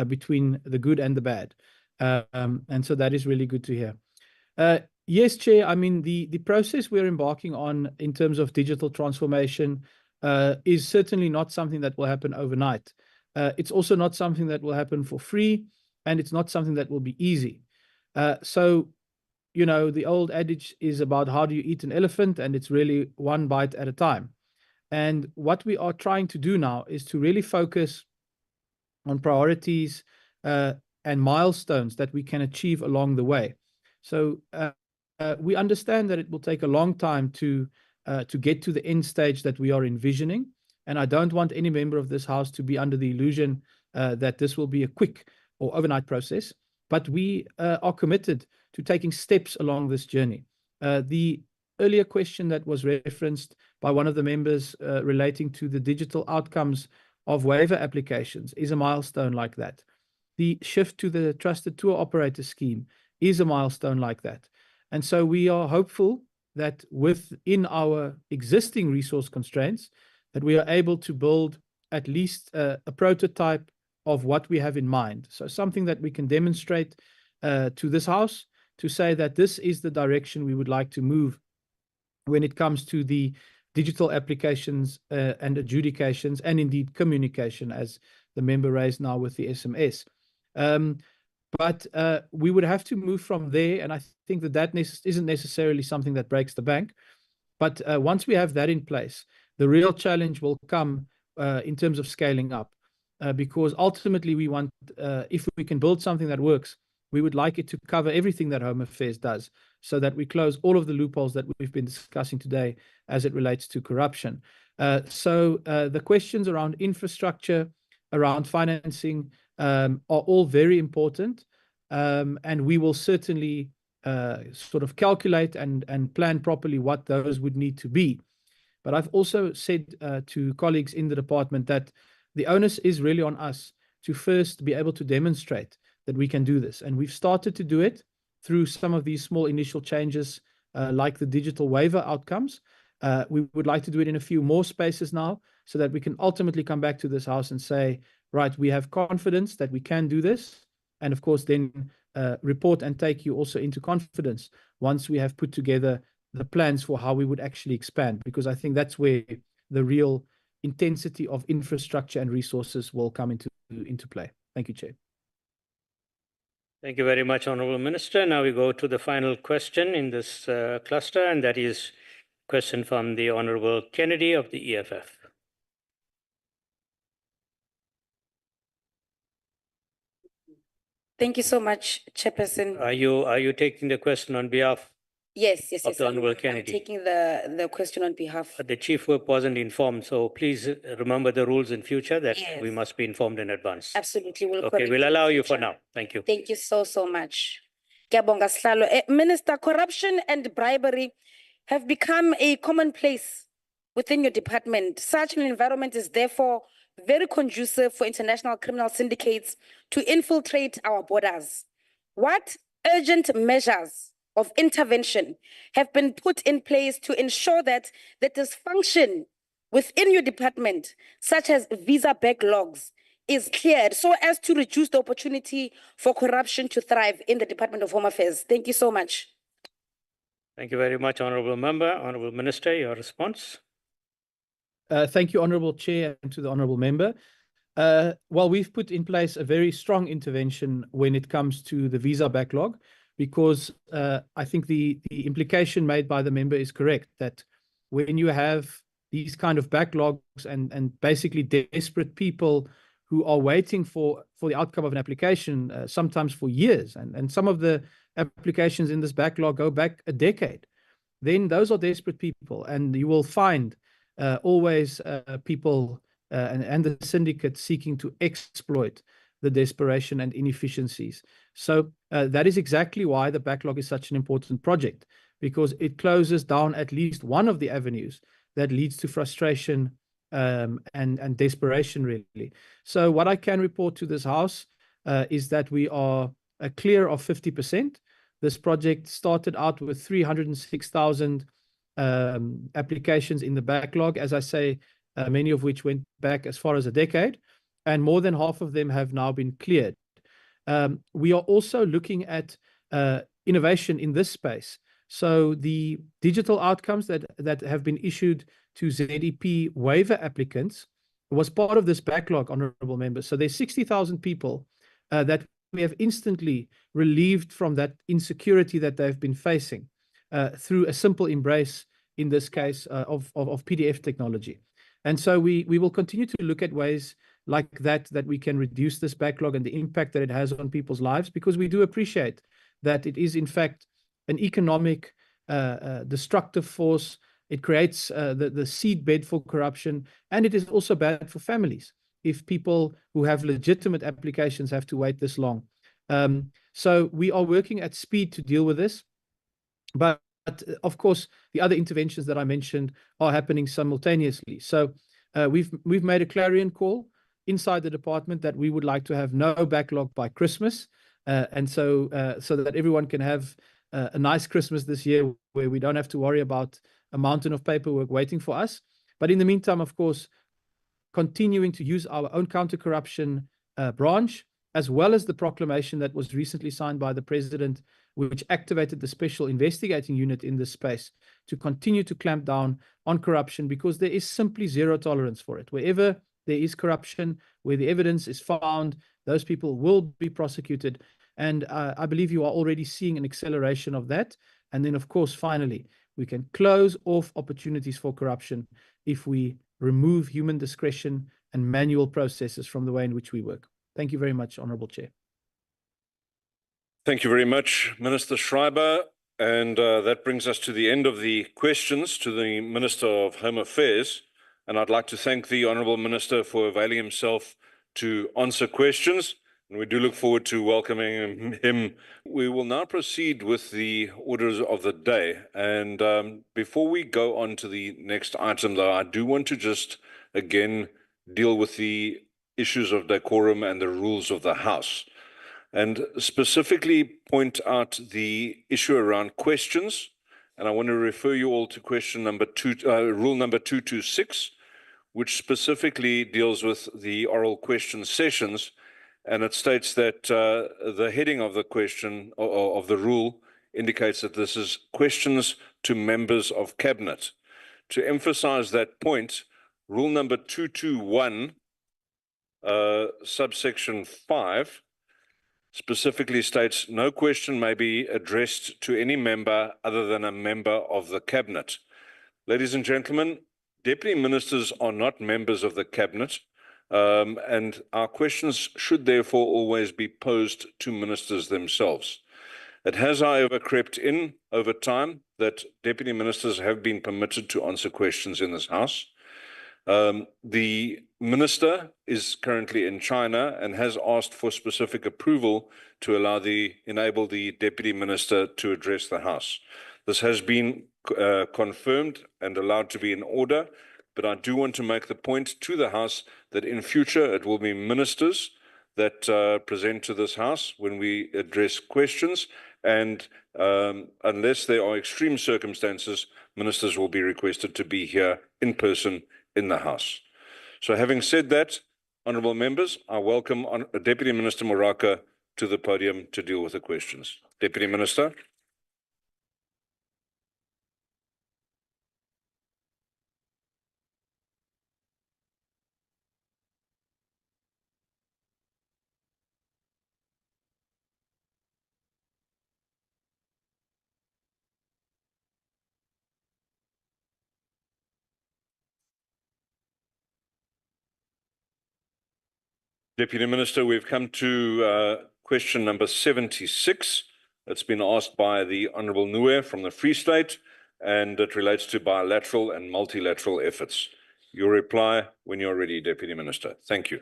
between the good and the bad. And so that is really good to hear. Yes, Chair, I mean, the process we're embarking on in terms of digital transformation is certainly not something that will happen overnight. It's also not something that will happen for free, and it's not something that will be easy. So, you know, the old adage is about how do you eat an elephant, and it's really one bite at a time. And what we are trying to do now is to really focus on priorities and milestones that we can achieve along the way. So we understand that it will take a long time to get to the end stage that we are envisioning. And I don't want any member of this House to be under the illusion that this will be a quick or overnight process. But we are committed to taking steps along this journey. The earlier question that was referenced by one of the members relating to the digital outcomes of waiver applications is a milestone like that. The shift to the trusted tour operator scheme is a milestone like that. And so we are hopeful that within our existing resource constraints, that we are able to build at least a prototype of what we have in mind. So something that we can demonstrate to this House to say that this is the direction we would like to move when it comes to the digital applications and adjudications, and indeed communication, as the member raised now with the SMS. But we would have to move from there, and I think that isn't necessarily something that breaks the bank. But once we have that in place, the real challenge will come in terms of scaling up, because ultimately we want, if we can build something that works, we would like it to cover everything that Home Affairs does, so that we close all of the loopholes that we've been discussing today as it relates to corruption. So the questions around infrastructure, around financing, are all very important, and we will certainly sort of calculate and plan properly what those would need to be. But I've also said to colleagues in the department that the onus is really on us to first be able to demonstrate that we can do this. And we've started to do it through some of these small initial changes, like the digital waiver outcomes. We would like to do it in a few more spaces now, so that we can ultimately come back to this House and say, right, we have confidence that we can do this. And of course, then report and take you also into confidence once we have put together the plans for how we would actually expand, because I think that's where the real intensity of infrastructure and resources will come into play. Thank you, Chair. Thank you very much, Honourable Minister. Now we go to the final question in this cluster, and that is a question from the Honourable Kennedy of the EFF. Thank you so much, Chairperson. Are you taking the question on behalf Yes. of the Honourable I'm Kennedy? taking the question on behalf. The Chief Whip wasn't informed, so please remember the rules in future that Yes. we must be informed in advance. Absolutely. Okay, we'll allow you for now. Thank you. Thank you so much. Ngiyabonga Sihlalo. Minister, corruption and bribery have become a commonplace within your department. Such an environment is therefore very conducive for international criminal syndicates to infiltrate our borders. What urgent measures of intervention have been put in place to ensure that the dysfunction within your department, such as visa backlogs, is cleared so as to reduce the opportunity for corruption to thrive in the Department of Home Affairs? Thank you so much. Thank you very much, Honourable Member. Honourable Minister, your response. Thank you, Honourable Chair, and to the Honourable Member. Well, we've put in place a very strong intervention when it comes to the visa backlog, because I think the implication made by the member is correct, that when you have these kind of backlogs and basically desperate people who are waiting for the outcome of an application, sometimes for years, and some of the applications in this backlog go back a decade, then those are desperate people, and you will find always people and the syndicate seeking to exploit the desperation and inefficiencies. So that is exactly why the backlog is such an important project, because it closes down at least one of the avenues that leads to frustration and desperation, really. So what I can report to this House is that we are clear of 50%. This project started out with 306,000 applications in the backlog, as I say, many of which went back as far as a decade, and more than half of them have now been cleared. We are also looking at innovation in this space. So the digital outcomes that have been issued to ZEP waiver applicants was part of this backlog, honorable members. So there's 60,000 people that we have instantly relieved from that insecurity that they've been facing through a simple embrace, in this case, of PDF technology. And so we will continue to look at ways like that we can reduce this backlog and the impact that it has on people's lives, because we do appreciate that it is, in fact, an economic destructive force. It creates the seedbed for corruption, and it is also bad for families if people who have legitimate applications have to wait this long. So we are working at speed to deal with this. But of course, the other interventions that I mentioned are happening simultaneously. So we've made a clarion call inside the department that we would like to have no backlog by Christmas. And so that everyone can have a nice Christmas this year where we don't have to worry about a mountain of paperwork waiting for us. But in the meantime, of course, continuing to use our own counter-corruption branch, as well as the proclamation that was recently signed by the president, which activated the special investigating unit in this space to continue to clamp down on corruption, because there is simply zero tolerance for it. Wherever there is corruption, where the evidence is found, those people will be prosecuted. And I believe you are already seeing an acceleration of that. And then, of course, finally, we can close off opportunities for corruption if we remove human discretion and manual processes from the way in which we work. Thank you very much, Honourable Chair. Thank you very much, Minister Schreiber. And that brings us to the end of the questions to the Minister of Home Affairs. And I'd like to thank the Honourable Minister for availing himself to answer questions. And we do look forward to welcoming him. We will now proceed with the orders of the day. And before we go on to the next item, though, I do want to just again deal with the issues of decorum and the rules of the House, and specifically point out the issue around questions. And I want to refer you all to question number rule number 226, which specifically deals with the oral question sessions. And it states that the heading of the question or of the rule indicates that this is questions to members of cabinet. To emphasize that point, rule number 221, subsection 5, specifically states no question may be addressed to any member other than a member of the cabinet. Ladies and gentlemen, deputy ministers are not members of the cabinet. And our questions should therefore always be posed to ministers themselves. It has, however, crept in over time that deputy ministers have been permitted to answer questions in this House. The minister is currently in China and has asked for specific approval to enable the deputy minister to address the House. This has been confirmed and allowed to be in order. But I do want to make the point to the House that in future it will be ministers that present to this House when we address questions. And unless there are extreme circumstances, ministers will be requested to be here in person in the House. So having said that, honourable members, I welcome Deputy Minister Moraka to the podium to deal with the questions. Deputy Minister. Deputy Minister, we've come to question number 76. It's been asked by the Honourable Nue from the Free State, and it relates to bilateral and multilateral efforts. Your reply when you're ready, Deputy Minister. Thank you.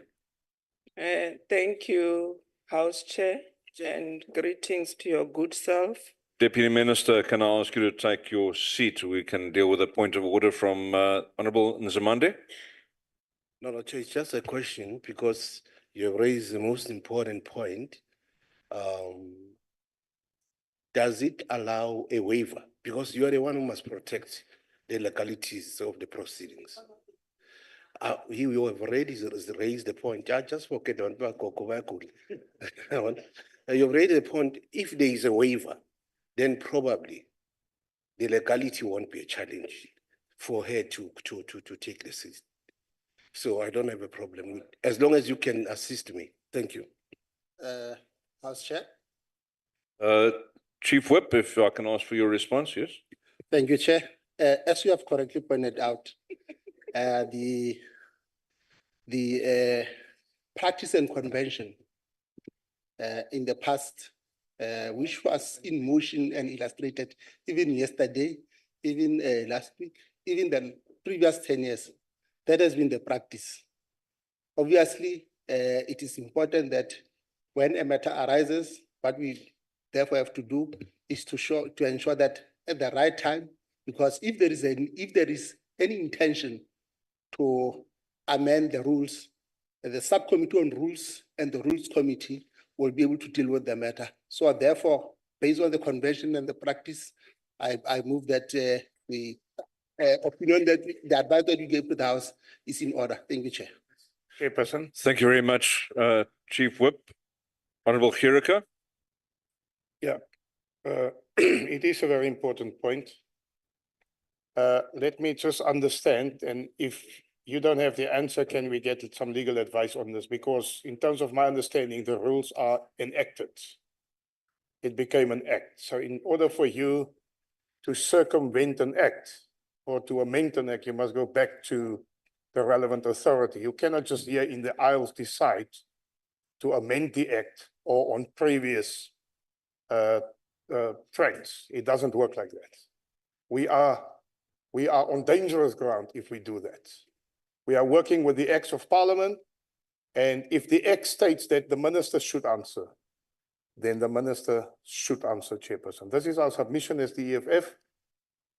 Thank you, House Chair, and greetings to your good self. Deputy Minister, can I ask you to take your seat? We can deal with a point of order from Honourable Nzimande. No, Chair, it's just a question because you have raised the most important point. does it allow a waiver? Because you are the one who must protect the legalities of the proceedings. You have already raised the point. I just forget on you've raised the point. If there is a waiver, then probably the legality won't be a challenge for her to take the seat. So I don't have a problem with, as long as you can assist me. Thank you. House Chair. Chief Whip, if I can ask for your response, yes? Thank you, Chair. As you have correctly pointed out, the practice and convention in the past, which was in motion and illustrated even yesterday, even last week, even the previous 10 years, that has been the practice. Obviously, it is important that when a matter arises, what we therefore have to do is to ensure that at the right time, because if there is any intention to amend the rules, the subcommittee on rules and the rules committee will be able to deal with the matter. So therefore, based on the convention and the practice, I move that the opinion that the advice that you gave to the House is in order. Thank you, Chair. Chairperson. Thank you very much, Chief Whip. Honorable Chirika. Yeah, it is a very important point. Let me just understand, and if you don't have the answer, can we get some legal advice on this? Because in terms of my understanding, the rules are enacted. It became an act. So in order for you to circumvent an act or to amend an act, you must go back to the relevant authority. You cannot just here in the aisles decide to amend the act or on previous trends. It doesn't work like that. We are on dangerous ground if we do that. We are working with the Acts of Parliament, and if the Act states that the minister should answer, then the minister should answer, Chairperson. This is our submission as the EFF,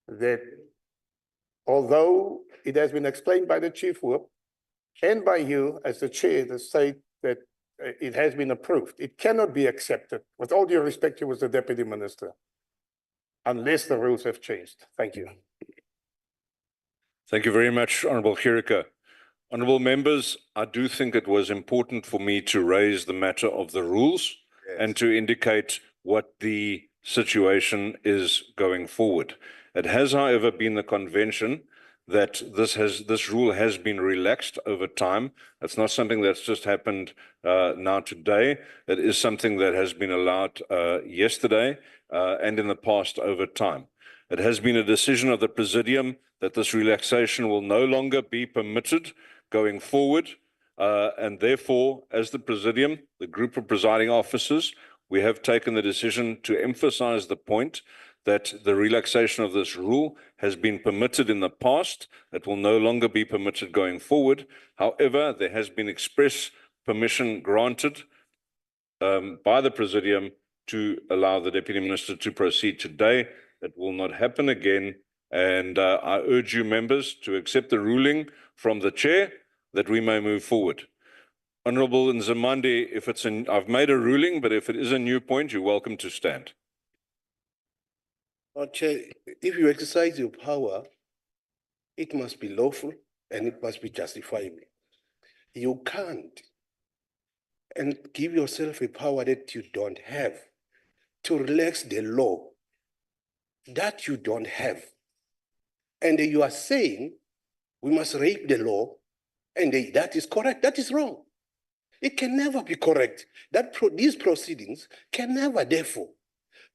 that although it has been explained by the Chief Whip and by you as the Chair to say that it has been approved, it cannot be accepted, with all due respect to the Deputy Minister, unless the rules have changed. Thank you. Thank you very much, Honorable Chirika. Honorable members, I do think it was important for me to raise the matter of the rules and to indicate what the situation is going forward. It has, however, been the convention that this rule has been relaxed over time. It's not something that's just happened now today. It is something that has been allowed yesterday and in the past over time. It has been a decision of the Presidium that this relaxation will no longer be permitted going forward. And therefore, as the Presidium, the group of presiding officers, we have taken the decision to emphasize the point that the relaxation of this rule has been permitted in the past. It will no longer be permitted going forward. However, there has been express permission granted by the Presidium to allow the Deputy Minister to proceed today. It will not happen again. And I urge you members to accept the ruling from the Chair that we may move forward. Honorable Nzimande, I've made a ruling, but if it is a new point, you're welcome to stand. Chair, if you exercise your power, it must be lawful and it must be justifiable. You can't and give yourself a power that you don't have to relax the law that you don't have. And you are saying we must rape the law, and that is correct. That is wrong. It can never be correct. These proceedings can never, therefore,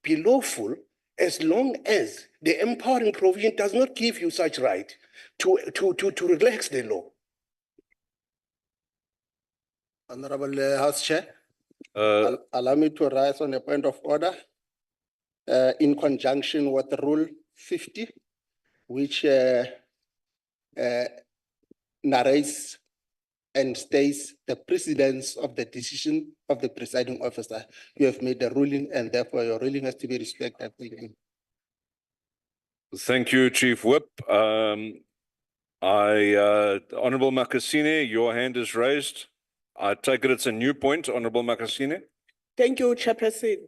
be lawful as long as the empowering provision does not give you such right to relax the law. Honorable House Chair, allow me to rise on a point of order in conjunction with Rule 50, which narrates and states the precedence of the decision of the presiding officer. You have made a ruling, and therefore your ruling has to be respected. Thank you. Thank you, Chief Whip. Honorable Makasine, your hand is raised. I take it it's a new point, Honorable Makasine. Thank you, Chairperson.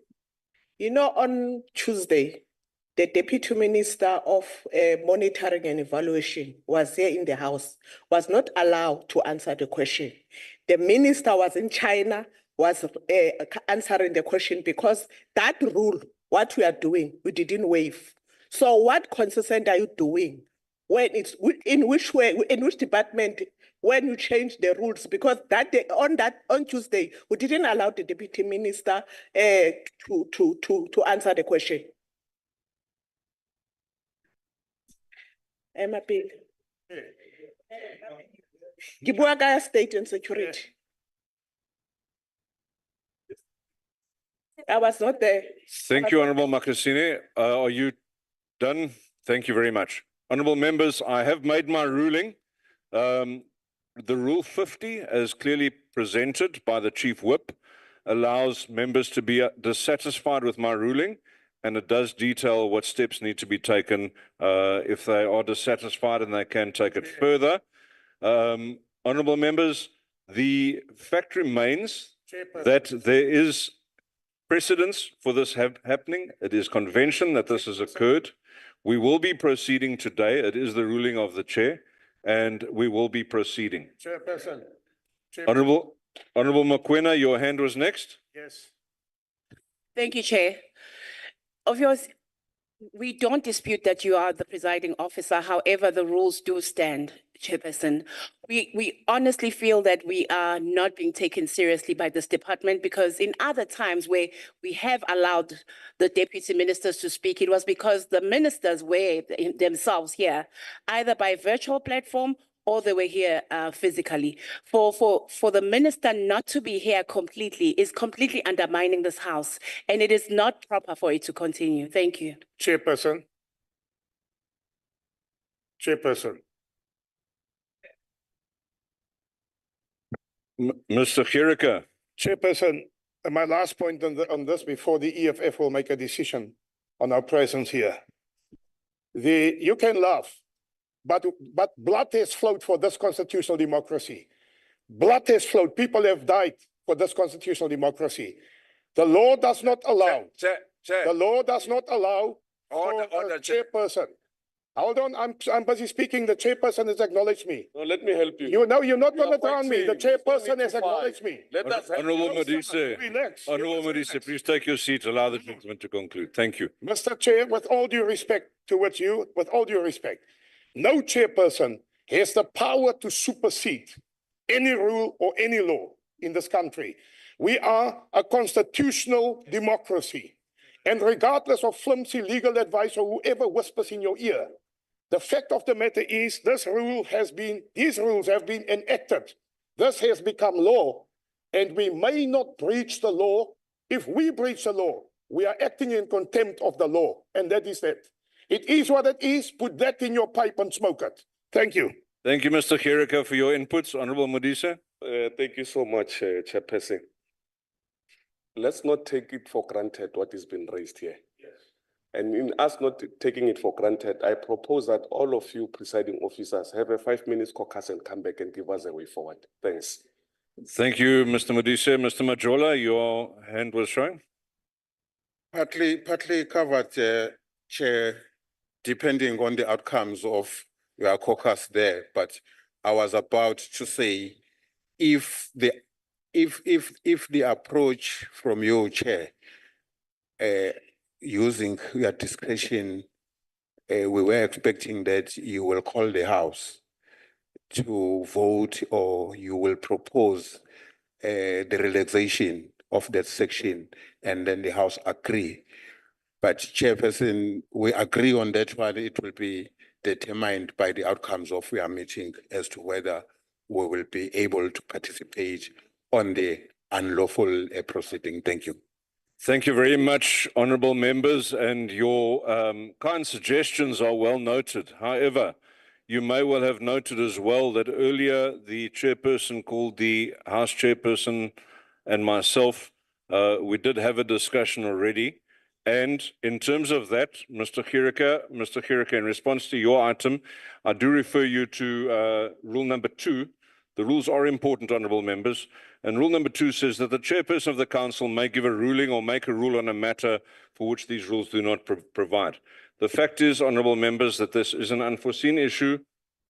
You know, on Tuesday, the Deputy Minister of Monitoring and Evaluation was here in the House, was not allowed to answer the question. The Minister was in China, was answering the question because that rule, what we are doing, we didn't waive. So what consistent are you doing? When it's, in which way, in which department, when you change the rules? Because that day, on Tuesday, we didn't allow the Deputy Minister to answer the question. Emma Pig. Gibuaga State and Security. I was not there. Thank you, Honorable Makasine. Are you done? Thank you very much. Honorable members, I have made my ruling. The Rule 50, as clearly presented by the Chief Whip, allows members to be dissatisfied with my ruling, and it does detail what steps need to be taken if they are dissatisfied, and they can take it further. Honorable members, the fact remains that there is precedence for this happening. It is convention that this has occurred. We will be proceeding today. It is the ruling of the chair, and we will be proceeding. Chairperson. Honorable Mokoena, your hand was next. Yes. Thank you, Chair. Obviously, we don't dispute that you are the presiding officer. However, the rules do stand, Chairperson. We honestly feel that we are not being taken seriously by this department, because in other times where we have allowed the deputy ministers to speak, it was because the ministers were themselves here, either by virtual platform or they were here physically. For the minister not to be here completely is completely undermining this House, and it is not proper for it to continue. Thank you. Chairperson. Chairperson. Mr. Chirika. Chairperson, my last point on this before the EFF will make a decision on our presence here. You can laugh, but blood has flowed for this constitutional democracy. Blood has flowed. People have died for this constitutional democracy. The law does not allow. Chair. The law does not allow Order, chairperson. Hold on, I'm busy speaking. The chairperson has acknowledged me. No, let me help you. You're not going to drown me. The chairperson has acknowledged me. Let us Honorable Modise. Relax. Honorable Modise, please take your seat. Allow the gentleman to conclude. Thank you. Mr. Chair, with all due respect towards you, with all due respect, no chairperson has the power to supersede any rule or any law in this country. We are a constitutional democracy. And regardless of flimsy legal advice or whoever whispers in your ear, the fact of the matter is these rules have been enacted. This has become law, and we may not breach the law. If we breach the law, we are acting in contempt of the law, and that is it. It is what it is. Put that in your pipe and smoke it. Thank you. Thank you, Mr. Chirika, for your inputs. Honorable Modise. Thank you so much, Chairperson. Let's not take it for granted what has been raised here. Yes. And in us not taking it for granted, I propose that all of you presiding officers have a 5-minute caucus and come back and give us a way forward. Thanks. Thank you, Mr. Modise. Mr. Majola, your hand was showing. Partly covered, Chair, depending on the outcomes of your caucus there. But I was about to say, if the approach from your Chair, using your discretion, we were expecting that you will call the House to vote, or you will propose the relaxation of that section, and then the House agree. But Chairperson, we agree on that one. It will be determined by the outcomes of our meeting as to whether we will be able to participate on the unlawful proceeding. Thank you. Thank you very much, honorable members, and your kind suggestions are well noted. However, you may well have noted as well that earlier the chairperson called the House chairperson and myself. We did have a discussion already. And in terms of that, Mr. Chirika, in response to your item, I do refer you to rule number 2, The rules are important, honourable members. And rule number 2 says that the chairperson of the council may give a ruling or make a rule on a matter for which these rules do not provide. The fact is, honourable members, that this is an unforeseen issue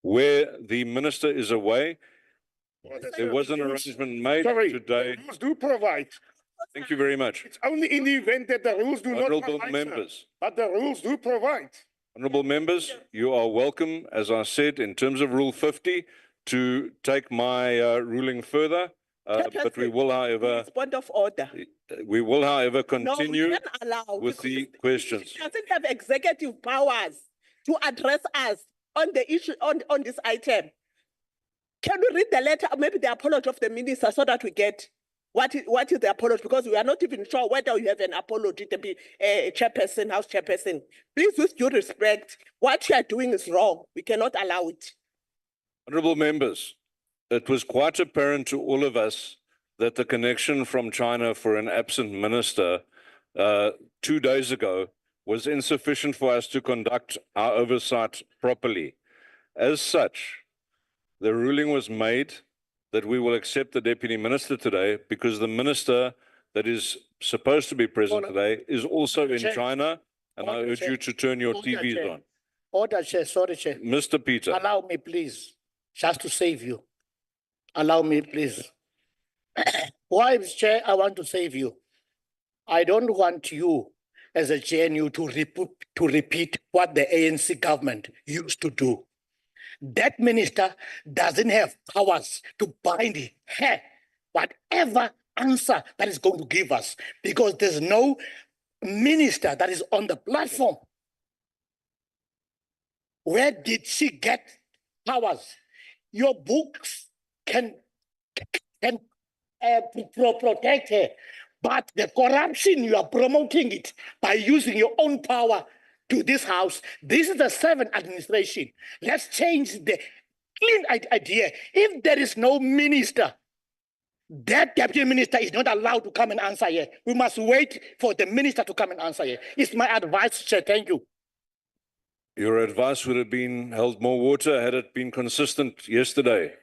where the minister is away. There was an arrangement made today. The rules do provide. Thank you very much. It's only in the event that the rules do not Honourable provide. members. Sir. But the rules do provide. Honourable members, you are welcome, as I said, in terms of Rule 50, to take my ruling further. But we will, however, Point of order. continue No, we can't allow, with because the questions. It doesn't have executive powers to address us on the issue on this item. Can we read the letter, or maybe the apology of the minister, so that we get what is the apology? Because we are not even sure whether you have an apology to be a chairperson, house chairperson. Please, with due respect, what you are doing is wrong. We cannot allow it. Honourable members, it was quite apparent to all of us that the connection from China for an absent minister 2 days ago was insufficient for us to conduct our oversight properly. As such, the ruling was made that we will accept the deputy minister today because the minister that is supposed to be present today is also in China, and I urge you to turn your TVs on. Order, Chair. Sorry, Chair. Mr. Peter. Allow me, please, just to save you. Allow me, please. Why, Chair, I want to save you. I don't want you as a GNU to repeat what the ANC government used to do. That minister doesn't have powers to bind her, whatever answer that is going to give us, because there's no minister that is on the platform. Where did she get powers? Your books can protect her, but the corruption, you are promoting it by using your own power to this house. This is the 7th administration. Let's change the clean idea. If there is no minister, that deputy minister is not allowed to come and answer here. We must wait for the minister to come and answer here. It's my advice, Chair. Thank you. Your advice would have been held more water had it been consistent yesterday.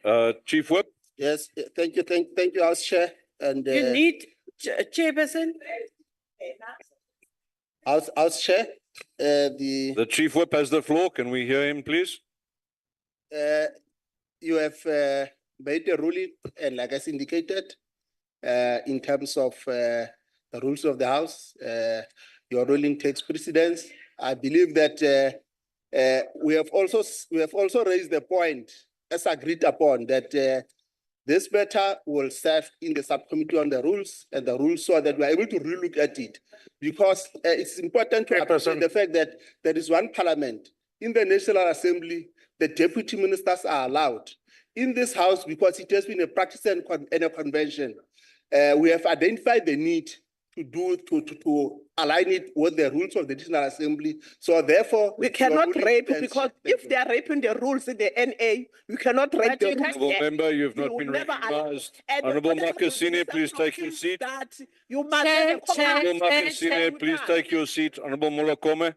Chief Whip? Yes, thank you, House Chair. And You need chairperson. House Chair. The Chief Whip has the floor. Can we hear him, please? You have made a ruling, and like I indicated, in terms of the rules of the House, your ruling takes precedence. I believe that we have also raised the point, as agreed upon, that this matter will serve in the subcommittee on the rules and the rules, so that we are able to relook at it. Because it's important to appreciate the fact that there is one parliament. In the National Assembly, the deputy ministers are allowed. In this house, because it has been a practice and a convention, we have identified the need to align it with the rules of the National Assembly. So therefore, we cannot rape, because if they are raping the rules in the NA, we cannot rape the rules. Honourable member, you have not been recognized. Honourable Makasine, please take your seat. You must Honourable Makasine, please take your seat. Honourable Molokome.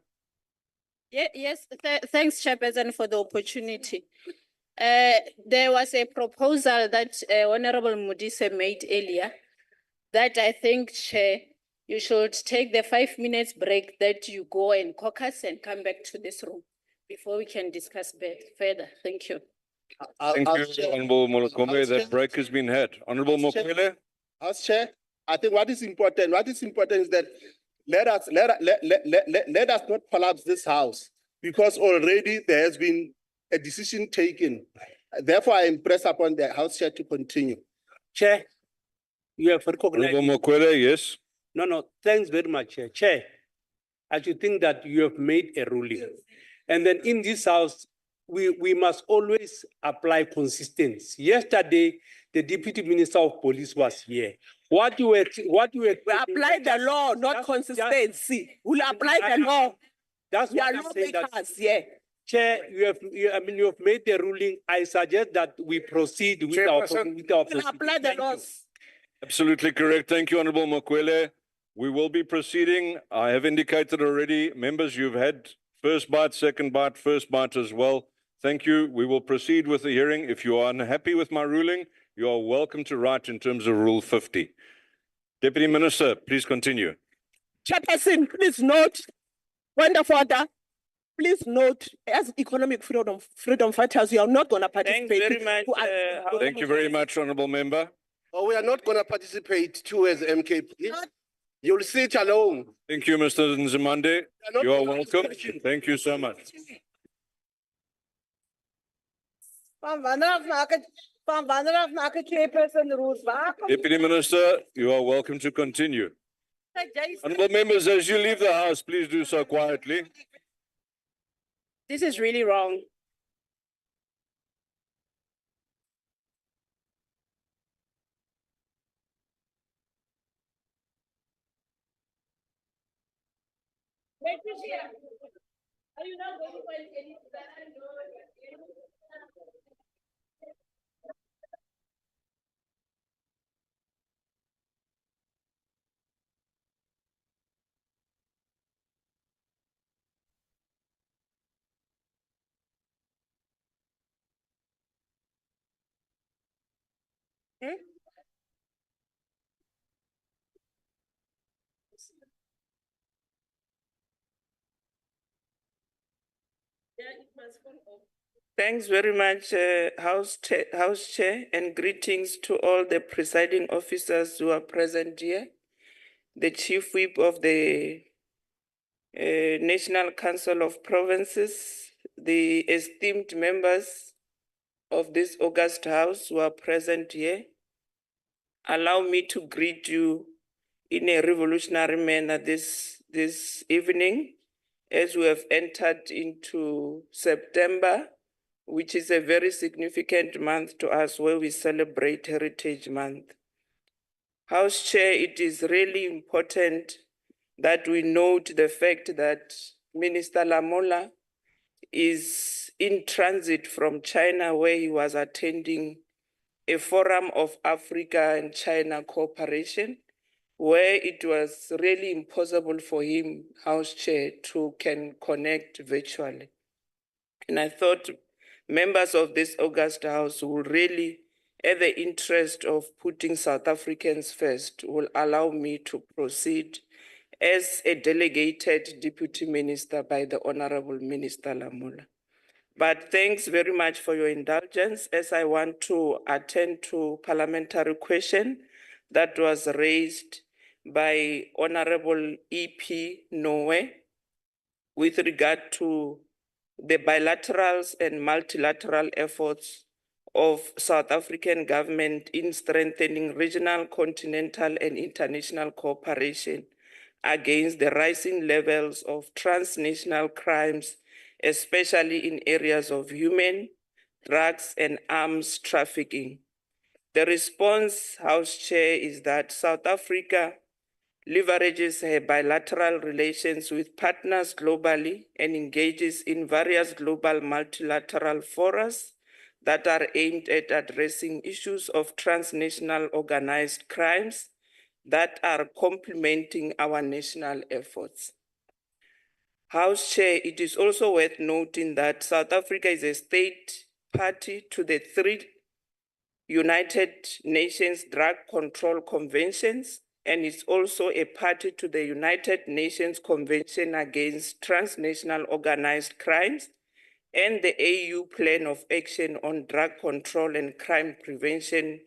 Yes, thanks, Chairperson, for the opportunity. There was a proposal that Honourable Modise made earlier that I think, Chair, you should take the 5 minutes break, that you go and caucus and come back to this room before we can discuss further. Thank you. Thank you, Honourable Molokome. That break has been had. Honourable Mokwele. House Chair, I think what is important is that let us not collapse this house, because already there has been a decision taken. Therefore, I impress upon the House Chair to continue. Chair, you have recognized. Honourable Mokwele, yes. No, thanks very much, Chair. Chair, I should think that you have made a ruling. And then in this house, we must always apply consistency. Yesterday, the Deputy Minister of Police was here. What you were we apply the law, not consistency. We'll apply the law. That's what I'm saying. Yeah. Chair, you have made the ruling. I suggest that we proceed with our We'll apply the laws. Absolutely correct. Thank you, Honourable Mokwele. We will be proceeding. I have indicated already, members, you've had first bite, second bite, first bite as well. Thank you. We will proceed with the hearing. If you are unhappy with my ruling, you are welcome to write in terms of Rule 50. Deputy Minister, please continue. Chairperson, please note, point of order. Please note, as economic freedom fighters, we are not going to participate. Thanks very much. Thank you very much, Honourable Member. Oh, we are not going to participate too as MKP. You'll sit alone. Thank you, Mr. Nzimande. You are welcome. Thank you so much. Deputy Minister, you are welcome to continue. Honourable members, as you leave the House, please do so quietly. This is really wrong. Are you not going to find any? Thanks very much, House Chair, and greetings to all the presiding officers who are present here, the Chief Whip of the National Council of Provinces, the esteemed members of this august House who are present here. Allow me to greet you in a revolutionary manner this evening, as we have entered into September, which is a very significant month to us where we celebrate Heritage Month. House Chair, it is really important that we note the fact that Minister Lamola is in transit from China, where he was attending a forum of Africa and China cooperation, where it was really impossible for him, House Chair, to connect virtually. And I thought members of this august House will really, at the interest of putting South Africans first, will allow me to proceed as a delegated Deputy Minister by the Honorable Minister Lamola. But thanks very much for your indulgence, as I want to attend to parliamentary question that was raised by Honorable EP Norway with regard to the bilaterals and multilateral efforts of South African government in strengthening regional, continental, and international cooperation against the rising levels of transnational crimes, especially in areas of human, drugs, and arms trafficking. The response, House Chair, is that South Africa leverages her bilateral relations with partners globally and engages in various global multilateral forums that are aimed at addressing issues of transnational organized crimes that are complementing our national efforts. House Chair, it is also worth noting that South Africa is a state party to the 3 United Nations Drug Control Conventions, and is also a party to the United Nations Convention Against Transnational Organized Crimes and the AU Plan of Action on Drug Control and Crime Prevention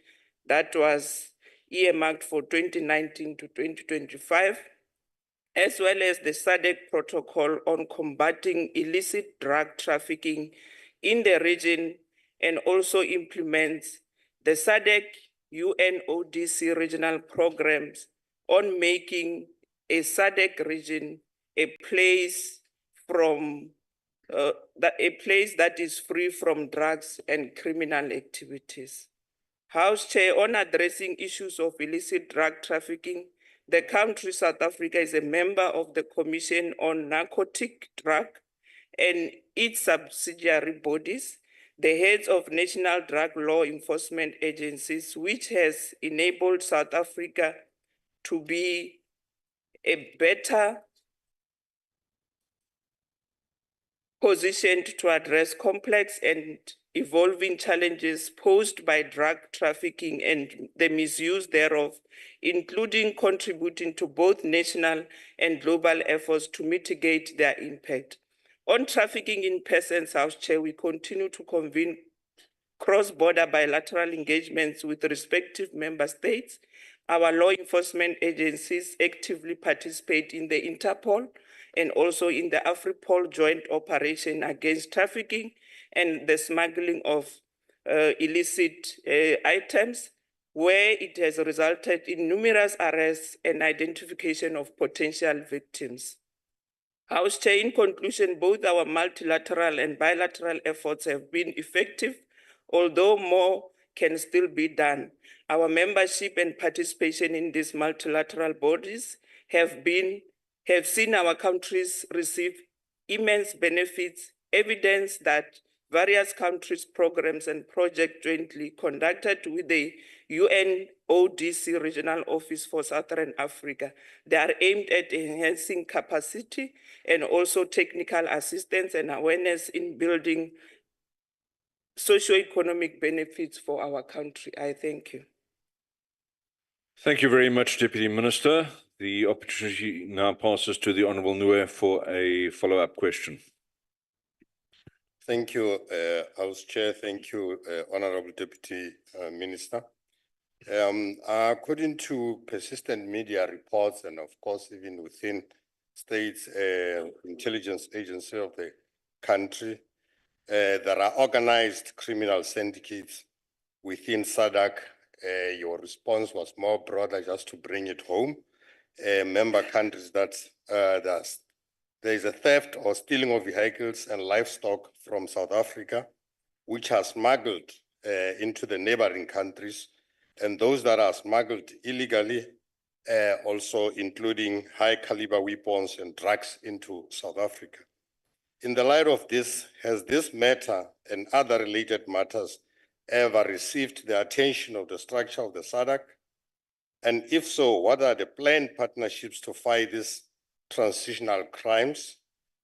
that was earmarked for 2019 to 2025, as well as the SADC Protocol on combating illicit drug trafficking in the region, and also implements the SADC UNODC regional programs on making a SADC region a place that is free from drugs and criminal activities. House Chair, on addressing issues of illicit drug trafficking, the country South Africa is a member of the Commission on Narcotic Drug and its subsidiary bodies, the heads of national drug law enforcement agencies, which has enabled South Africa to be a better positioned to address complex and evolving challenges posed by drug trafficking and the misuse thereof, including contributing to both national and global efforts to mitigate their impact. On trafficking in persons, House Chair, we continue to convene cross-border bilateral engagements with respective member states. Our law enforcement agencies actively participate in the Interpol and also in the AfriPol joint operation against trafficking and the smuggling of illicit items, where it has resulted in numerous arrests and identification of potential victims. House Chair, in conclusion, both our multilateral and bilateral efforts have been effective, although more can still be done. Our membership and participation in these multilateral bodies have seen our countries receive immense benefits, evidence that various countries' programs and projects jointly conducted with the UNODC Regional Office for Southern Africa. They are aimed at enhancing capacity and also technical assistance and awareness in building socio-economic benefits for our country. I thank you. Thank you very much, Deputy Minister. The opportunity now passes to the Honourable Nue for a follow-up question. Thank you, House Chair. Thank you, Honourable Deputy Minister. According to persistent media reports, and of course, even within states intelligence agency of the country, there are organized criminal syndicates within SADC. Your response was more broader, just to bring it home. Member countries that there is a theft or stealing of vehicles and livestock from South Africa, which are smuggled into the neighboring countries, and those that are smuggled illegally, also including high caliber weapons and drugs into South Africa. In the light of this, has this matter and other related matters ever received the attention of the structure of the SADC? And if so, what are the planned partnerships to fight these transitional crimes?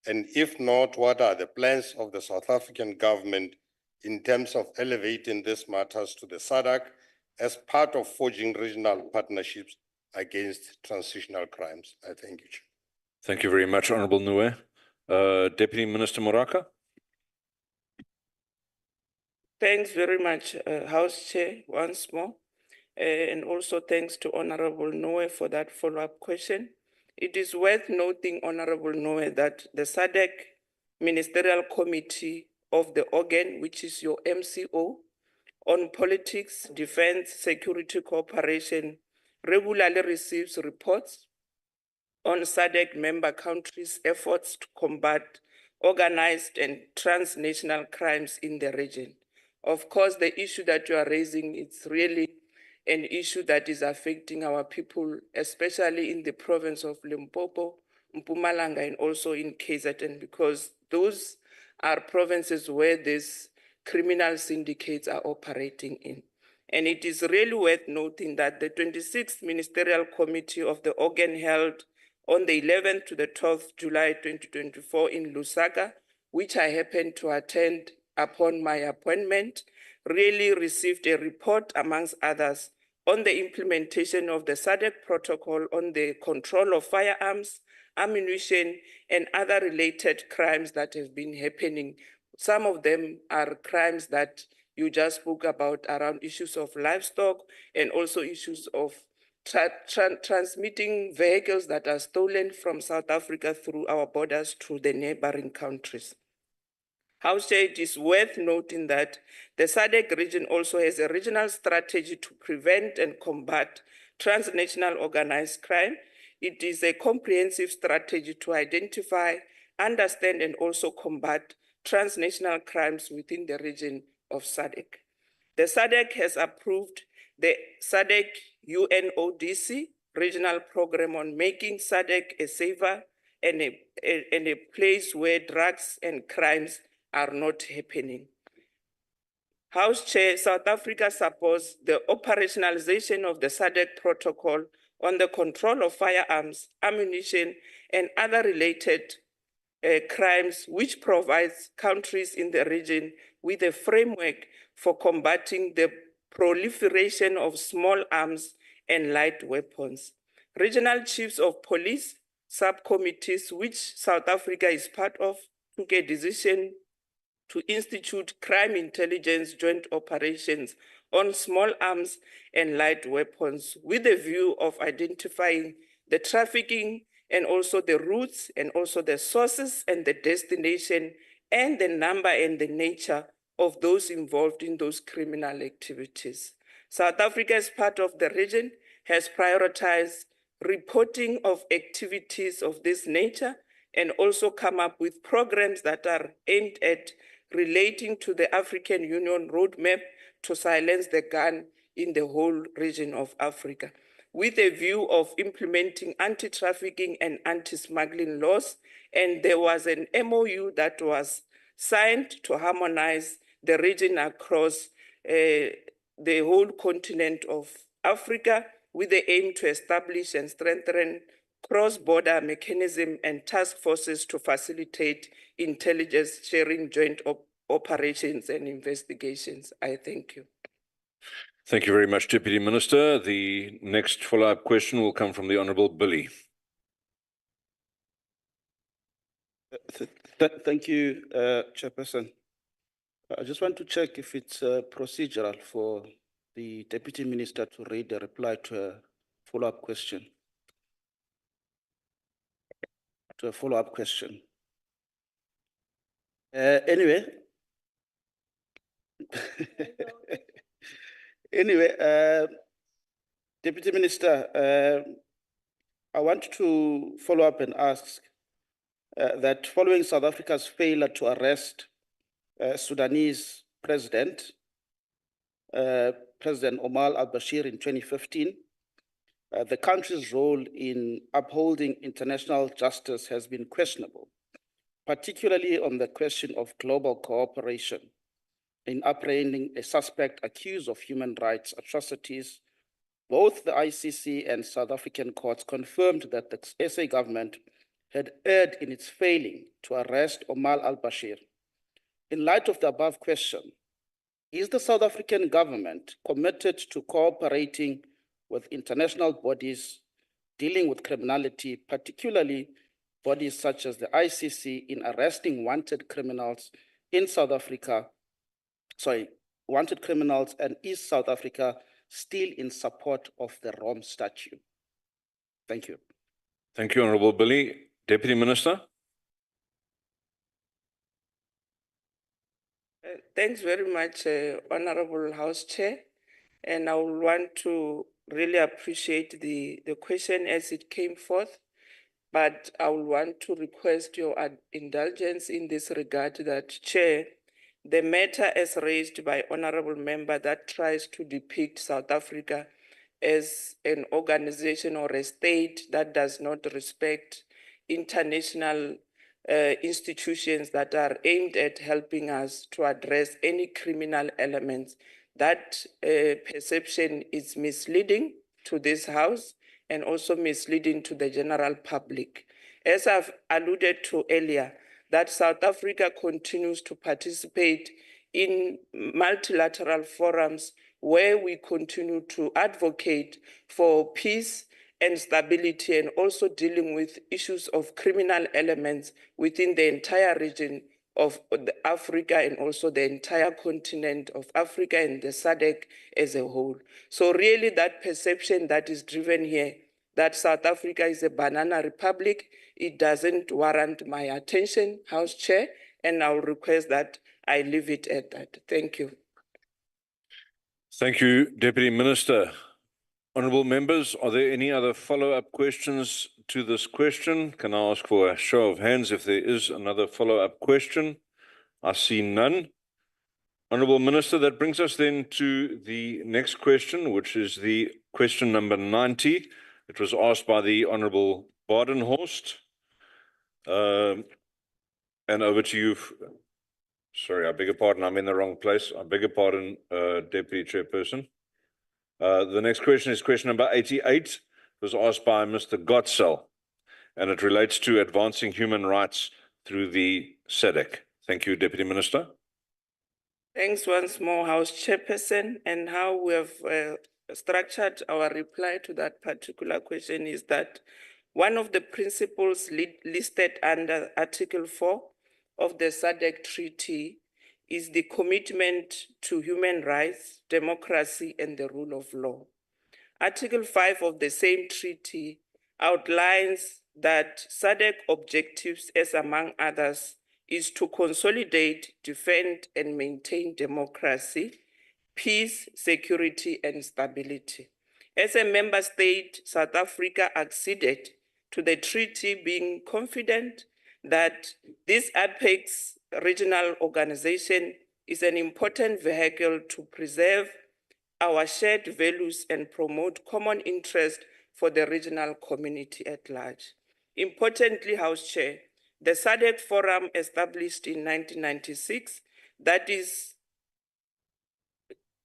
And if not, what are the plans of the South African government in terms of elevating these matters to the SADC as part of forging regional partnerships against transitional crimes? I thank you, Chair. Thank you very much, Honourable Nue. Deputy Minister Moraka. Thanks very much, House Chair, once more. And also thanks to Honourable Nue for that follow-up question. It is worth noting, Honourable Nue, that the SADC Ministerial Committee of the organ, which is your MCO, on politics, defense, security cooperation, regularly receives reports on SADC member countries' efforts to combat organized and transnational crimes in the region. Of course, the issue that you are raising is really an issue that is affecting our people, especially in the province of Limpopo, Mpumalanga, and also in KZN, because those are provinces where these criminal syndicates are operating in. And it is really worth noting that the 26th Ministerial Committee of the organ held on the 11th to the 12th July 2024 in Lusaka, which I happened to attend upon my appointment, really received a report, amongst others, on the implementation of the SADC protocol on the control of firearms, ammunition, and other related crimes that have been happening. Some of them are crimes that you just spoke about around issues of livestock and also issues of transmitting vehicles that are stolen from South Africa through our borders to the neighboring countries. House Chair, it is worth noting that the SADC region also has a regional strategy to prevent and combat transnational organized crime. It is a comprehensive strategy to identify, understand, and also combat transnational crimes within the region of SADC. The SADC has approved the SADC UNODC regional program on making SADC a safer and a place where drugs and crimes are not happening. House Chair, South Africa supports the operationalization of the SADC protocol on the control of firearms, ammunition, and other related crimes, which provides countries in the region with a framework for combating the proliferation of small arms and light weapons. Regional chiefs of police subcommittees, which South Africa is part of, took a decision to institute crime intelligence joint operations on small arms and light weapons with a view of identifying the trafficking and also the routes and also the sources and the destination and the number and the nature of those involved in those criminal activities. South Africa, as part of the region, has prioritized reporting of activities of this nature and also come up with programs that are aimed at relating to the African Union roadmap to silence the gun in the whole region of Africa, with a view of implementing anti-trafficking and anti-smuggling laws. And there was an MOU that was signed to harmonize the region across the whole continent of Africa, with the aim to establish and strengthen cross-border mechanism and task forces to facilitate intelligence sharing, joint operations and investigations. I thank you. Thank you very much, Deputy Minister. The next follow-up question will come from the Honourable Billy. Thank you, Chairperson. I just want to check if it's procedural for the Deputy Minister to read a reply to a follow-up question. Anyway, Deputy Minister, I want to follow up and ask that following South Africa's failure to arrest Sudanese President Omar al-Bashir in 2015, the country's role in upholding international justice has been questionable, particularly on the question of global cooperation in apprehending a suspect accused of human rights atrocities. Both the ICC and South African courts confirmed that the SA government had erred in its failing to arrest Omar al-Bashir. In light of the above question, is the South African government committed to cooperating with international bodies dealing with criminality, particularly bodies such as the ICC, in arresting wanted criminals in South Africa, wanted criminals, and is South Africa still in support of the Rome Statute? Thank you. Thank you, Honourable Billy. Deputy Minister. Thanks very much, Honourable House Chair. And I would want to really appreciate the question as it came forth, but I would want to request your indulgence in this regard that, Chair, the matter as raised by Honourable Member that tries to depict South Africa as an organization or a state that does not respect international institutions that are aimed at helping us to address any criminal elements. That perception is misleading to this House and also misleading to the general public. As I've alluded to earlier, that South Africa continues to participate in multilateral forums where we continue to advocate for peace and stability, and also dealing with issues of criminal elements within the entire region of Africa and also the entire continent of Africa and the SADC as a whole. So really that perception that is driven here, that South Africa is a banana republic, it doesn't warrant my attention, House Chair, and I'll request that I leave it at that. Thank you. Thank you, Deputy Minister. Honourable members, are there any other follow-up questions to this question? Can I ask for a show of hands if there is another follow-up question? I see none. Honourable Minister, that brings us then to the next question, which is the question number 90. It was asked by the Honourable Badenhorst. And over to you. Sorry, I beg your pardon, I'm in the wrong place. I beg your pardon, Deputy Chairperson. The next question is question number 88. It was asked by Mr. Gottsel, and it relates to advancing human rights through the SADC. Thank you, Deputy Minister. Thanks once more, House Chairperson. And how we have structured our reply to that particular question is that one of the principles listed under Article 4 of the SADC Treaty is the commitment to human rights, democracy, and the rule of law. Article 5 of the same treaty outlines that SADC objectives, as among others, is to consolidate, defend, and maintain democracy, peace, security, and stability. As a member state, South Africa acceded to the treaty, being confident that this apex regional organization is an important vehicle to preserve our shared values and promote common interest for the regional community at large. Importantly, House Chair, the SADC Forum established in 1996, that is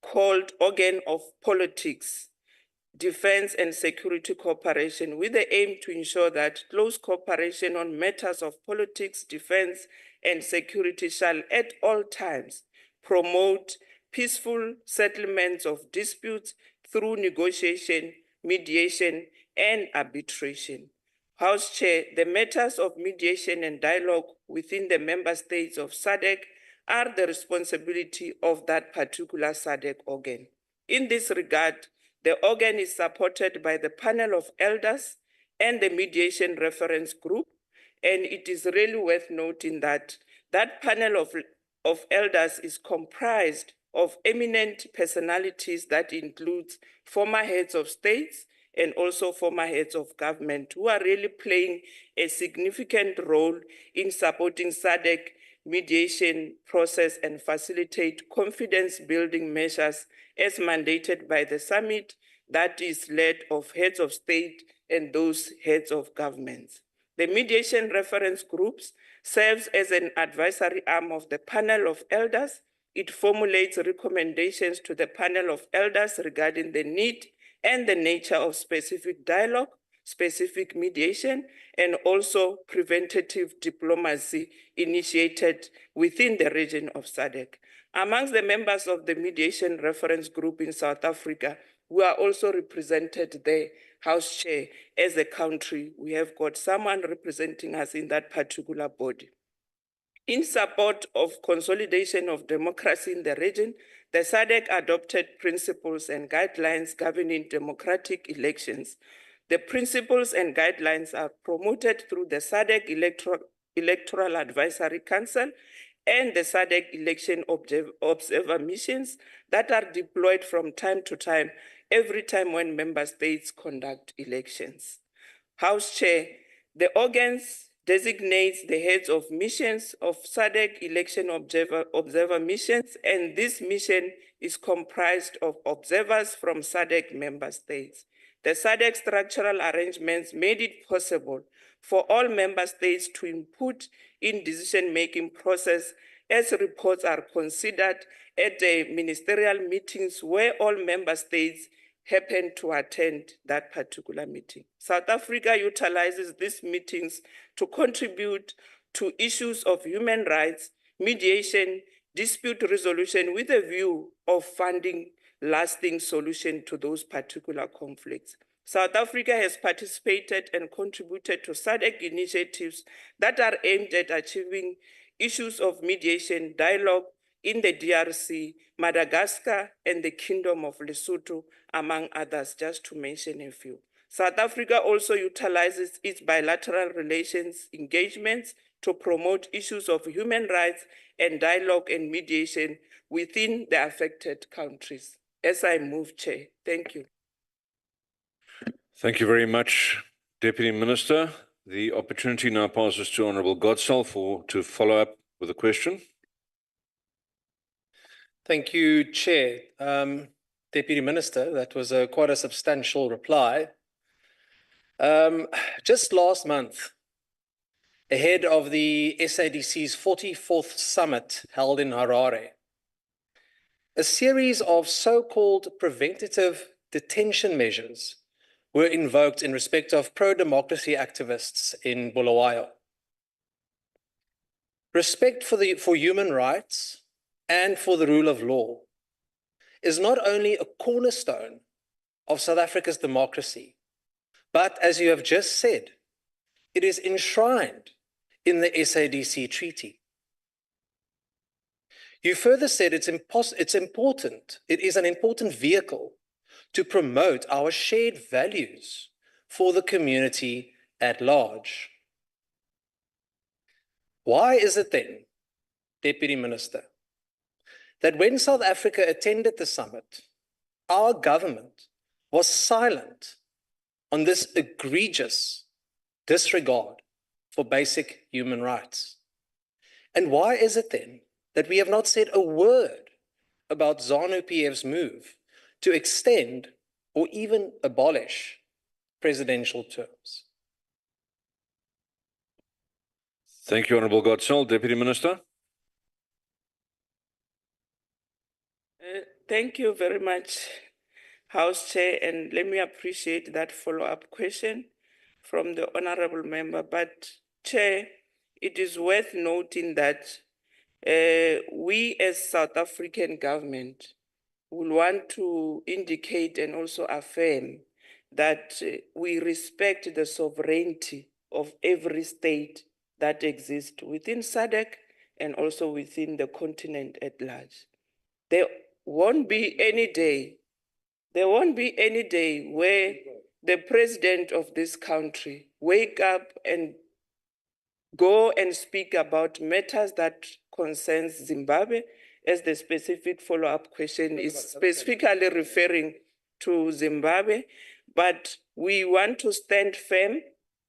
called Organ of Politics, Defense and Security Cooperation, with the aim to ensure that close cooperation on matters of politics, defense, and security shall at all times promote peaceful settlements of disputes through negotiation, mediation, and arbitration. House Chair, the matters of mediation and dialogue within the member states of SADC are the responsibility of that particular SADC organ. In this regard, the organ is supported by the panel of elders and the mediation reference group, and it is really worth noting that that panel of elders is comprised of eminent personalities that includes former heads of states and also former heads of government who are really playing a significant role in supporting SADC mediation process and facilitate confidence building measures as mandated by the summit that is led of heads of state and those heads of governments. The mediation reference groups serves as an advisory arm of the panel of elders. It formulates recommendations to the panel of elders regarding the need and the nature of specific dialogue, specific mediation, and also preventative diplomacy initiated within the region of SADC. Amongst the members of the mediation reference group in South Africa, we are also represented there, House Chair. As a country, we have got someone representing us in that particular body. In support of consolidation of democracy in the region, the SADC adopted principles and guidelines governing democratic elections. The principles and guidelines are promoted through the SADC Electoral Advisory Council and the SADC election observer missions that are deployed from time to time, every time when member states conduct elections. House Chair, the organs designates the heads of missions of SADC election observer missions, and this mission is comprised of observers from SADC member states. The SADC structural arrangements made it possible for all member states to input in decision-making process as reports are considered at the ministerial meetings where all member states happen to attend that particular meeting. South Africa utilizes these meetings to contribute to issues of human rights, mediation, dispute resolution with a view of finding lasting solution to those particular conflicts. South Africa has participated and contributed to SADC initiatives that are aimed at achieving issues of mediation dialogue in the DRC, Madagascar, and the Kingdom of Lesotho, among others, just to mention a few. South Africa also utilizes its bilateral relations engagements to promote issues of human rights and dialogue and mediation within the affected countries. As I move, Chair, thank you. Thank you very much, Deputy Minister. The opportunity now passes to Honourable Godsall to follow up with a question. Thank you, Chair. Deputy Minister, that was quite a substantial reply. Just last month, ahead of the SADC's 44th summit held in Harare, a series of so-called preventative detention measures were invoked in respect of pro-democracy activists in Bulawayo. respect for human rights and for the rule of law is not only a cornerstone of South Africa's democracy, but as you have just said, it is enshrined in the SADC Treaty. You further said it is an important vehicle to promote our shared values for the community at large. Why is it then, Deputy Minister, that when South Africa attended the summit, our government was silent on this egregious disregard for basic human rights? And why is it then that we have not said a word about ZANU-PF's move to extend or even abolish presidential terms? Thank you, Honourable Godsell. Deputy Minister. Thank you very much, House Chair, and let me appreciate that follow-up question from the Honourable Member. But Chair, it is worth noting that we as South African government will want to indicate and also affirm that we respect the sovereignty of every state that exists within SADC and also within the continent at large. There won't be any day where the president of this country wake up and go and speak about matters that concerns Zimbabwe, as the specific follow-up question is specifically referring to Zimbabwe. But we want to stand firm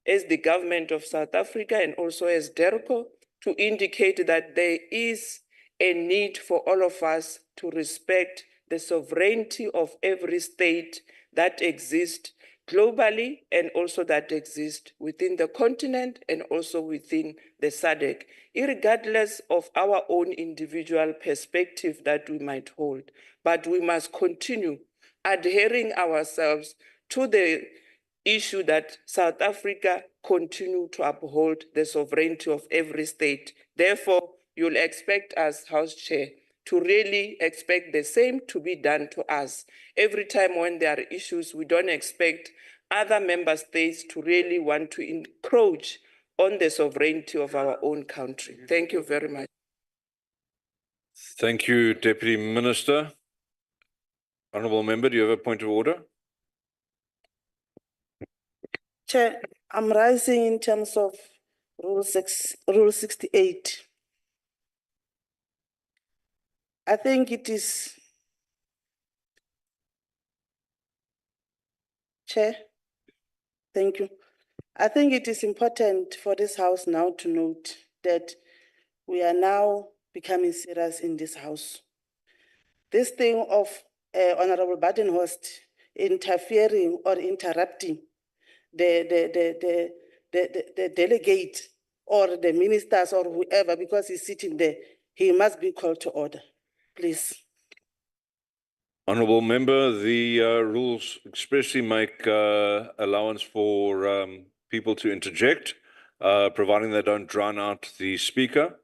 as the government of South Africa and also as DERCO to indicate that there is a need for all of us to respect the sovereignty of every state that exists globally and also that exists within the continent and also within the SADC, irregardless of our own individual perspective that we might hold. But we must continue adhering ourselves to the issue that South Africa continue to uphold the sovereignty of every state. Therefore, you'll expect us, House Chair, to really expect the same to be done to us. Every time when there are issues, we don't expect other member states to really want to encroach on the sovereignty of our own country. Thank you very much. Thank you, Deputy Minister. Honourable Member, do you have a point of order? Chair, I'm rising in terms of Rule 68. I think it is, Chair, thank you. I think it is important for this House now to note that we are now becoming serious in this House. This thing of Honourable Badenhorst interfering or interrupting the delegate or the ministers or whoever, because he's sitting there, he must be called to order, please. Honourable Member, the rules expressly make allowance for people to interject, providing they don't drown out the speaker.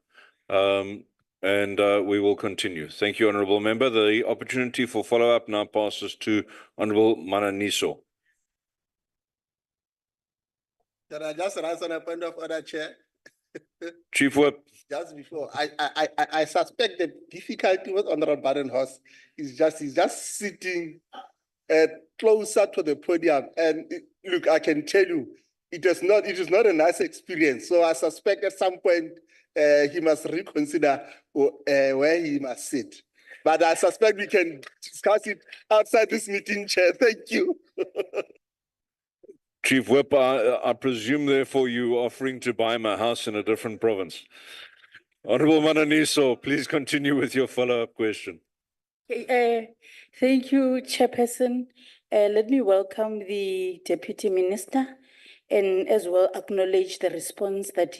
And we will continue. Thank you, Honourable Member. The opportunity for follow-up now passes to Honourable Mananiso. Can I just rise on a point of order, Chair? Chief Whip. Just before, I suspect the difficulty with Honourable Badenhorst is he's just sitting closer to the podium. And look, I can tell you, it is not a nice experience. So I suspect at some point he must reconsider where he must sit. But I suspect we can discuss it outside this meeting, Chair. Thank you. Chief Whip, I presume, therefore, you are offering to buy my house in a different province. Honourable Mananiso, please continue with your follow-up question. Thank you, Chairperson. Let me welcome the Deputy Minister and as well acknowledge the response that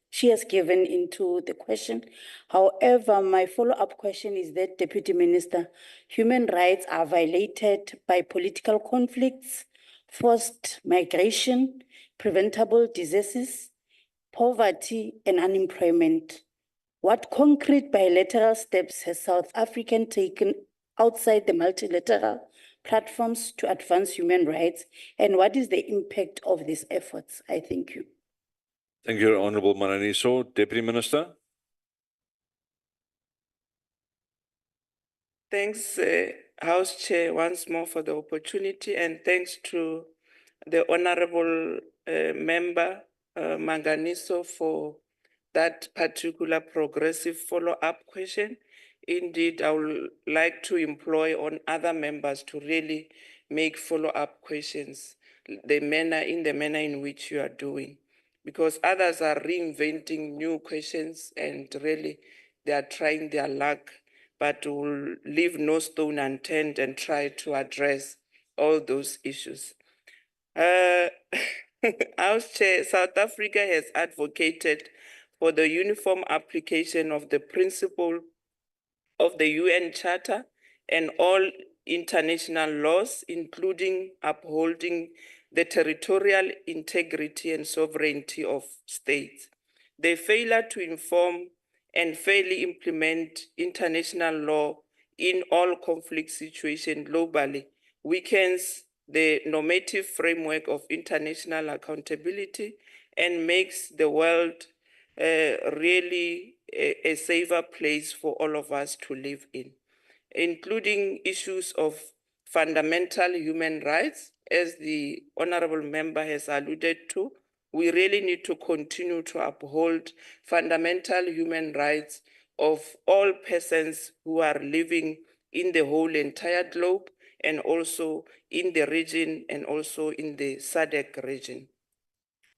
she has given into the question. However, my follow-up question is that, Deputy Minister, human rights are violated by political conflicts, forced migration, preventable diseases, poverty, and unemployment. What concrete bilateral steps has South Africa taken outside the multilateral platforms to advance human rights, and what is the impact of these efforts? I thank you. Thank you, Honorable Mananiso. Deputy Minister. Thanks, House Chair, once more for the opportunity, and thanks to the Honorable Member Manganiso for that particular progressive follow-up question. Indeed, I would like to employ on other members to really make follow-up questions in the manner in which you are doing, because others are reinventing new questions and really they are trying their luck, but will leave no stone unturned and try to address all those issues. House Chair, South Africa has advocated for the uniform application of the principle of the UN Charter and all international laws, including upholding the territorial integrity and sovereignty of states. The failure to inform and fairly implement international law in all conflict situations globally weakens the normative framework of international accountability and makes the world really a safer place for all of us to live in, including issues of fundamental human rights. As the Honorable Member has alluded to, we really need to continue to uphold fundamental human rights of all persons who are living in the whole entire globe and also in the region and also in the SADC region.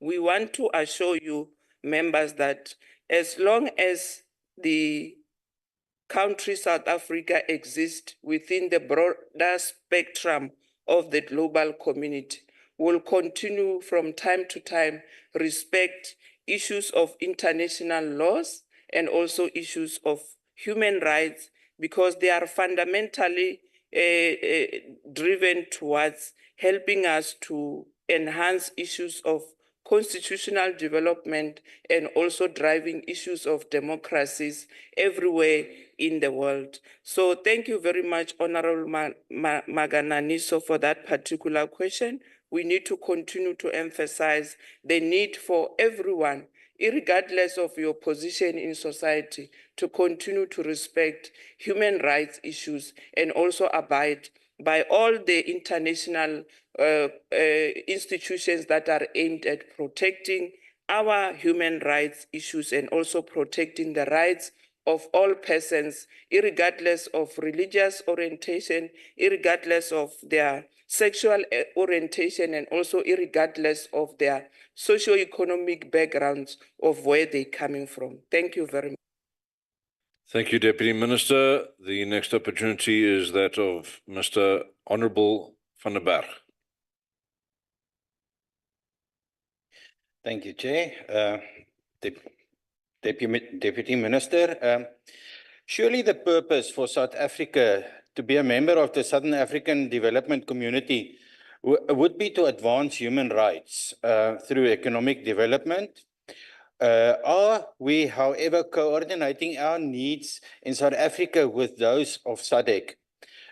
We want to assure you, members, that as long as the country South Africa exists within the broader spectrum of the global community, will continue from time to time respect issues of international laws and also issues of human rights, because they are fundamentally driven towards helping us to enhance issues of constitutional development and also driving issues of democracies everywhere in the world. So thank you very much, Honorable Magananiso, for that particular question. We need to continue to emphasize the need for everyone, regardless of your position in society, to continue to respect human rights issues and also abide by all the international institutions that are aimed at protecting our human rights issues and also protecting the rights of all persons, regardless of religious orientation, regardless of their sexual orientation, and also regardless of their socio-economic backgrounds of where they're coming from. Thank you very much. Thank you, Deputy Minister. The next opportunity is that of Mr. Honorable van der Berg. Thank you, Chair. Deputy Minister, surely the purpose for South Africa to be a member of the Southern African Development Community would be to advance human rights through economic development. Are we, however, coordinating our needs in South Africa with those of SADC?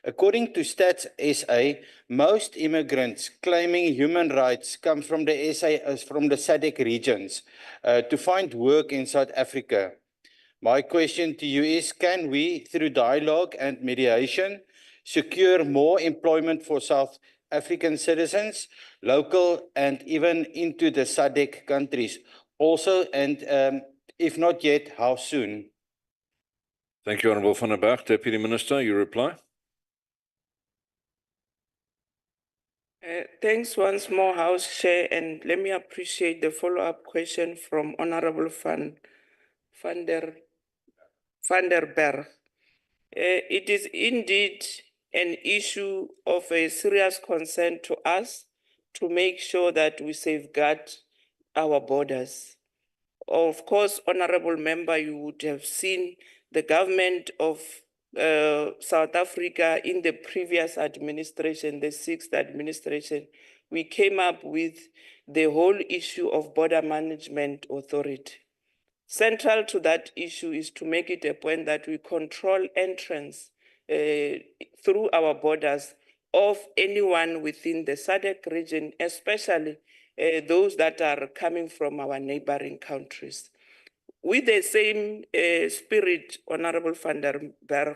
According to Stats SA, most immigrants claiming human rights come from the SADC regions to find work in South Africa. My question to you is, can we, through dialogue and mediation, secure more employment for South African citizens, local and even into the SADC countries? Also, and if not yet, how soon? Thank you, Honorable van der Berg. Deputy Minister, you reply. Thanks once more, House Chair, and let me appreciate the follow-up question from Honorable van der Berg. It is indeed an issue of a serious concern to us to make sure that we safeguard our borders. Of course, Honorable Member, you would have seen the government of South Africa in the previous administration, the 6th administration. We came up with the whole issue of Border Management Authority. Central to that issue is to make it a point that we control entrance through our borders of anyone within the SADC region, especially those that are coming from our neighboring countries. With the same spirit, Honorable van der Berg,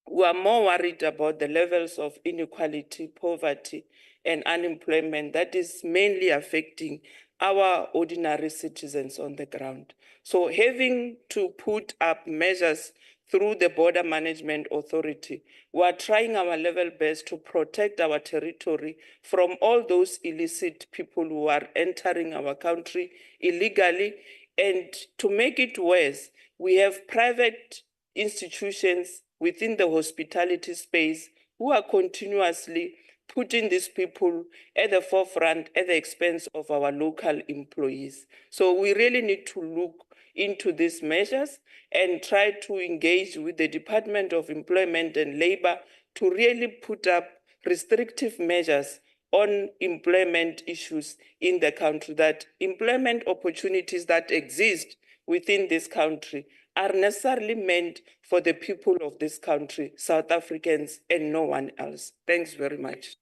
we are more worried about the levels of inequality, poverty, and unemployment that is mainly affecting our ordinary citizens on the ground. So having to put up measures through the Border Management Authority, we are trying our level best to protect our territory from all those illicit people who are entering our country illegally. And to make it worse, we have private institutions within the hospitality space who are continuously putting these people at the forefront at the expense of our local employees. So we really need to look into these measures and try to engage with the Department of Employment and Labor to really put up restrictive measures on employment issues in the country, that employment opportunities that exist within this country are necessarily meant for the people of this country, South Africans, and no one else. Thanks very much.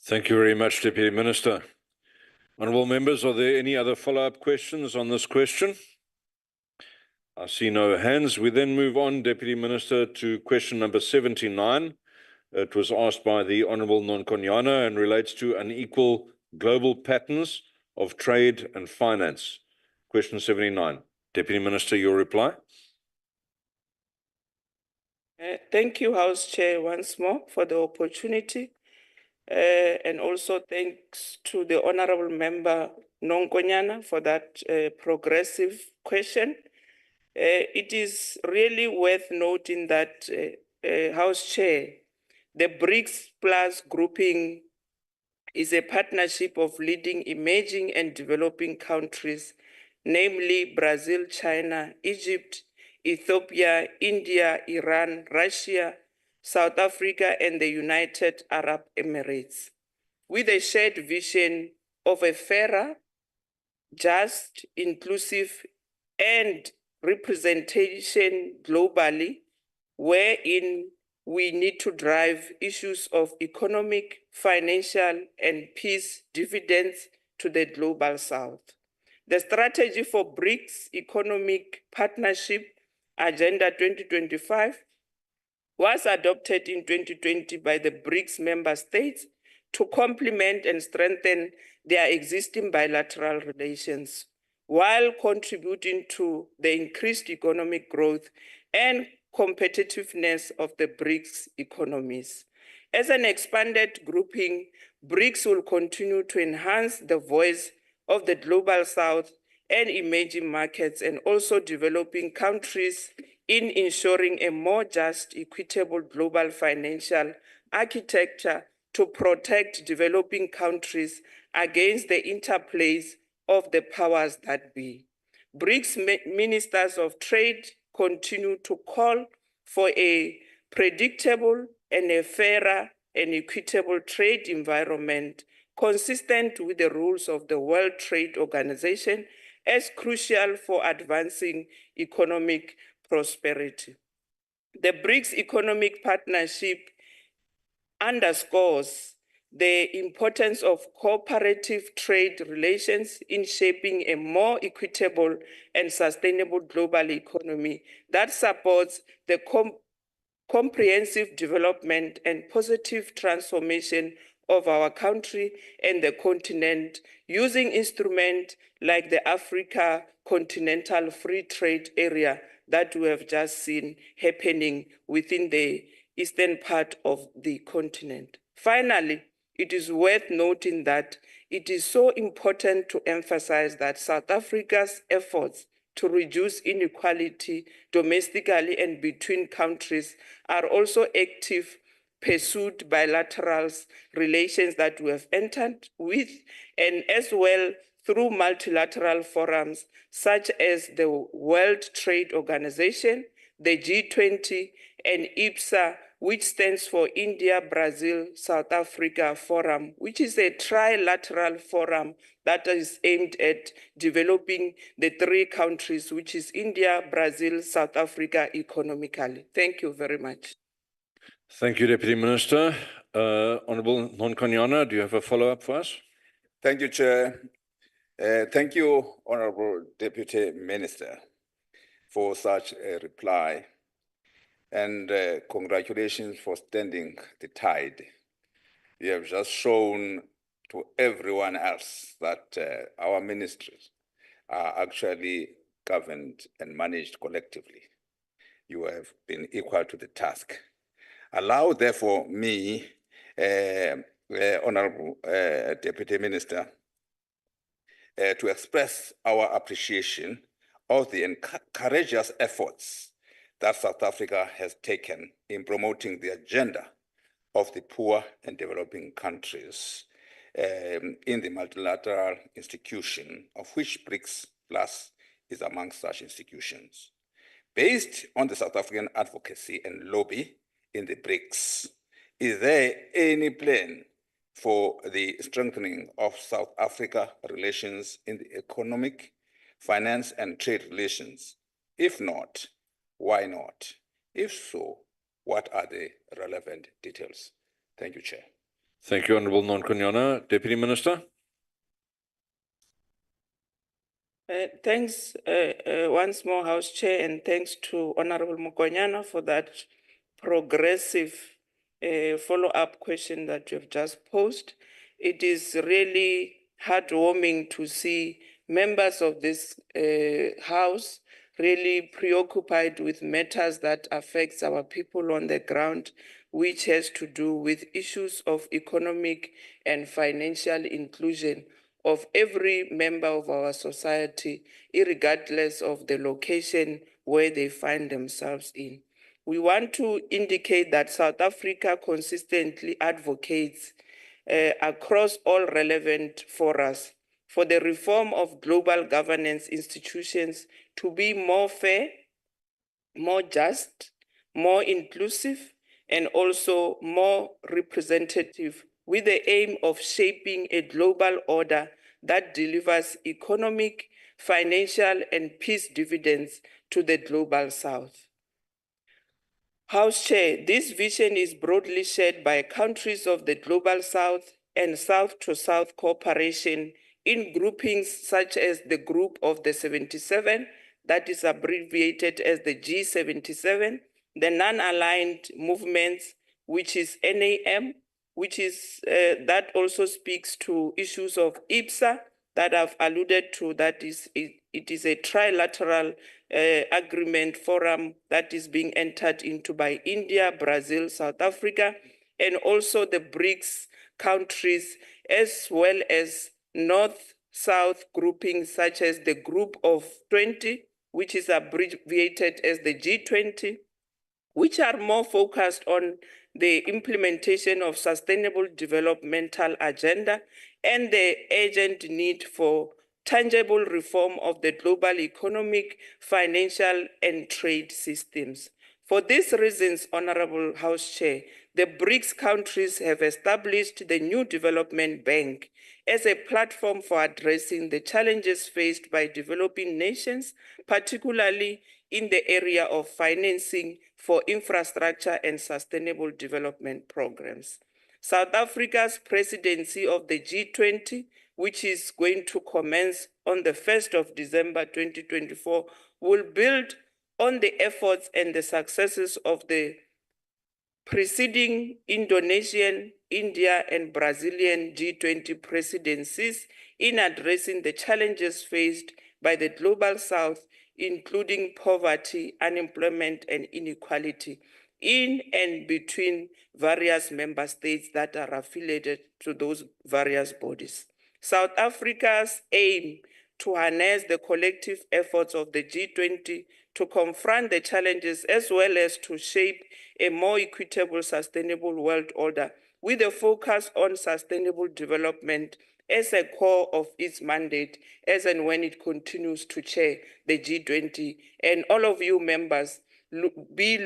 Thank you very much, Deputy Minister. Honourable members, are there any other follow-up questions on this question? I see no hands. We then move on, Deputy Minister, to question number 79. It was asked by the Honourable Nonkonyana and relates to unequal global patterns of trade and finance. Question 79. Deputy Minister, your reply. Thank you, House Chair, once more for the opportunity. And also thanks to the Honourable Member Nonkonyana for that progressive question. It is really worth noting that, House Chair, the BRICS Plus grouping is a partnership of leading emerging and developing countries, namely Brazil, China, Egypt, Ethiopia, India, Iran, Russia, South Africa, and the United Arab Emirates, with a shared vision of a fairer, just, inclusive, and representation globally, wherein we need to drive issues of economic, financial, and peace dividends to the global South. The strategy for BRICS Economic Partnership Agenda 2025 was adopted in 2020 by the BRICS member states to complement and strengthen their existing bilateral relations, while contributing to the increased economic growth and competitiveness of the BRICS economies. As an expanded grouping, BRICS will continue to enhance the voice of the global South and emerging markets and also developing countries in ensuring a more just, equitable global financial architecture to protect developing countries against the interplays of the powers that be. BRICS ministers of trade continue to call for a predictable and a fairer and equitable trade environment consistent with the rules of the World Trade Organization as crucial for advancing economic prosperity. The BRICS Economic Partnership underscores the importance of cooperative trade relations in shaping a more equitable and sustainable global economy that supports the comprehensive development and positive transformation of our country and the continent, using instruments like the Africa Continental Free Trade Area that we have just seen happening within the eastern part of the continent. Finally, it is worth noting that it is so important to emphasize that South Africa's efforts to reduce inequality domestically and between countries are also active pursued bilateral relations that we have entered with, and as well through multilateral forums such as the World Trade Organization, the G20, and IPSA which stands for India, Brazil, South Africa Forum, which is a trilateral forum that is aimed at developing the three countries, which is India, Brazil, South Africa economically. Thank you very much. Thank you, Deputy Minister. Honorable Nonkanyana, do you have a follow-up for us? Thank you, Chair. Thank you, Honorable Deputy Minister, for such a reply. And congratulations for standing the tide. You have just shown to everyone else that our ministries are actually governed and managed collectively. You have been equal to the task. Allow, therefore, me, Honorable Deputy Minister, to express our appreciation of the courageous efforts that South Africa has taken in promoting the agenda of the poor and developing countries in the multilateral institution, of which BRICS Plus is among such institutions. Based on the South African advocacy and lobby in the BRICS, is there any plan for the strengthening of South Africa relations in the economic, finance, and trade relations? If not, why not? If so, what are the relevant details? Thank you, Chair. Thank you, Honorable Nonkanyana. Deputy Minister. Thanks once more, House Chair, and thanks to Honorable Mokonyana for that progressive follow-up question that you've just posed. It is really heartwarming to see members of this House really preoccupied with matters that affects our people on the ground, which has to do with issues of economic and financial inclusion of every member of our society, irregardless of the location where they find themselves in. We want to indicate that South Africa consistently advocates across all relevant forums for the reform of global governance institutions to be more fair, more just, more inclusive, and also more representative, with the aim of shaping a global order that delivers economic, financial, and peace dividends to the global South. House Chair, this vision is broadly shared by countries of the Global South and South-to-South cooperation in groupings such as the Group of the 77, that is abbreviated as the G77, the non-aligned movements, which is NAM, which is that also speaks to issues of IPSA that I've alluded to, that is, it is a trilateral agreement forum that is being entered into by India, Brazil, South Africa, and also the BRICS countries, as well as North-South groupings such as the Group of 20, which is abbreviated as the G20, which are more focused on the implementation of sustainable developmental agenda and the urgent need for tangible reform of the global economic, financial, and trade systems. For these reasons, Honorable House Chair, the BRICS countries have established the New Development Bank as a platform for addressing the challenges faced by developing nations, particularly in the area of financing for infrastructure and sustainable development programs. South Africa's presidency of the G20, which is going to commence on the 1st of December 2024, will build on the efforts and the successes of the preceding Indonesian, India, and Brazilian G20 presidencies in addressing the challenges faced by the Global South, including poverty, unemployment, and inequality in and between various member states that are affiliated to those various bodies. South Africa's aim to harness the collective efforts of the G20 to confront the challenges as well as to shape a more equitable, sustainable world order with a focus on sustainable development as a core of its mandate, as and when it continues to chair the G20. And all of you members be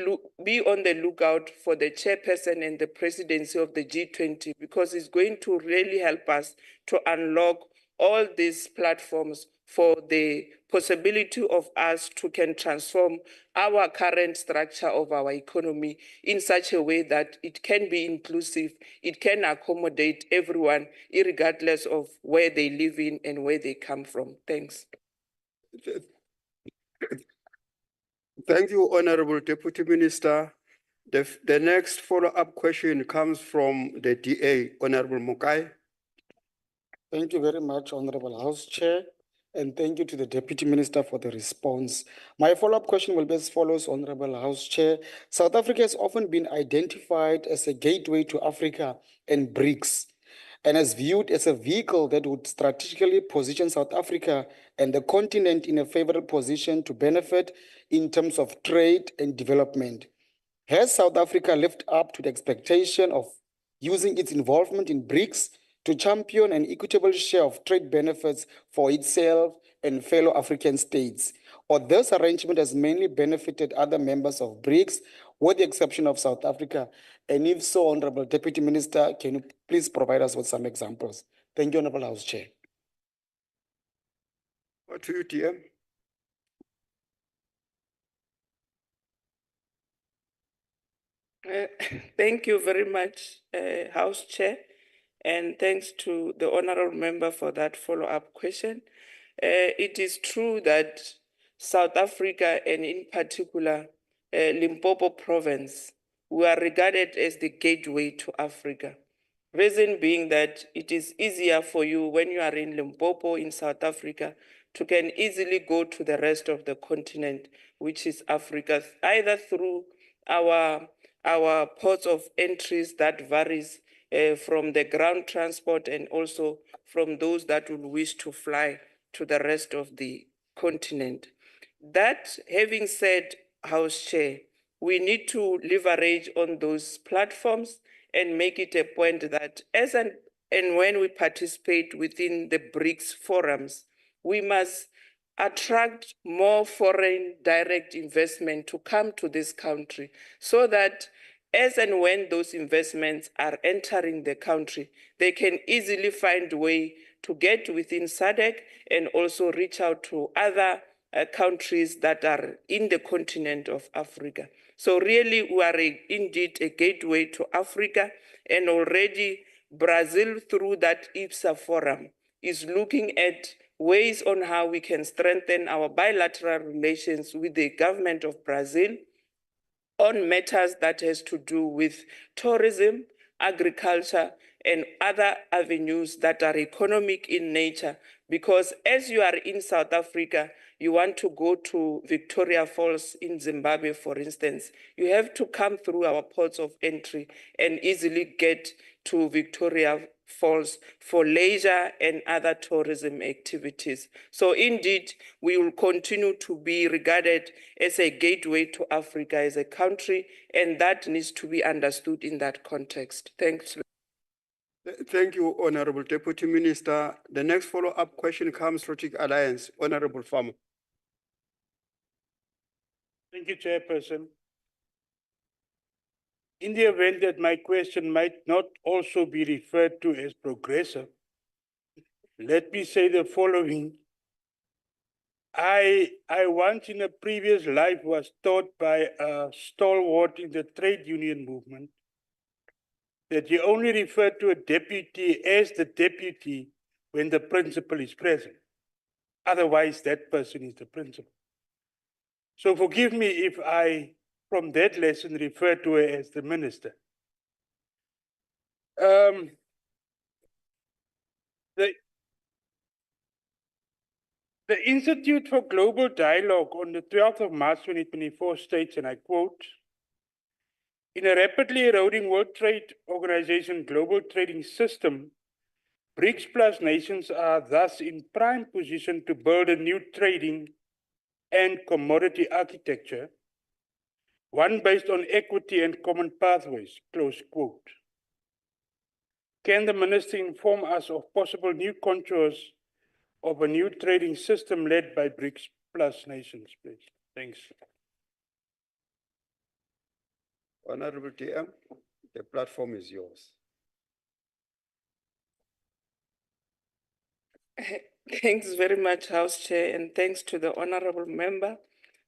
on the lookout for the chairperson and the presidency of the G20, because it's going to really help us to unlock all these platforms for the possibility of us to can transform our current structure of our economy in such a way that it can be inclusive, it can accommodate everyone, irregardless of where they live in and where they come from. Thanks. Thank you, Honorable Deputy Minister. The next follow-up question comes from the DA, Honorable Mukai. Thank you very much, Honorable House Chair, and thank you to the Deputy Minister for the response. My follow-up question will be as follows, Honorable House Chair. South Africa has often been identified as a gateway to Africa and BRICS, and is viewed as a vehicle that would strategically position South Africa and the continent in a favorable position to benefit in terms of trade and development. Has South Africa lived up to the expectation of using its involvement in BRICS to champion an equitable share of trade benefits for itself and fellow African states? Or this arrangement has mainly benefited other members of BRICS, with the exception of South Africa? And if so, Honorable Deputy Minister, can you please provide us with some examples? Thank you, Honorable House Chair. What to you, TM? Thank you very much, House Chair, and thanks to the honorable member for that follow-up question. It is true that South Africa, and in particular, Limpopo province, we are regarded as the gateway to Africa. Reason being that it is easier for you when you are in Limpopo in South Africa to can easily go to the rest of the continent, which is Africa, either through our ports of entries that varies from the ground transport and also from those that will wish to fly to the rest of the continent. That having said, House Chair, we need to leverage on those platforms and make it a point that as and when we participate within the BRICS forums, we must attract more foreign direct investment to come to this country, so that as and when those investments are entering the country, they can easily find a way to get within SADC and also reach out to other countries that are in the continent of Africa. So really, we are indeed a gateway to Africa, and already Brazil, through that IPSA forum, is looking at ways on how we can strengthen our bilateral relations with the government of Brazil on matters that has to do with tourism, agriculture, and other avenues that are economic in nature. Because as you are in South Africa, you want to go to Victoria Falls in Zimbabwe, for instance, you have to come through our ports of entry and easily get to Victoria Falls for leisure and other tourism activities. So indeed, we will continue to be regarded as a gateway to Africa as a country, and that needs to be understood in that context. Thanks. Thank you, Honorable Deputy Minister. The next follow-up question comes from Strategic Alliance, Honorable Farmer. Thank you, Chairperson. In the event that my question might not also be referred to as progressive, let me say the following. I once in a previous life was taught by a stalwart in the trade union movement that you only refer to a deputy as the deputy when the principal is present. Otherwise, that person is the principal. So forgive me if I, from that lesson, refer to her as the minister. The Institute for Global Dialogue on the 12th of March 2024 states, and I quote, "In a rapidly eroding World Trade Organization global trading system, BRICS plus nations are thus in prime position to build a new trading and commodity architecture, one based on equity and common pathways," close quote. Can the minister inform us of possible new contours of a new trading system led by BRICS plus nations, please? Thanks. Honorable DM, the platform is yours. Thanks very much, House Chair, and thanks to the honorable member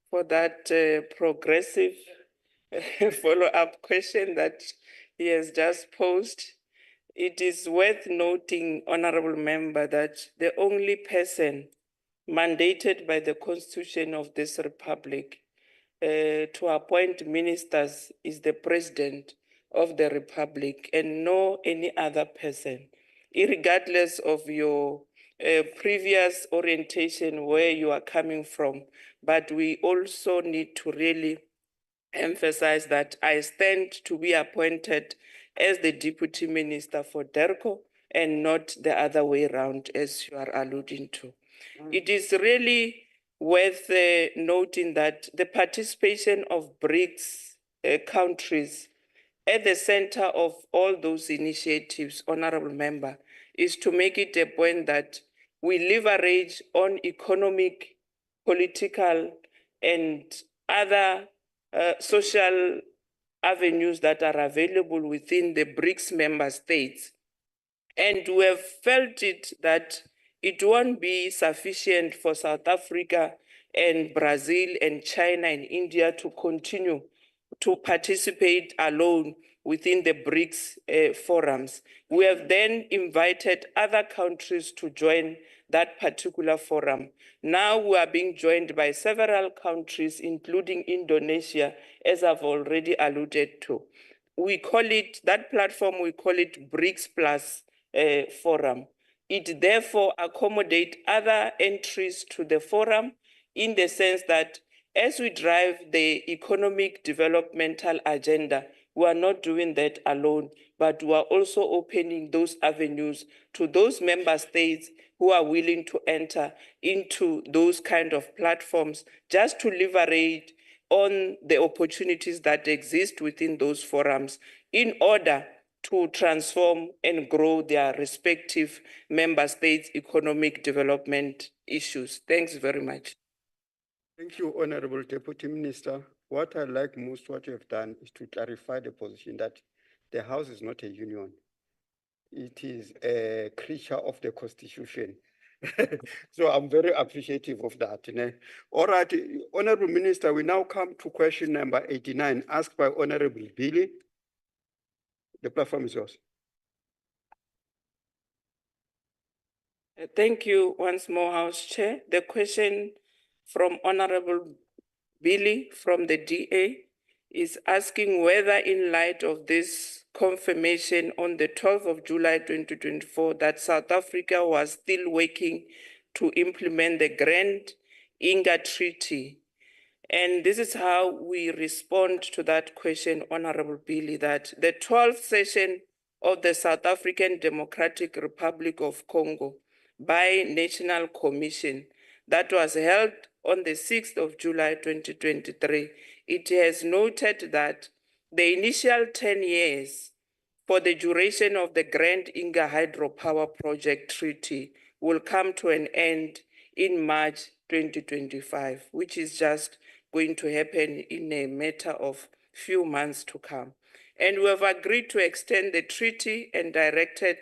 for that progressive follow-up question that he has just posed. It is worth noting, honorable member, that the only person mandated by the Constitution of this Republic to appoint ministers is the President of the Republic and no any other person, irregardless of your previous orientation where you are coming from. But we also need to really emphasize that I stand to be appointed as the Deputy Minister for DERCO and not the other way around, as you are alluding to. It is really worth noting that the participation of BRICS countries at the center of all those initiatives, honorable member, is to make it a point that we leverage on economic, political, and other social avenues that are available within the BRICS member states. And we have felt it that it won't be sufficient for South Africa and Brazil and China and India to continue to participate alone within the BRICS forums. We have then invited other countries to join that particular forum. Now we are being joined by several countries, including Indonesia, as I've already alluded to. We call it, that platform, we call it BRICS Plus Forum. It therefore accommodates other entries to the forum in the sense that as we drive the economic developmental agenda, we are not doing that alone, but we are also opening those avenues to those member states who are willing to enter into those kind of platforms just to leverage on the opportunities that exist within those forums in order to transform and grow their respective member states' economic development issues. Thanks very much. Thank you, Honorable Deputy Minister. What I like most what you have done is to clarify the position that the House is not a union. It is a creature of the Constitution. So I'm very appreciative of that. All right, Honorable Minister, we now come to question number 89, asked by Honorable Billy. The platform is yours. Thank you once more, House Chair. The question from Honorable Billy from the DA is asking whether, in light of this confirmation on the 12th of July 2024 that South Africa was still working to implement the Grand Inga Treaty. And this is how we respond to that question, Honorable Billy, that the 12th session of the South African Democratic Republic of Congo Bi-National Commission that was held on the 6th of July 2023, it has noted that the initial 10 years for the duration of the Grand Inga Hydropower Project Treaty will come to an end in March 2025, which is just going to happen in a matter of few months to come. And we have agreed to extend the treaty and directed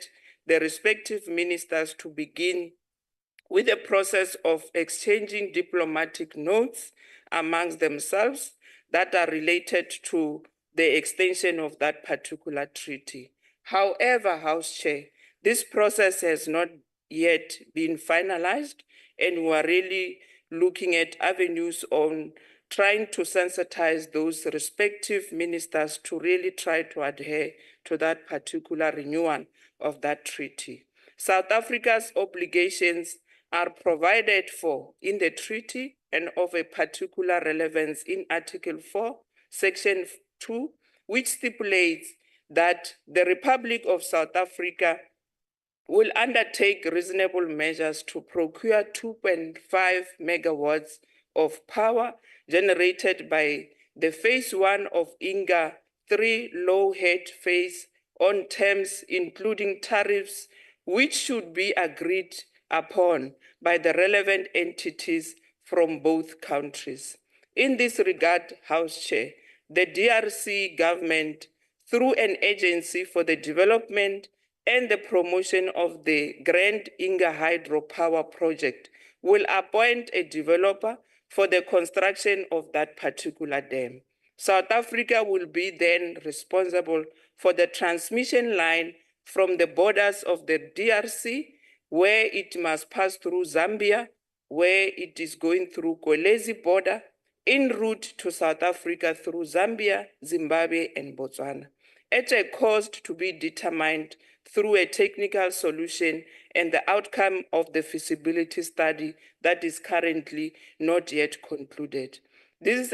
the respective ministers to begin with the process of exchanging diplomatic notes amongst themselves that are related to the extension of that particular treaty. However, House Chair, this process has not yet been finalized, and we are really looking at avenues on trying to sensitize those respective ministers to really try to adhere to that particular renewal of that treaty. South Africa's obligations are provided for in the treaty and of a particular relevance in Article 4, Section 2, which stipulates that the Republic of South Africa will undertake reasonable measures to procure 2.5 megawatts of power generated by the phase 1 of Inga 3 low-head phase on terms including tariffs which should be agreed upon by the relevant entities from both countries. In this regard, House Chair, the DRC government, through an agency for the development and the promotion of the Grand Inga hydropower project, will appoint a developer for the construction of that particular dam. South Africa will be then responsible for the transmission line from the borders of the DRC, where it must pass through Zambia, where it is going through Kolwezi border, en route to South Africa through Zambia, Zimbabwe, and Botswana, at a cost to be determined through a technical solution and the outcome of the feasibility study that is currently not yet concluded. This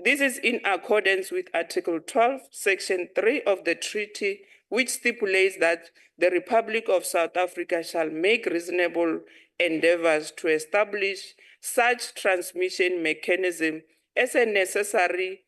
is in accordance with Article 12, Section 3 of the treaty, which stipulates that the Republic of South Africa shall make reasonable endeavors to establish such transmission mechanism as a necessary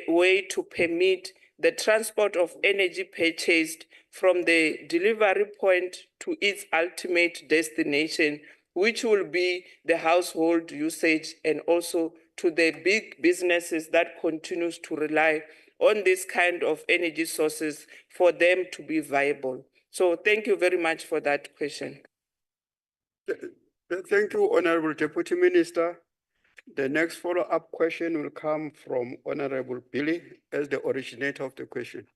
way to permit the transport of energy purchased from the delivery point to its ultimate destination, which will be the household usage, and also to the big businesses that continues to rely on this kind of energy sources for them to be viable. So thank you very much for that question. Thank you, Honorable Deputy Minister. The next follow-up question will come from Honorable Billy as the originator of the question.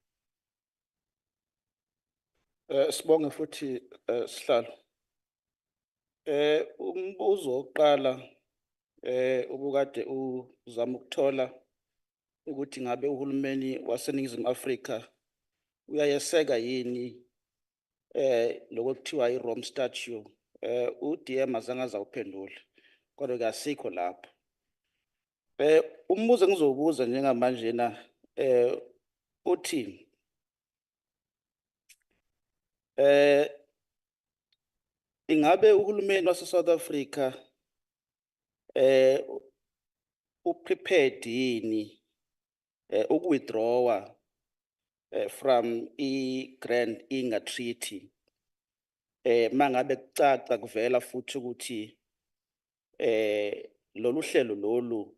Sibonge futhi Sihlalo. Umbuzo wokuqala ubukade uzama ukuthola ukuthi ngabe uhulumeni waseNingizimu Afrika uyayeseka yini lokuthiwa iRome Statute. UDM azange azawuphendula kodwa ke asikho lapho. Umbuzo engizowubuza njengamanje na uthi ingabe uhulumeni wase South Africa uprepared yini ukuwithdrawa from i-Grand Inga Treaty mangabe kucaca kuvela futhi ukuthi lolu hlelo lolu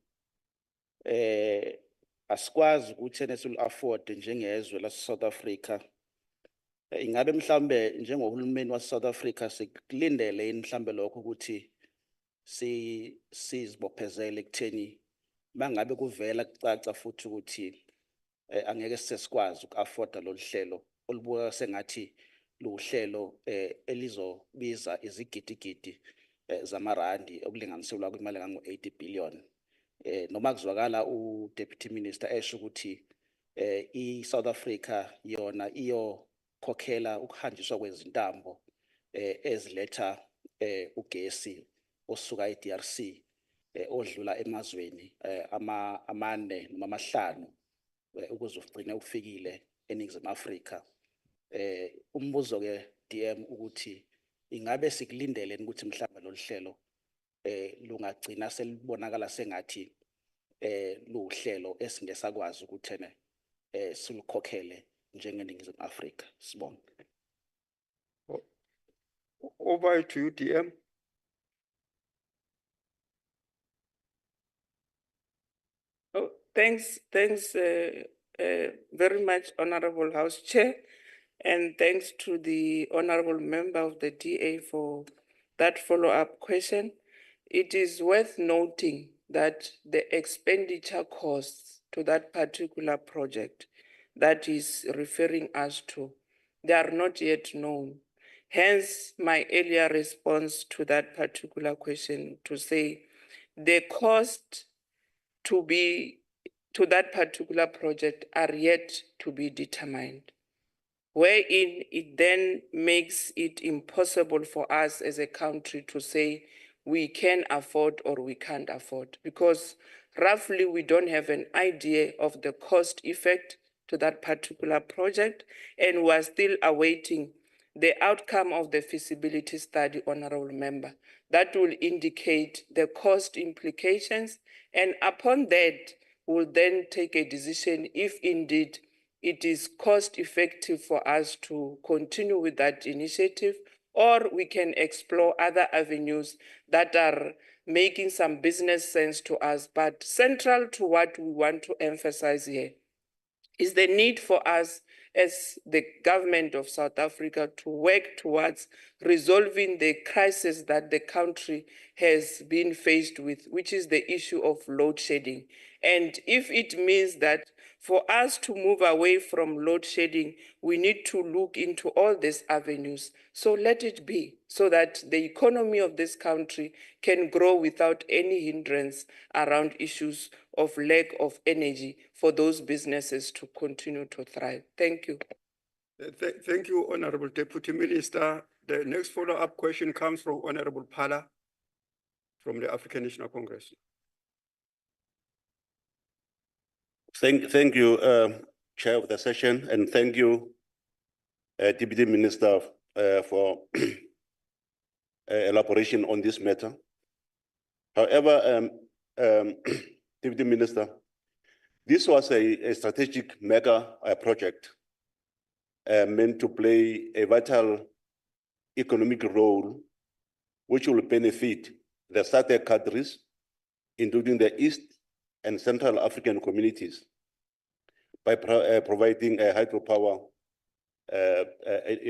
asikwazi ukuthi nesil afford njengezwe la South Africa. Ingabe mhlambe njengohulumeni wase South Africa sikulindele mhlambe lokho ukuthi sizibophezele ekutheni mangabe kuvela kucaca futhi ukuthi angeke sesikwazi uku-afforda lolu hlelo olubuka sengathi luhlelo elizobiza izigidigidi zamarandi okulinganiselwa kwimali engango-80 billion. Noma kuzwakala uDeputy Minister esho ukuthi i-South Africa yona iyokhokhela ukuhanjiswa kwezintambo eziletha ugesi osuka eDRC odlula emazweni amane noma amahlanu ukuze ugcine ufikile eNingizimu Afrika. Umbuzo ke DM ukuthi ingabe sikulindele ukuthi mhlawumbe lolu hlelo lungagcina selibonakala sengathi luhlelo esingesakwazi ukuthi silukhokhele njengeNingizimu Afrika. Sibonge. Over to you, DM. Oh, thanks very much, Honorable House Chair, and thanks to the Honorable Member of the DA for that follow-up question. It is worth noting that the expenditure costs to that particular project that is referring us to, they are not yet known. Hence, my earlier response to that particular question to say the cost to that particular project are yet to be determined, wherein it then makes it impossible for us as a country to say we can afford or we can't afford, because roughly we don't have an idea of the cost effect to that particular project, and we are still awaiting the outcome of the feasibility study, Honorable Member, that will indicate the cost implications, and upon that, we'll then take a decision if indeed it is cost effective for us to continue with that initiative, or we can explore other avenues that are making some business sense to us. But central to what we want to emphasize here is the need for us as the government of South Africa to work towards resolving the crisis that the country has been faced with, which is the issue of load shedding. And if it means that for us to move away from load shedding, we need to look into all these avenues. So let it be, so that the economy of this country can grow without any hindrance around issues of lack of energy for those businesses to continue to thrive. Thank you. Thank you, Honorable Deputy Minister. The next follow-up question comes from Honorable Phala from the African National Congress. Thank you, Chair of the session, and thank you, Deputy Minister, for elaboration on this matter. However, Deputy Minister, this was a strategic mega project meant to play a vital economic role, which will benefit the SADC countries, including the East and Central African communities, by providing hydropower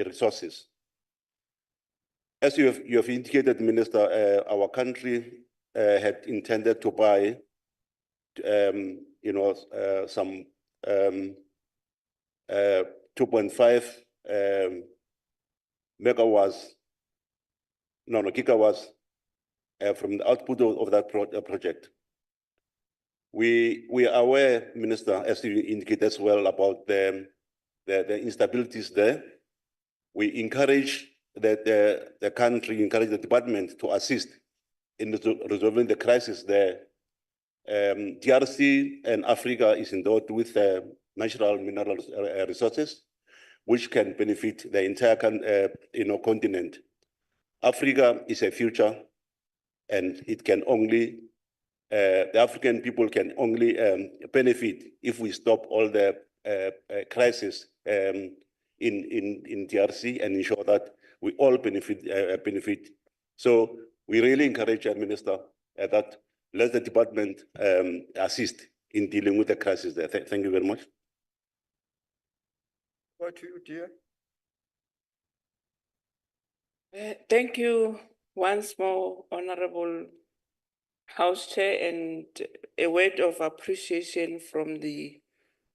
resources. As you have indicated, Minister, our country had intended to buy, some 2.5 gigawatts from the output of that project. We are aware, Minister, as you indicate as well, about the instabilities there. We encourage the country, encourage the department to assist in resolving the crisis there. DRC and Africa is endowed with natural mineral resources, which can benefit the entire continent. Africa is a future, and it can only the African people can only benefit if we stop all the crisis in DRC and ensure that we all benefit. So we really encourage, Minister, that let the department assist in dealing with the crisis there. Thank you very much. What to you, dear? Thank you once more, Honorable House Chair, and a word of appreciation from the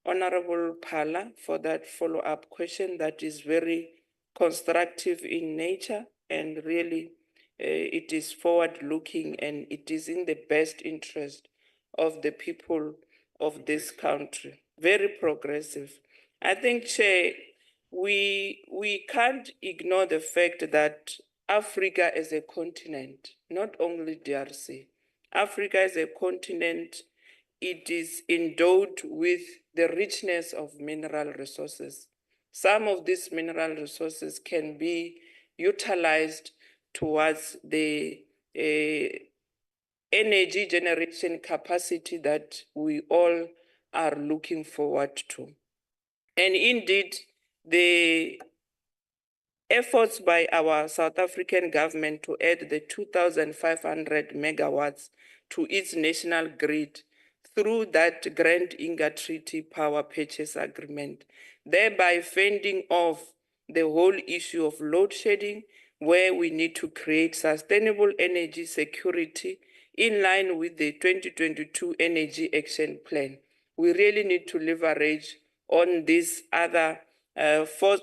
Honorable Phala for that follow-up question that is very constructive in nature, and really it is forward-looking, and it is in the best interest of the people of this country. Very progressive. I think, Chair, we can't ignore the fact that Africa as a continent, not only DRC, Africa as a continent, it is endowed with the richness of mineral resources. Some of these mineral resources can be utilized towards the energy generation capacity that we all are looking forward to. And indeed, the efforts by our South African government to add the 2,500 megawatts to its national grid through that Grand Inga Treaty Power Purchase Agreement, thereby fending off the whole issue of load shedding, where we need to create sustainable energy security in line with the 2022 Energy Action Plan. We really need to leverage on these other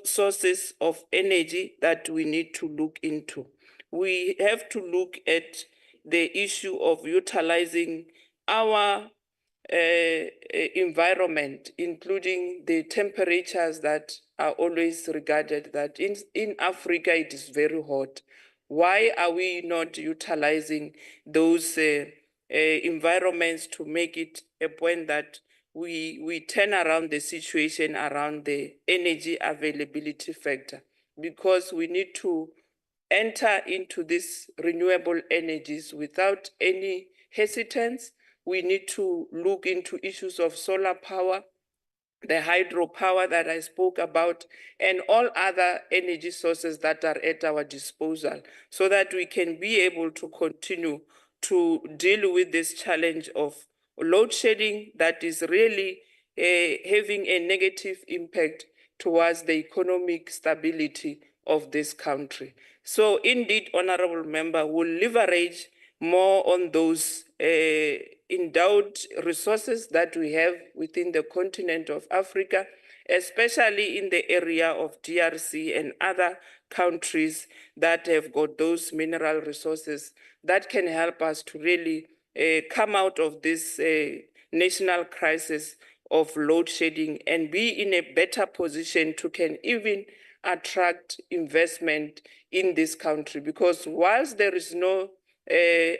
sources of energy that we need to look into. We have to look at the issue of utilizing our environment, including the temperatures that are always regarded that in Africa it is very hot. Why are we not utilizing those environments to make it a point that we turn around the situation around the energy availability factor? Because we need to enter into these renewable energies without any hesitance. We need to look into issues of solar power, the hydropower that I spoke about, and all other energy sources that are at our disposal, so that we can be able to continue to deal with this challenge of load shedding that is really having a negative impact towards the economic stability of this country. So indeed, Honorable Member, will leverage more on those endowed resources that we have within the continent of Africa, especially in the area of DRC and other countries that have got those mineral resources that can help us to really come out of this national crisis of load shedding and be in a better position to can even attract investment in this country. Because whilst there is no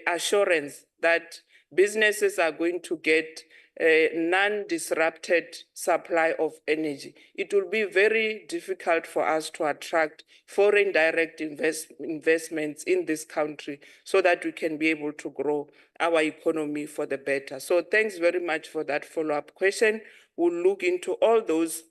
assurance that businesses are going to get a non-disrupted supply of energy, it will be very difficult for us to attract foreign direct investments in this country so that we can be able to grow our economy for the better. So thanks very much for that follow-up question. We'll look into all those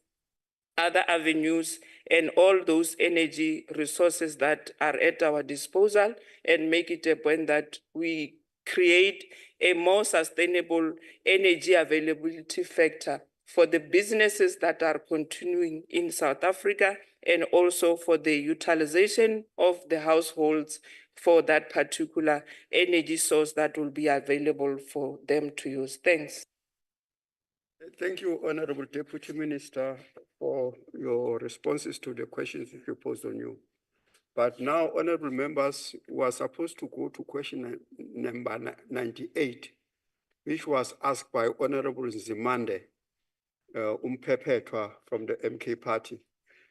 other avenues and all those energy resources that are at our disposal and make it a point that we create a more sustainable energy availability factor for the businesses that are continuing in South Africa and also for the utilization of the households for that particular energy source that will be available for them to use. Thanks. Thank you, Honorable Deputy Minister, for your responses to the questions you posed on you. But now, honorable members, we are supposed to go to question number 98, which was asked by Honorable Zimande Umpepetwa from the MK party.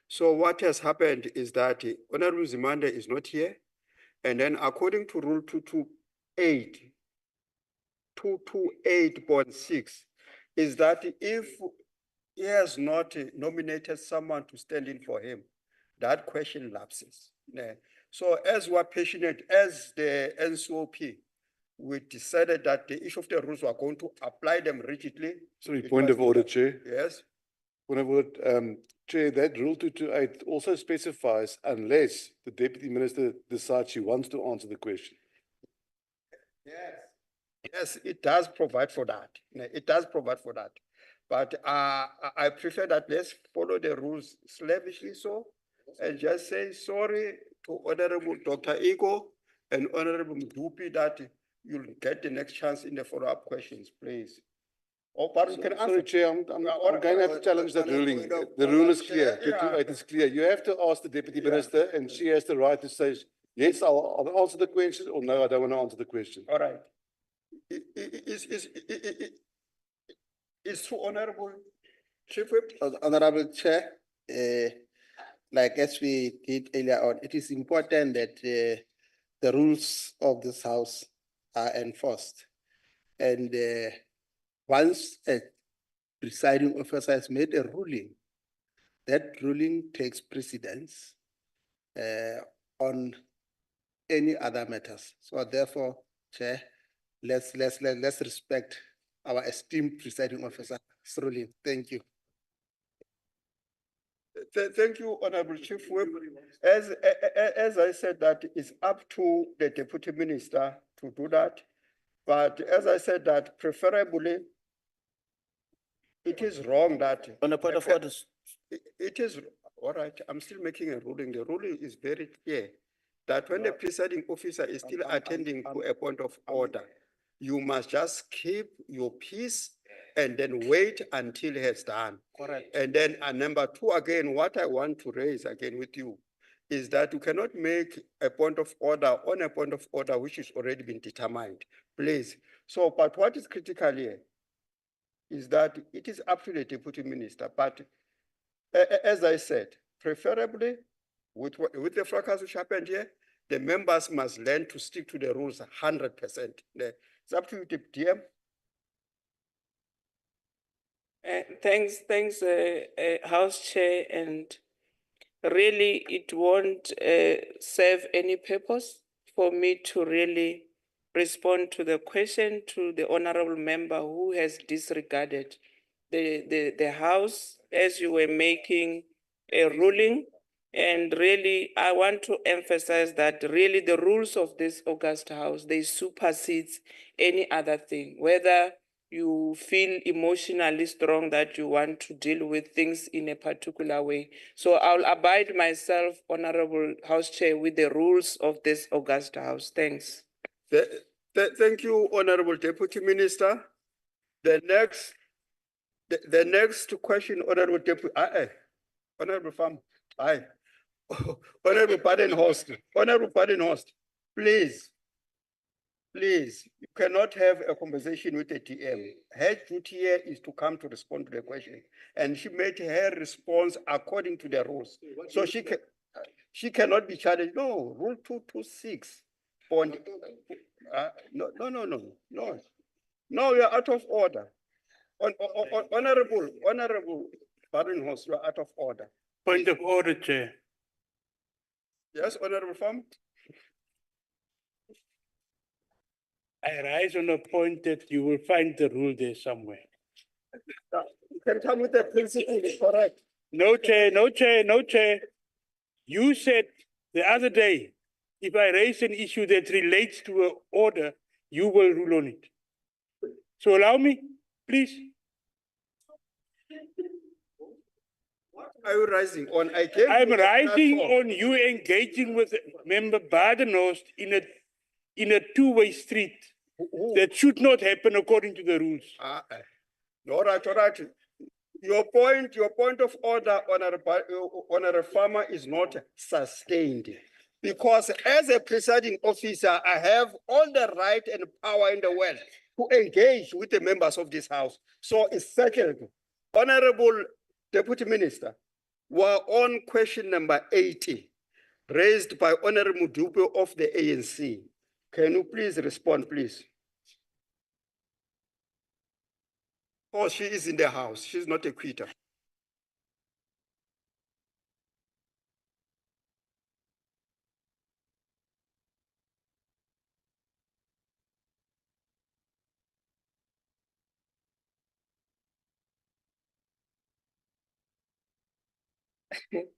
So what has happened is that Honorable Zimande is not here. And then according to Rule 228.6, is that if he has not nominated someone to stand in for him, that question lapses. So as we're passionate, as the NCOP, we decided that the issue of the rules were going to apply them rigidly. Sorry, point of order, Chair. Yes. Point of order, Chair, that Rule 228 also specifies unless the Deputy Minister decides she wants to answer the question. Yes, it does provide for that. It does provide for that. But I prefer that let's follow the rules slavishly so, and just say sorry to Honorable Dr. Ego and Honorable Mdupi that you'll get the next chance in the follow-up questions, please. Oh, pardon, can I answer? Sorry, Chair, I'm going to have to challenge that ruling. The rule is clear. 228 is clear. You have to ask the Deputy Minister, and she has the right to say, yes, I'll answer the question, or no, I don't want to answer the question. All right. Is Honorable Chief Whip? Honorable Chair, like as we did earlier on, it is important that the rules of this House are enforced. And once a presiding officer has made a ruling, that ruling takes precedence on any other matters. So therefore, Chair, let's respect our esteemed presiding officer's ruling. Thank you. Thank you, Honorable Chief Whip. As I said, that it's up to the Deputy Minister to do that. But as I said, that preferably, it is wrong that. On a point of orders. It is, all right, I'm still making a ruling. The ruling is very clear that when the presiding officer is still attending to a point of order, you must just keep your peace and then wait until he has done. Correct. And then number two, again, what I want to raise again with you is that you cannot make a point of order on a point of order which has already been determined, please. So, but what is critical here is that it is up to the Deputy Minister. But as I said, preferably with the fracas which happened here, the members must learn to stick to the rules 100%. It's up to you, DM. Thanks, House Chair, and really it won't serve any purpose for me to really respond to the question to the honorable member who has disregarded the House as you were making a ruling And really, I want to emphasize that really the rules of this August House, they supersedes any other thing, whether you feel emotionally strong that you want to deal with things in a particular way. So I'll abide myself, Honorable House Chair, with the rules of this August House. Thanks. Thank you, Honorable Deputy Minister. The next question, Honorable Deputy, Honorable Farm, Honorable Badenhorst, please, you cannot have a conversation with a TM. Her duty here is to come to respond to the question. And she made her response according to the rules. So she cannot be challenged. No, Rule 226. No, you're out of order. Honorable Badenhorst, you're out of order. Point of order, Chair. Yes, Honorable Farm. I rise on a point that you will find the rule there somewhere. You can come with the principle, correct? No, Chair, no, Chair, no, Chair. You said the other day, if I raise an issue that relates to an order, you will rule on it. So allow me, please. What are you rising on? I'm rising on you engaging with Member Badenhorst in a two-way street. That should not happen according to the rules. All right. Your point of order, Honorable Farmer, is not sustained. Because as a presiding officer, I have all the right and power in the world to engage with the members of this House. So it's settled. Honorable Deputy Minister, we're on question number 80, raised by Honorable Mudupe of the ANC. Can you please respond, please? Oh, she is in the House. She's not a quitter.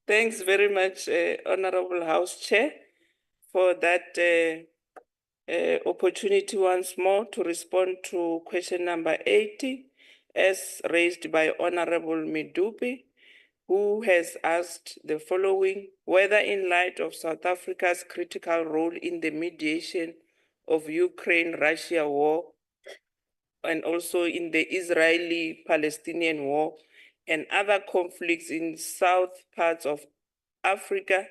Thanks very much, Honorable House Chair, for that opportunity once more to respond to question number 80, as raised by Honorable Midupi, who has asked the following: whether in light of South Africa's critical role in the mediation of Ukraine-Russia war and also in the Israeli-Palestinian war and other conflicts in south parts of Africa,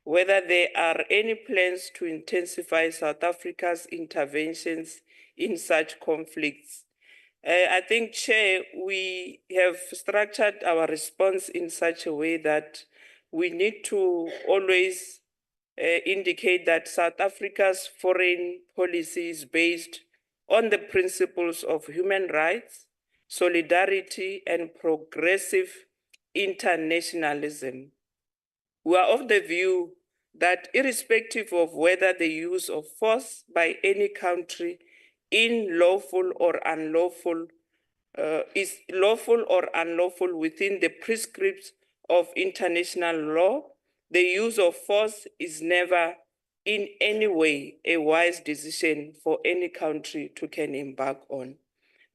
whether there are any plans to intensify South Africa's interventions in such conflicts. I think, Chair, we have structured our response in such a way that we need to always indicate that South Africa's foreign policy is based on the principles of human rights, solidarity, and progressive internationalism. We are of the view that irrespective of whether the use of force by any country in lawful or unlawful is lawful or unlawful within the prescripts of international law, the use of force is never in any way a wise decision for any country to can embark on.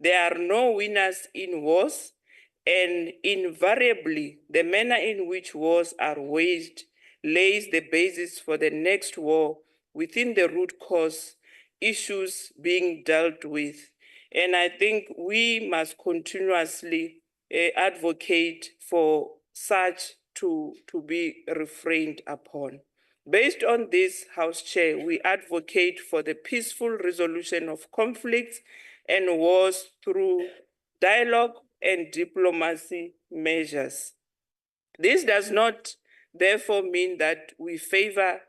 There are no winners in wars, and invariably the manner in which wars are waged lays the basis for the next war within the root cause issues being dealt with. And I think we must continuously advocate for such to be refrained upon. Based on this, House Chair, we advocate for the peaceful resolution of conflicts and wars through dialogue and diplomacy measures. This does not therefore mean that we favor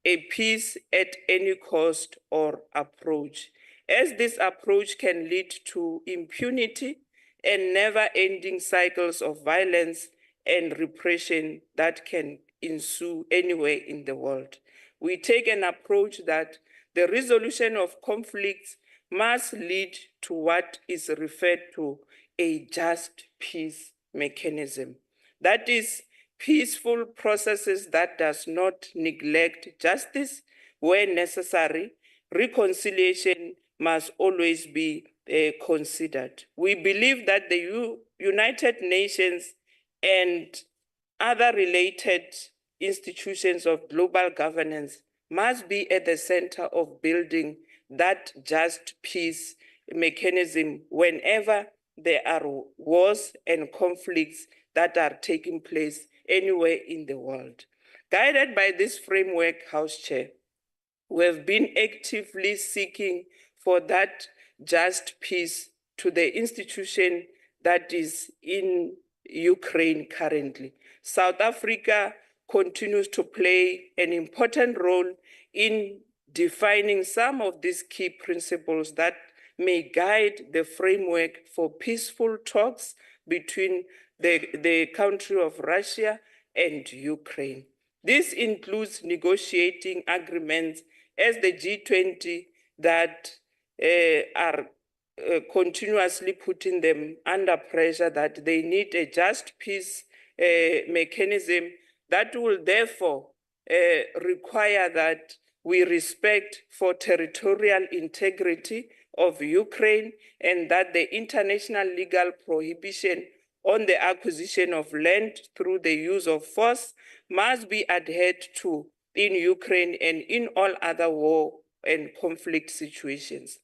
a peace at any cost or approach, as this approach can lead to impunity and never-ending cycles of violence and repression that can ensue anywhere in the world. We take an approach that the resolution of conflicts must lead to what is referred to a just peace mechanism. That is, peaceful processes that does not neglect justice. Where necessary, reconciliation must always be considered. We believe that the United Nations and other related institutions of global governance must be at the center of building that just peace mechanism whenever there are wars and conflicts that are taking place anywhere in the world. Guided by this framework, House Chair, we have been actively seeking for that just peace to the institution that is in Ukraine currently. South Africa continues to play an important role in defining some of these key principles that may guide the framework for peaceful talks between the country of Russia and Ukraine. This includes negotiating agreements as the G20 that are continuously putting them under pressure that they need a just peace mechanism that will therefore require that we respect for territorial integrity of Ukraine and that the international legal prohibition on the acquisition of land through the use of force must be adhered to in Ukraine and in all other war and conflict situations.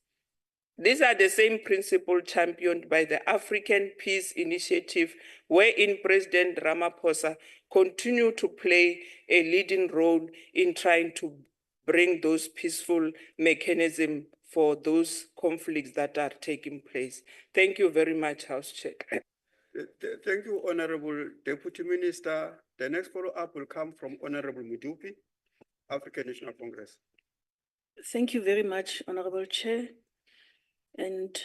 These are the same principles championed by the African Peace Initiative, wherein President Ramaphosa continues to play a leading role in trying to bring those peaceful mechanisms for those conflicts that are taking place. Thank you very much, House Chair. Thank you, Honorable Deputy Minister. The next follow-up will come from Honorable Mudupi, African National Congress. Thank you very much, Honorable Chair. And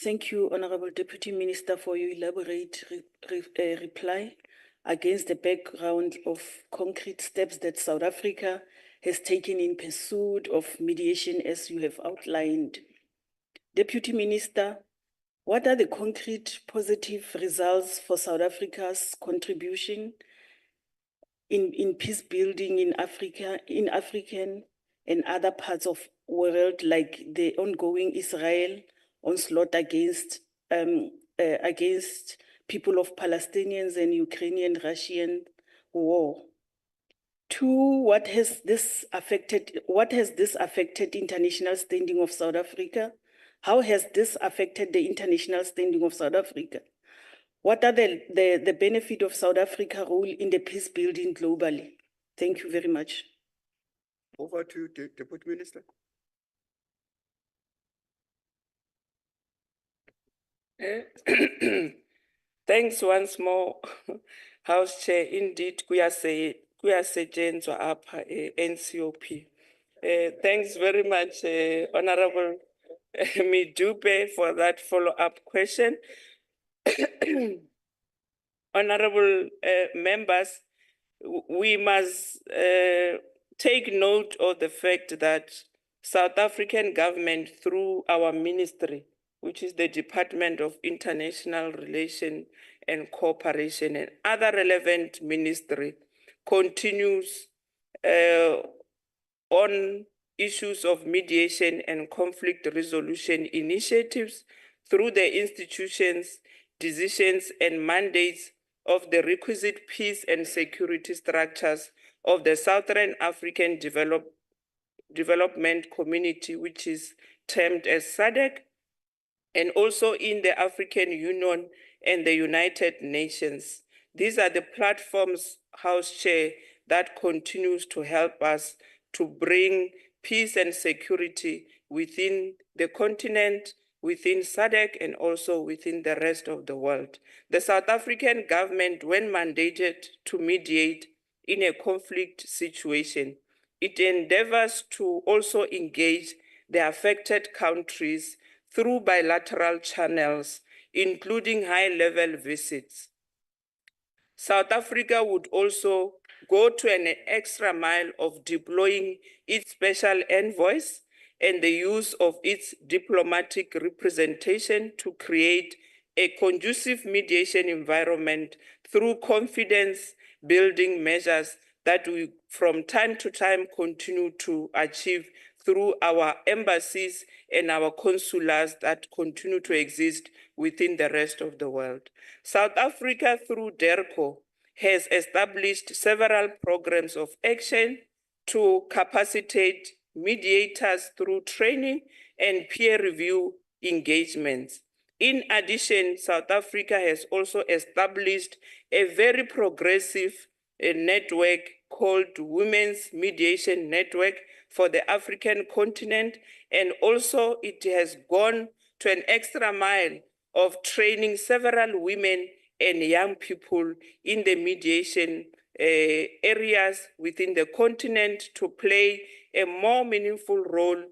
thank you, Honorable Deputy Minister, for your elaborate reply against the background of concrete steps that South Africa has taken in pursuit of mediation, as you have outlined. Deputy Minister, what are the concrete positive results for South Africa's contribution in peace building in Africa, in African and other parts of the world, like the ongoing Israel onslaught against people of Palestinians and Ukrainian-Russian war? Two, what has this affected international standing of South Africa? How has this affected the international standing of South Africa? What are the benefit of South Africa's role in the peace building globally? Thank you very much. Over to the Deputy Minister. Thanks once more, House Chair. Indeed, kuyasetshenzwa apha NCOP. Thanks very much, Honorable Midupe, for that follow-up question. Honorable members, we must take note of the fact that South African government, through our ministry, which is the Department of International Relations and Cooperation, and other relevant ministry, continues on issues of mediation and conflict resolution initiatives through the institutions, decisions, and mandates of the requisite peace and security structures of the Southern African Development Community, which is termed as SADC, and also in the African Union and the United Nations. These are the platforms, House Chair, that continues to help us to bring peace and security within the continent, within SADC, and also within the rest of the world. The South African government, when mandated to mediate in a conflict situation, it endeavors to also engage the affected countries through bilateral channels, including high-level visits. South Africa would also go to an extra mile of deploying its special envoys and the use of its diplomatic representation to create a conducive mediation environment through confidence building measures that we from time to time continue to achieve through our embassies and our consulars that continue to exist within the rest of the world. South Africa, through DERCO, has established several programs of action to capacitate mediators through training and peer review engagements. In addition, South Africa has also established a very progressive network called Women's Mediation Network for the African continent, and also it has gone to an extra mile of training several women and young people in the mediation areas within the continent to play a more meaningful role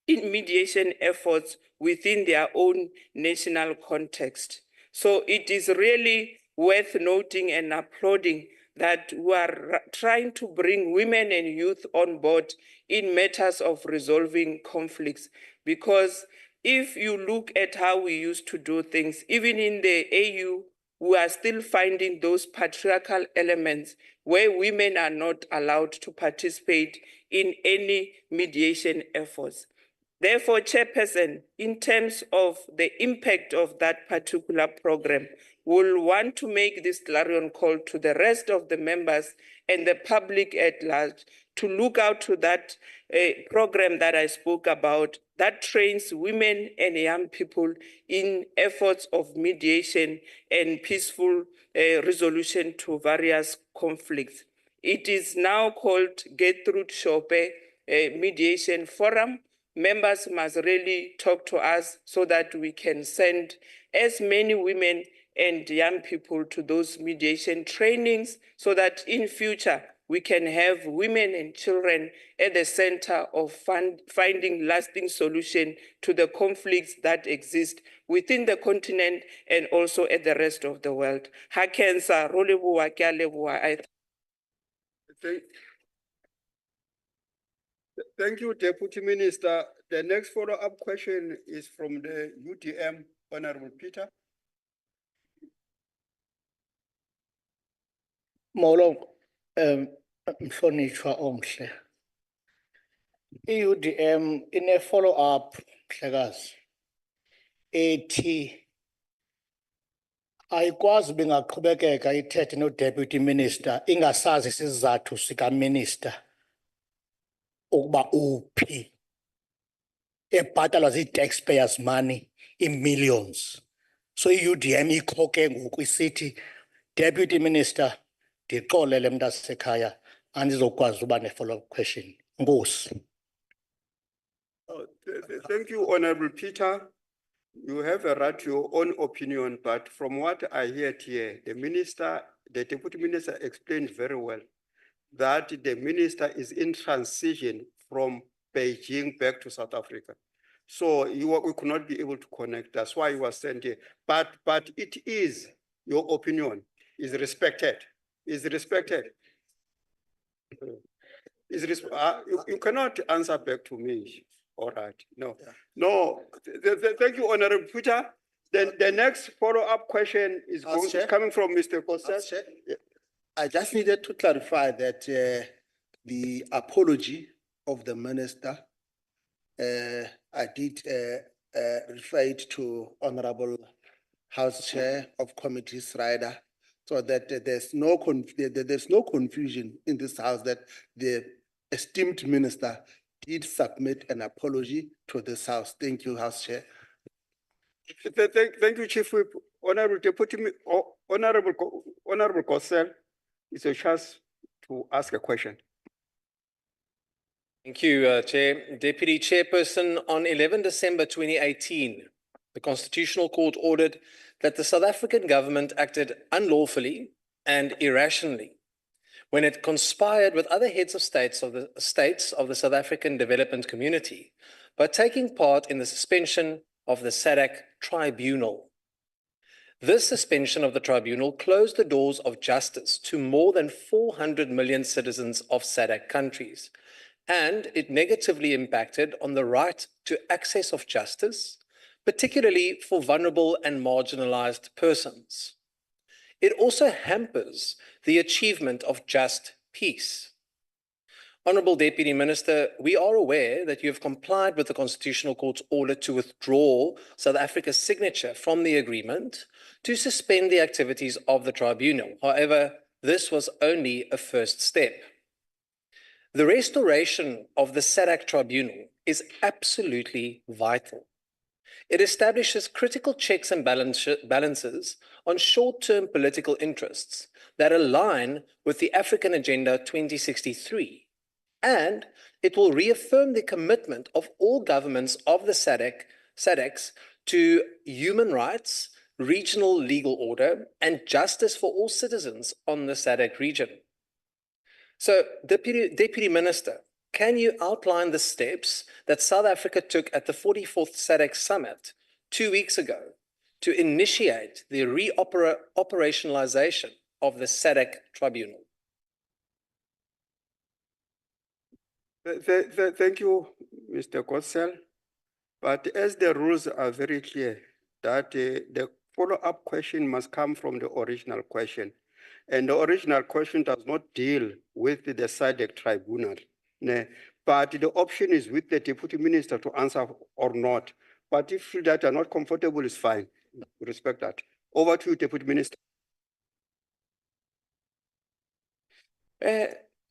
in mediation efforts within their own national context. So it is really worth noting and applauding that we are trying to bring women and youth on board in matters of resolving conflicts. Because if you look at how we used to do things, even in the AU, we are still finding those patriarchal elements where women are not allowed to participate in any mediation efforts. Therefore, Chairperson, in terms of the impact of that particular program, we'll want to make this clarion call to the rest of the members and the public at large to look out to that program that I spoke about that trains women and young people in efforts of mediation and peaceful resolution to various conflicts. It is now called Gertrude Shope Mediation Forum. Members must really talk to us so that we can send as many women and young people to those mediation trainings so that in future we can have women and children at the center of finding lasting solution to the conflicts that exist within the continent and also at the rest of the world. Thank you, Deputy Minister. The next follow-up question is from the UDM, Honorable Peter. Molo, mhlonishwa omhle. I-UDM ine follow-up mhlekazi ethi ayikwazi bengaqhubekeka ithethe no Deputy Minister ingasazi isizathu sika Minister ukuba uphi ebhatalwa zi-taxpayers money in millions. So i-UDM ikhoke ngoku isithi Deputy Minister ndixolele mntasekhaya andizokwazi uba ne-follow-up question. Nkosi. Thank you, Honorable Peter. You have a right to your own opinion, but from what I heard here, the Deputy Minister explained very well that the Minister is in transition from Beijing back to South Africa. So we could not be able to connect. That's why he was sent here. But it is your opinion is respected. Is respected. You cannot answer back to me. All right. No. Yeah. No. Thank you, Honorable Peter. Then the next follow-up question is coming from Mr. Kosa. I just needed to clarify that the apology of the minister, I did refer it to Honorable House Chair of Committees, Ryder, so that there's no confusion in this House that the esteemed minister did submit an apology to this House. Thank you, House Chair. Thank you, Chief Whip. Honorable Deputy, Honorable Kossel, it's a chance to ask a question. Thank you, Chair. Deputy Chairperson, on 11 December 2018, the Constitutional Court ordered that the South African government acted unlawfully and irrationally when it conspired with other heads of states of the South African development community by taking part in the suspension of the SADC Tribunal. This suspension of the tribunal closed the doors of justice to more than 400 million citizens of SADC countries, and it negatively impacted on the right to access of justice, particularly for vulnerable and marginalized persons. It also hampers the achievement of just peace. Honourable Deputy Minister, we are aware that you have complied with the Constitutional Court's order to withdraw South Africa's signature from the agreement to suspend the activities of the tribunal. However, this was only a first step. The restoration of the SADC Tribunal is absolutely vital. It establishes critical checks and balances on short-term political interests that align with the African Agenda 2063, and it will reaffirm the commitment of all governments of the SADCs to human rights, regional legal order, and justice for all citizens on the SADC region. So, Deputy Minister, can you outline the steps that South Africa took at the 44th SADC Summit 2 weeks ago to initiate the operationalization of the SADC Tribunal? Thank you, Mr. Kossel. But as the rules are very clear, that the follow-up question must come from the original question. And the original question does not deal with the SADC Tribunal. But the option is with the Deputy Minister to answer or not. But if that are not comfortable, it's fine. We respect that. Over to you, Deputy Minister.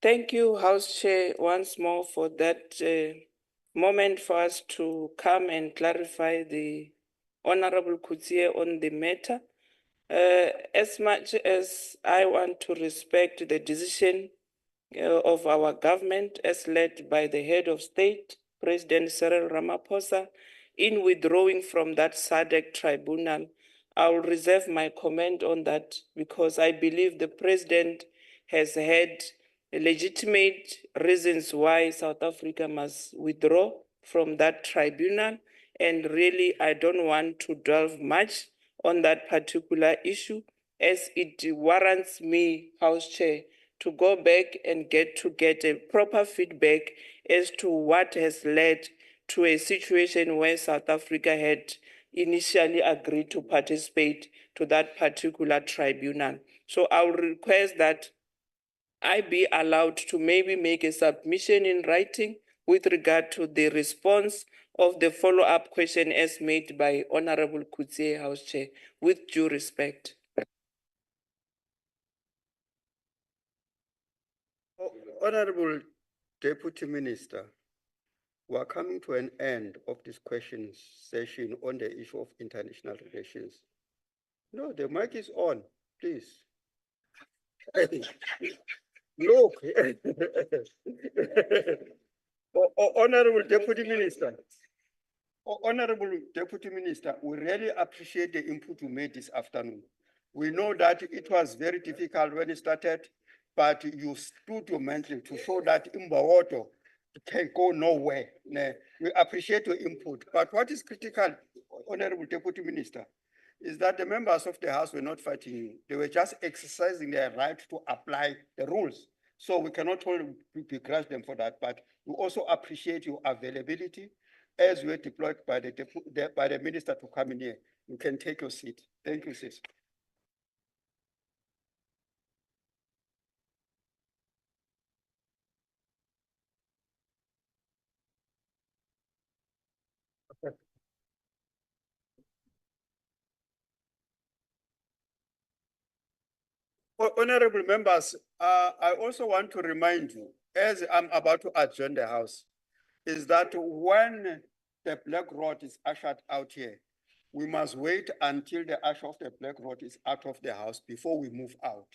Thank you, House Chair, once more for that moment for us to come and clarify the Honorable Kutie on the matter. As much as I want to respect the decision of our government as led by the head of state, President Cyril Ramaphosa, in withdrawing from that SADC tribunal, I will reserve my comment on that because I believe the president has had legitimate reasons why South Africa must withdraw from that tribunal. And really, I don't want to delve much on that particular issue as it warrants me, House Chair, to go back and get a proper feedback as to what has led to a situation where South Africa had initially agreed to participate to that particular tribunal. So I will request that I be allowed to maybe make a submission in writing with regard to the response of the follow-up question as made by Honorable Kutie, House Chair, with due respect. Honorable Deputy Minister, we are coming to an end of this question session on the issue of international relations. No, the mic is on, please. Look, Honorable Deputy Minister, we really appreciate the input you made this afternoon. We know that it was very difficult when it started, but you stood your mantle to show that Imbawoto can go nowhere. We appreciate your input. But what is critical, Honorable Deputy Minister, is that the members of the House were not fighting you. They were just exercising their right to apply the rules. So we cannot begrudge them for that, but we also appreciate your availability as you were deployed by the minister to come in here. You can take your seat. Thank you, sis. Honorable members, I also want to remind you, as I'm about to adjourn the House, is that when the black rod is ushered out here, we must wait until the usher of the black rod is out of the House before we move out.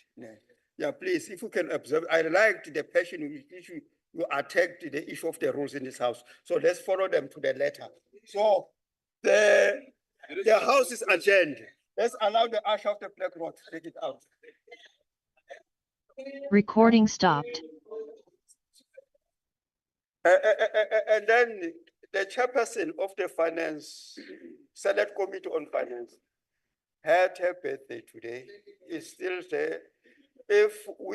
Yeah, please, if you can observe, I liked the passion with which you attacked the issue of the rules in this House. So let's follow them to the letter. So the House is adjourned. Let's allow the usher of the black rod to take it out. Recording stopped. And then the chairperson of the Select Committee on Finance had her birthday today, is still there. If we